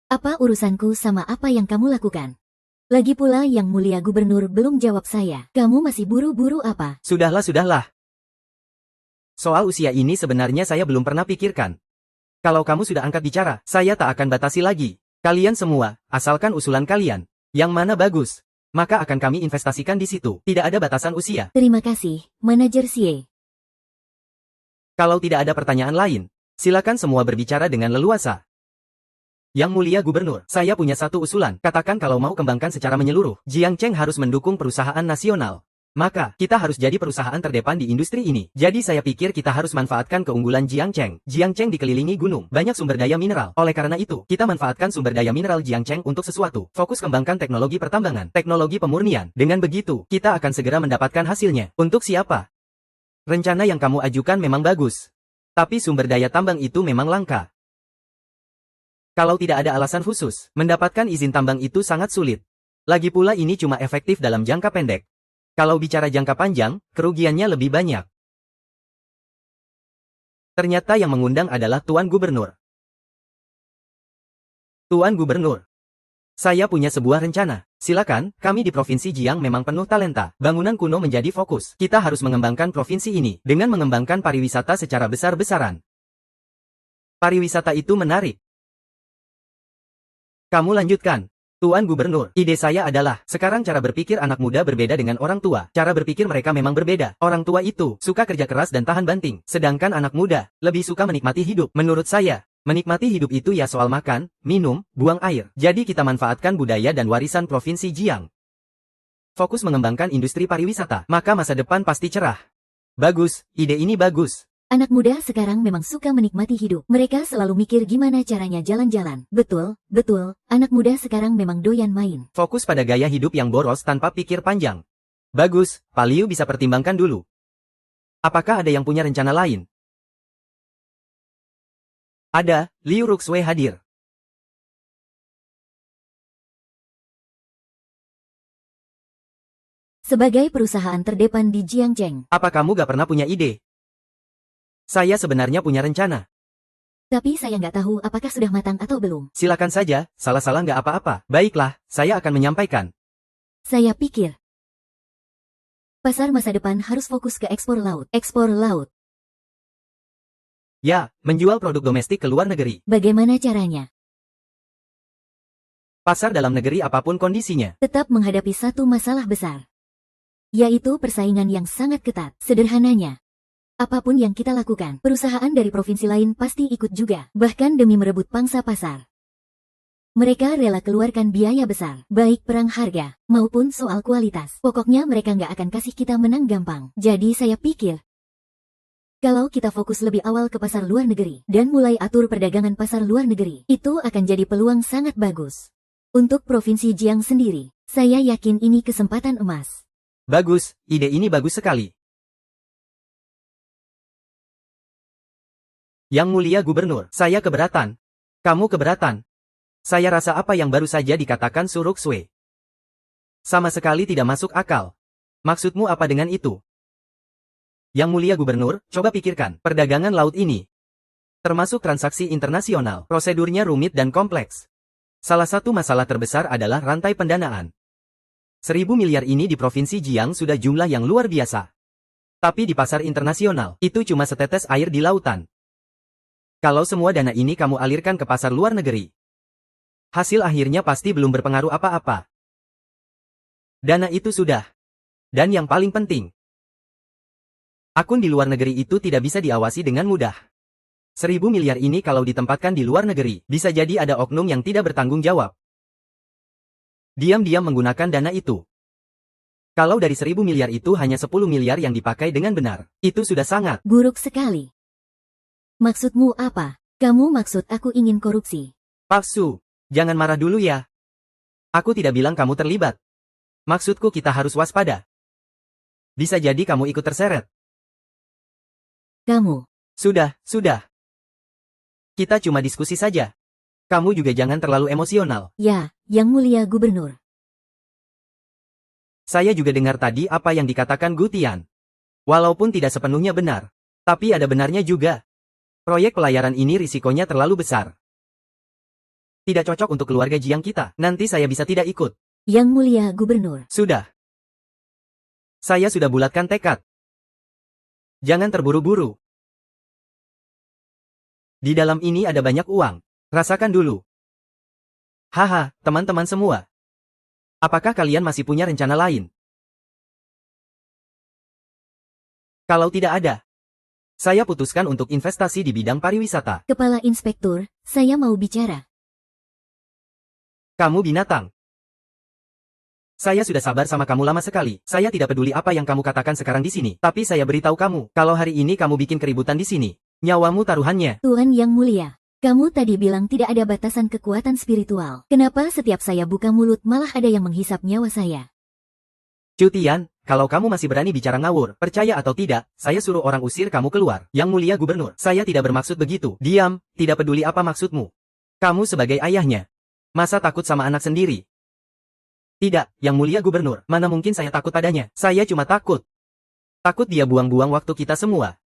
Apa urusanku sama apa yang kamu lakukan? Lagi pula yang mulia gubernur belum jawab saya. Kamu masih buru-buru apa? Sudahlah, sudahlah. Soal usia ini sebenarnya saya belum pernah pikirkan. Kalau kamu sudah angkat bicara, saya tak akan batasi lagi. Kalian semua, asalkan usulan kalian, yang mana bagus, maka akan kami investasikan di situ. Tidak ada batasan usia. Terima kasih, Manajer Xie. Kalau tidak ada pertanyaan lain, silakan semua berbicara dengan leluasa. Yang Mulia Gubernur, saya punya satu usulan. Katakan kalau mau kembangkan secara menyeluruh, Jiangcheng harus mendukung perusahaan nasional. Maka, kita harus jadi perusahaan terdepan di industri ini. Jadi saya pikir kita harus manfaatkan keunggulan Jiangcheng. Jiangcheng dikelilingi gunung, banyak sumber daya mineral. Oleh karena itu, kita manfaatkan sumber daya mineral Jiangcheng untuk sesuatu. Fokus kembangkan teknologi pertambangan, teknologi pemurnian. Dengan begitu, kita akan segera mendapatkan hasilnya. Untuk siapa? Rencana yang kamu ajukan memang bagus. Tapi sumber daya tambang itu memang langka. Kalau tidak ada alasan khusus, mendapatkan izin tambang itu sangat sulit. Lagi pula ini cuma efektif dalam jangka pendek. Kalau bicara jangka panjang, kerugiannya lebih banyak. Ternyata yang mengundang adalah Tuan Gubernur. Tuan Gubernur, saya punya sebuah rencana. Silakan, kami di Provinsi Jiang memang penuh talenta. Bangunan kuno menjadi fokus. Kita harus mengembangkan provinsi ini dengan mengembangkan pariwisata secara besar-besaran. Pariwisata itu menarik. Kamu lanjutkan. Tuan Gubernur, ide saya adalah, sekarang cara berpikir anak muda berbeda dengan orang tua. Cara berpikir mereka memang berbeda. Orang tua itu suka kerja keras dan tahan banting. Sedangkan anak muda lebih suka menikmati hidup. Menurut saya, menikmati hidup itu ya soal makan, minum, buang air. Jadi kita manfaatkan budaya dan warisan Provinsi Jiang. Fokus mengembangkan industri pariwisata, maka masa depan pasti cerah. Bagus, ide ini bagus. Anak muda sekarang memang suka menikmati hidup. Mereka selalu mikir gimana caranya jalan-jalan. Betul, betul, anak muda sekarang memang doyan main. Fokus pada gaya hidup yang boros tanpa pikir panjang. Bagus, Pak Liu bisa pertimbangkan dulu. Apakah ada yang punya rencana lain? Ada, Liu Ruxue hadir. Sebagai perusahaan terdepan di Jiangcheng. Apa kamu gak pernah punya ide? Saya sebenarnya punya rencana. Tapi saya nggak tahu apakah sudah matang atau belum. Silakan saja, salah-salah nggak apa-apa. Baiklah, saya akan menyampaikan. Saya pikir pasar masa depan harus fokus ke ekspor laut. Ekspor laut. Ya, menjual produk domestik ke luar negeri. Bagaimana caranya? Pasar dalam negeri apapun kondisinya. Tetap menghadapi satu masalah besar. Yaitu persaingan yang sangat ketat. Sederhananya, apapun yang kita lakukan, perusahaan dari provinsi lain pasti ikut juga. Bahkan demi merebut pangsa pasar. Mereka rela keluarkan biaya besar, baik perang harga, maupun soal kualitas. Pokoknya mereka nggak akan kasih kita menang gampang. Jadi saya pikir, kalau kita fokus lebih awal ke pasar luar negeri, dan mulai atur perdagangan pasar luar negeri, itu akan jadi peluang sangat bagus. Untuk Provinsi Jiang sendiri, saya yakin ini kesempatan emas. Bagus, ide ini bagus sekali. Yang Mulia Gubernur, saya keberatan. Kamu keberatan. Saya rasa apa yang baru saja dikatakan Su Ruxue sama sekali tidak masuk akal. Maksudmu apa dengan itu? Yang Mulia Gubernur, coba pikirkan, perdagangan laut ini, termasuk transaksi internasional, prosedurnya rumit dan kompleks. Salah satu masalah terbesar adalah rantai pendanaan. 1.000 miliar ini di Provinsi Jiang sudah jumlah yang luar biasa. Tapi di pasar internasional, itu cuma setetes air di lautan. Kalau semua dana ini kamu alirkan ke pasar luar negeri, hasil akhirnya pasti belum berpengaruh apa-apa. Dana itu sudah. Dan yang paling penting, akun di luar negeri itu tidak bisa diawasi dengan mudah. 1.000 miliar ini kalau ditempatkan di luar negeri, bisa jadi ada oknum yang tidak bertanggung jawab. Diam-diam menggunakan dana itu. Kalau dari 1.000 miliar itu hanya 10 miliar yang dipakai dengan benar, itu sudah sangat buruk sekali. Maksudmu apa? Kamu maksud aku ingin korupsi? Pak Su, jangan marah dulu ya. Aku tidak bilang kamu terlibat. Maksudku kita harus waspada. Bisa jadi kamu ikut terseret. Kamu. Sudah. Kita cuma diskusi saja. Kamu juga jangan terlalu emosional. Ya, Yang Mulia Gubernur. Saya juga dengar tadi apa yang dikatakan Gu Tian. Walaupun tidak sepenuhnya benar, tapi ada benarnya juga. Proyek pelayaran ini risikonya terlalu besar. Tidak cocok untuk keluarga Jiang kita. Nanti saya bisa tidak ikut. Yang Mulia Gubernur. Sudah. Saya sudah bulatkan tekad. Jangan terburu-buru. Di dalam ini ada banyak uang. Rasakan dulu. Haha, teman-teman semua. Apakah kalian masih punya rencana lain? Kalau tidak ada, saya putuskan untuk investasi di bidang pariwisata. Kepala Inspektur, saya mau bicara. Kamu binatang. Saya sudah sabar sama kamu lama sekali. Saya tidak peduli apa yang kamu katakan sekarang di sini. Tapi saya beritahu kamu, kalau hari ini kamu bikin keributan di sini, nyawamu taruhannya. Tuan Yang Mulia, kamu tadi bilang tidak ada batasan kekuatan spiritual. Kenapa setiap saya buka mulut malah ada yang menghisap nyawa saya? Cutian, kalau kamu masih berani bicara ngawur, percaya atau tidak, saya suruh orang usir kamu keluar. Yang Mulia Gubernur, saya tidak bermaksud begitu. Diam, tidak peduli apa maksudmu. Kamu sebagai ayahnya, masa takut sama anak sendiri? Tidak, Yang Mulia Gubernur, mana mungkin saya takut padanya. Saya cuma takut. Takut dia buang-buang waktu kita semua.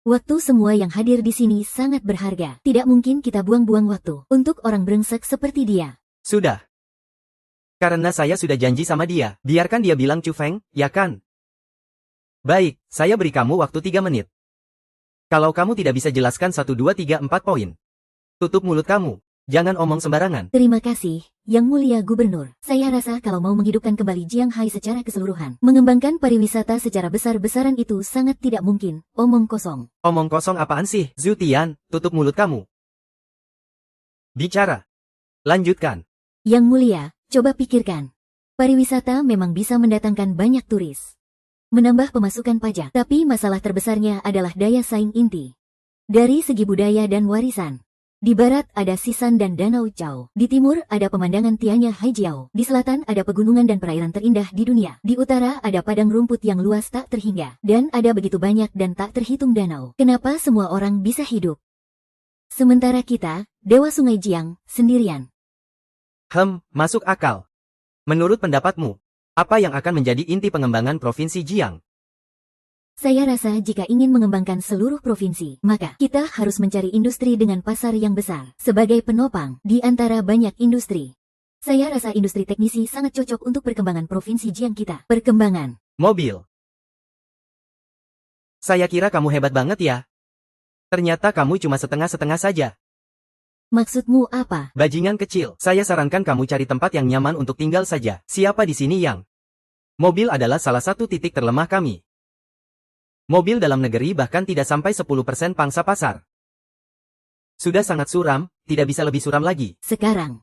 Waktu semua yang hadir di sini sangat berharga. Tidak mungkin kita buang-buang waktu untuk orang brengsek seperti dia. Sudah. Karena saya sudah janji sama dia, biarkan dia bilang Chu Feng, ya kan? Baik, saya beri kamu waktu 3 menit. Kalau kamu tidak bisa jelaskan 1, 2, 3, 4 poin, tutup mulut kamu. Jangan omong sembarangan. Terima kasih, Yang Mulia Gubernur. Saya rasa kalau mau menghidupkan kembali Jianghai secara keseluruhan, mengembangkan pariwisata secara besar-besaran itu sangat tidak mungkin. Omong kosong. Omong kosong apaan sih? Zhu Tian, tutup mulut kamu. Bicara. Lanjutkan. Yang Mulia, coba pikirkan. Pariwisata memang bisa mendatangkan banyak turis, menambah pemasukan pajak, tapi masalah terbesarnya adalah daya saing inti. Dari segi budaya dan warisan. Di barat ada Sisan dan Danau Chao. Di timur ada pemandangan Tianya Haijiao. Di selatan ada pegunungan dan perairan terindah di dunia. Di utara ada padang rumput yang luas tak terhingga. Dan ada begitu banyak dan tak terhitung danau. Kenapa semua orang bisa hidup? Sementara kita, Dewa Sungai Jiang, sendirian. Masuk akal. Menurut pendapatmu, apa yang akan menjadi inti pengembangan Provinsi Jiang? Saya rasa jika ingin mengembangkan seluruh provinsi, maka kita harus mencari industri dengan pasar yang besar, sebagai penopang di antara banyak industri. Saya rasa industri teknisi sangat cocok untuk perkembangan provinsi Jiang kita. Perkembangan mobil. Saya kira kamu hebat banget ya. Ternyata kamu cuma setengah-setengah saja. Maksudmu apa? Bajingan kecil, saya sarankan kamu cari tempat yang nyaman untuk tinggal saja. Siapa di sini yang? Mobil adalah salah satu titik terlemah kami. Mobil dalam negeri bahkan tidak sampai 10% pangsa pasar. Sudah sangat suram, tidak bisa lebih suram lagi. Sekarang,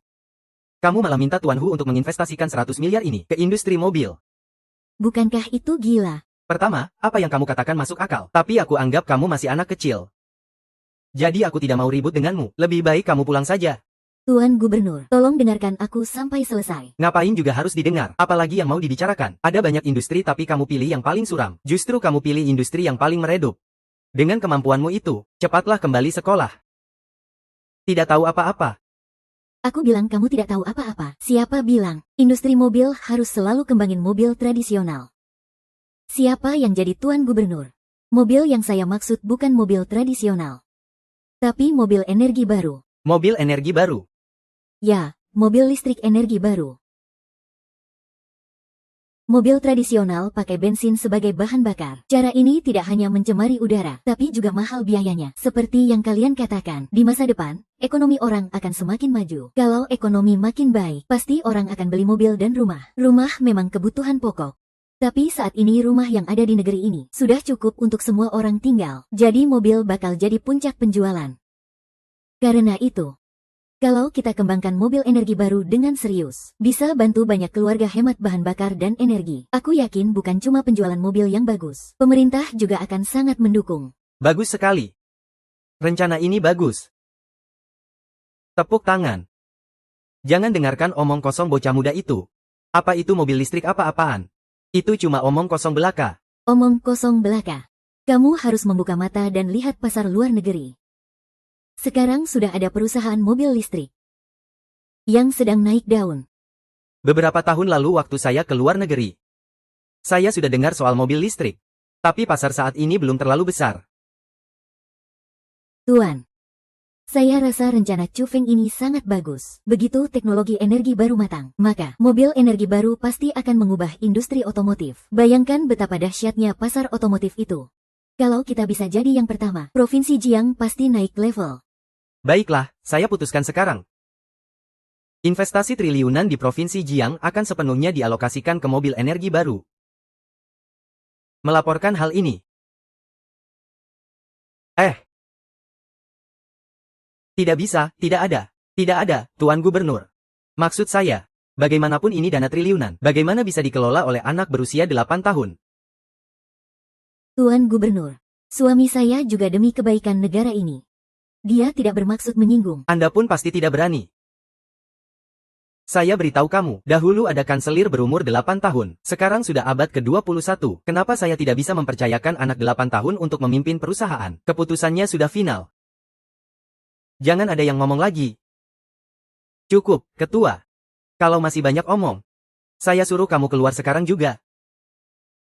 kamu malah minta Tuan Hu untuk menginvestasikan 100 miliar ini ke industri mobil. Bukankah itu gila? Pertama, apa yang kamu katakan masuk akal. Tapi aku anggap kamu masih anak kecil. Jadi aku tidak mau ribut denganmu. Lebih baik kamu pulang saja. Tuan Gubernur, tolong dengarkan aku sampai selesai. Ngapain juga harus didengar, apalagi yang mau dibicarakan. Ada banyak industri tapi kamu pilih yang paling suram. Justru kamu pilih industri yang paling meredup. Dengan kemampuanmu itu, cepatlah kembali sekolah. Tidak tahu apa-apa. Aku bilang kamu tidak tahu apa-apa. Siapa bilang, industri mobil harus selalu kembangin mobil tradisional? Siapa yang jadi Tuan Gubernur? Mobil yang saya maksud bukan mobil tradisional, tapi mobil energi baru. Mobil energi baru? Ya, mobil listrik energi baru. Mobil tradisional pakai bensin sebagai bahan bakar. Cara ini tidak hanya mencemari udara, tapi juga mahal biayanya. Seperti yang kalian katakan, di masa depan, ekonomi orang akan semakin maju. Kalau ekonomi makin baik, pasti orang akan beli mobil dan rumah. Rumah memang kebutuhan pokok. Tapi saat ini rumah yang ada di negeri ini sudah cukup untuk semua orang tinggal. Jadi mobil bakal jadi puncak penjualan. Karena itu, kalau kita kembangkan mobil energi baru dengan serius, bisa bantu banyak keluarga hemat bahan bakar dan energi. Aku yakin bukan cuma penjualan mobil yang bagus, pemerintah juga akan sangat mendukung. Bagus sekali. Rencana ini bagus. Tepuk tangan. Jangan dengarkan omong kosong bocah muda itu. Apa itu mobil listrik apa-apaan? Itu cuma omong kosong belaka. Omong kosong belaka. Kamu harus membuka mata dan lihat pasar luar negeri. Sekarang sudah ada perusahaan mobil listrik yang sedang naik daun. Beberapa tahun lalu waktu saya ke luar negeri, saya sudah dengar soal mobil listrik. Tapi pasar saat ini belum terlalu besar. Tuan, saya rasa rencana Chu Feng ini sangat bagus. Begitu teknologi energi baru matang, maka mobil energi baru pasti akan mengubah industri otomotif. Bayangkan betapa dahsyatnya pasar otomotif itu. Kalau kita bisa jadi yang pertama, Provinsi Jiang pasti naik level. Baiklah, saya putuskan sekarang. Investasi triliunan di Provinsi Jiang akan sepenuhnya dialokasikan ke mobil energi baru. Melaporkan hal ini. Tidak bisa, tidak ada. Tidak ada, Tuan Gubernur. Maksud saya, bagaimanapun ini dana triliunan, bagaimana bisa dikelola oleh anak berusia 8 tahun? Tuan Gubernur, suami saya juga demi kebaikan negara ini. Dia tidak bermaksud menyinggung. Anda pun pasti tidak berani. Saya beritahu kamu, dahulu ada kanselir berumur 8 tahun, sekarang sudah abad ke-21. Kenapa saya tidak bisa mempercayakan anak 8 tahun untuk memimpin perusahaan? Keputusannya sudah final. Jangan ada yang ngomong lagi. Cukup, Ketua. Kalau masih banyak omong, saya suruh kamu keluar sekarang juga.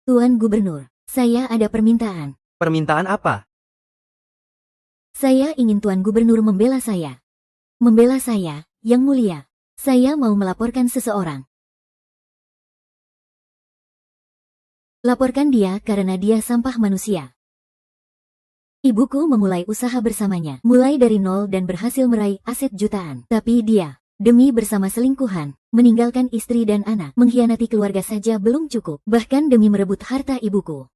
Tuan Gubernur, saya ada permintaan. Permintaan apa? Saya ingin Tuan Gubernur membela saya. Membela saya, Yang Mulia. Saya mau melaporkan seseorang. Laporkan dia karena dia sampah manusia. Ibuku memulai usaha bersamanya, mulai dari nol dan berhasil meraih aset jutaan. Tapi dia, demi bersama selingkuhan, meninggalkan istri dan anak, mengkhianati keluarga saja belum cukup, bahkan demi merebut harta ibuku.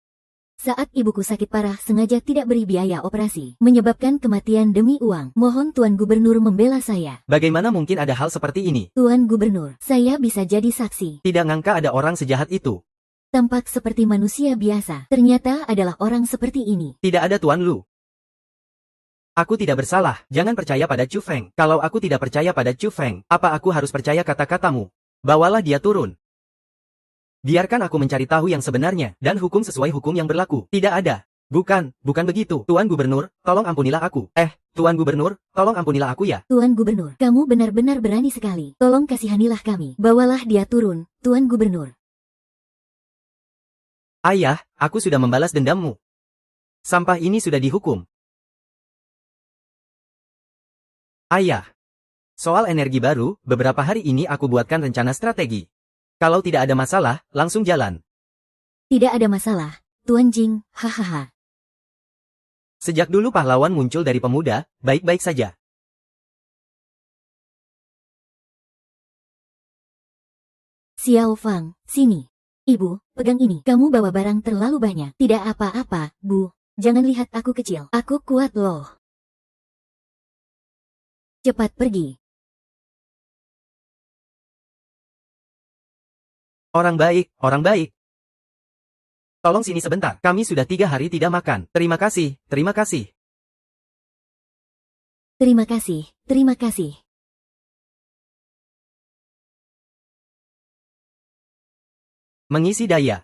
Saat ibuku sakit parah sengaja tidak beri biaya operasi, menyebabkan kematian demi uang. Mohon Tuan Gubernur membela saya. Bagaimana mungkin ada hal seperti ini? Tuan Gubernur, saya bisa jadi saksi. Tidak ngangka ada orang sejahat itu. Tampak seperti manusia biasa, ternyata adalah orang seperti ini. Tidak ada Tuan Lu. Aku tidak bersalah, jangan percaya pada Chu Feng. Kalau aku tidak percaya pada Chu Feng, apa aku harus percaya kata-katamu? Bawalah dia turun. Biarkan aku mencari tahu yang sebenarnya, dan hukum sesuai hukum yang berlaku. Tidak ada. Bukan begitu. Tuan Gubernur, tolong ampunilah aku. Tuan Gubernur, tolong ampunilah aku ya. Tuan Gubernur, kamu benar-benar berani sekali. Tolong kasihanilah kami. Bawalah dia turun, Tuan Gubernur. Ayah, aku sudah membalas dendammu. Sampah ini sudah dihukum. Ayah. Soal energi baru, beberapa hari ini aku buatkan rencana strategi. Kalau tidak ada masalah, langsung jalan. Tidak ada masalah, Tuan Jing, hahaha. Sejak dulu pahlawan muncul dari pemuda, baik-baik saja. Xiao Fang, sini. Ibu, pegang ini. Kamu bawa barang terlalu banyak. Tidak apa-apa, Bu. Jangan lihat aku kecil. Aku kuat loh. Cepat pergi. Orang baik, orang baik. Tolong sini sebentar, kami sudah 3 hari tidak makan. Terima kasih, terima kasih. Terima kasih, terima kasih. Mengisi daya.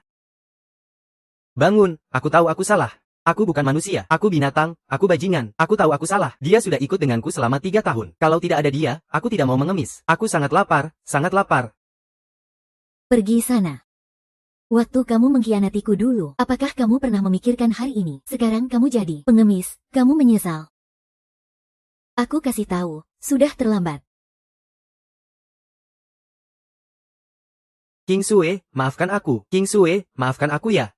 Bangun, aku tahu aku salah. Aku bukan manusia, aku binatang, aku bajingan, aku tahu aku salah. Dia sudah ikut denganku selama 3 tahun. Kalau tidak ada dia, aku tidak mau mengemis. Aku sangat lapar, sangat lapar. Pergi sana. Waktu kamu mengkhianatiku dulu, apakah kamu pernah memikirkan hari ini? Sekarang kamu jadi pengemis, kamu menyesal. Aku kasih tahu, sudah terlambat. King Sue, maafkan aku. King Sue, maafkan aku ya.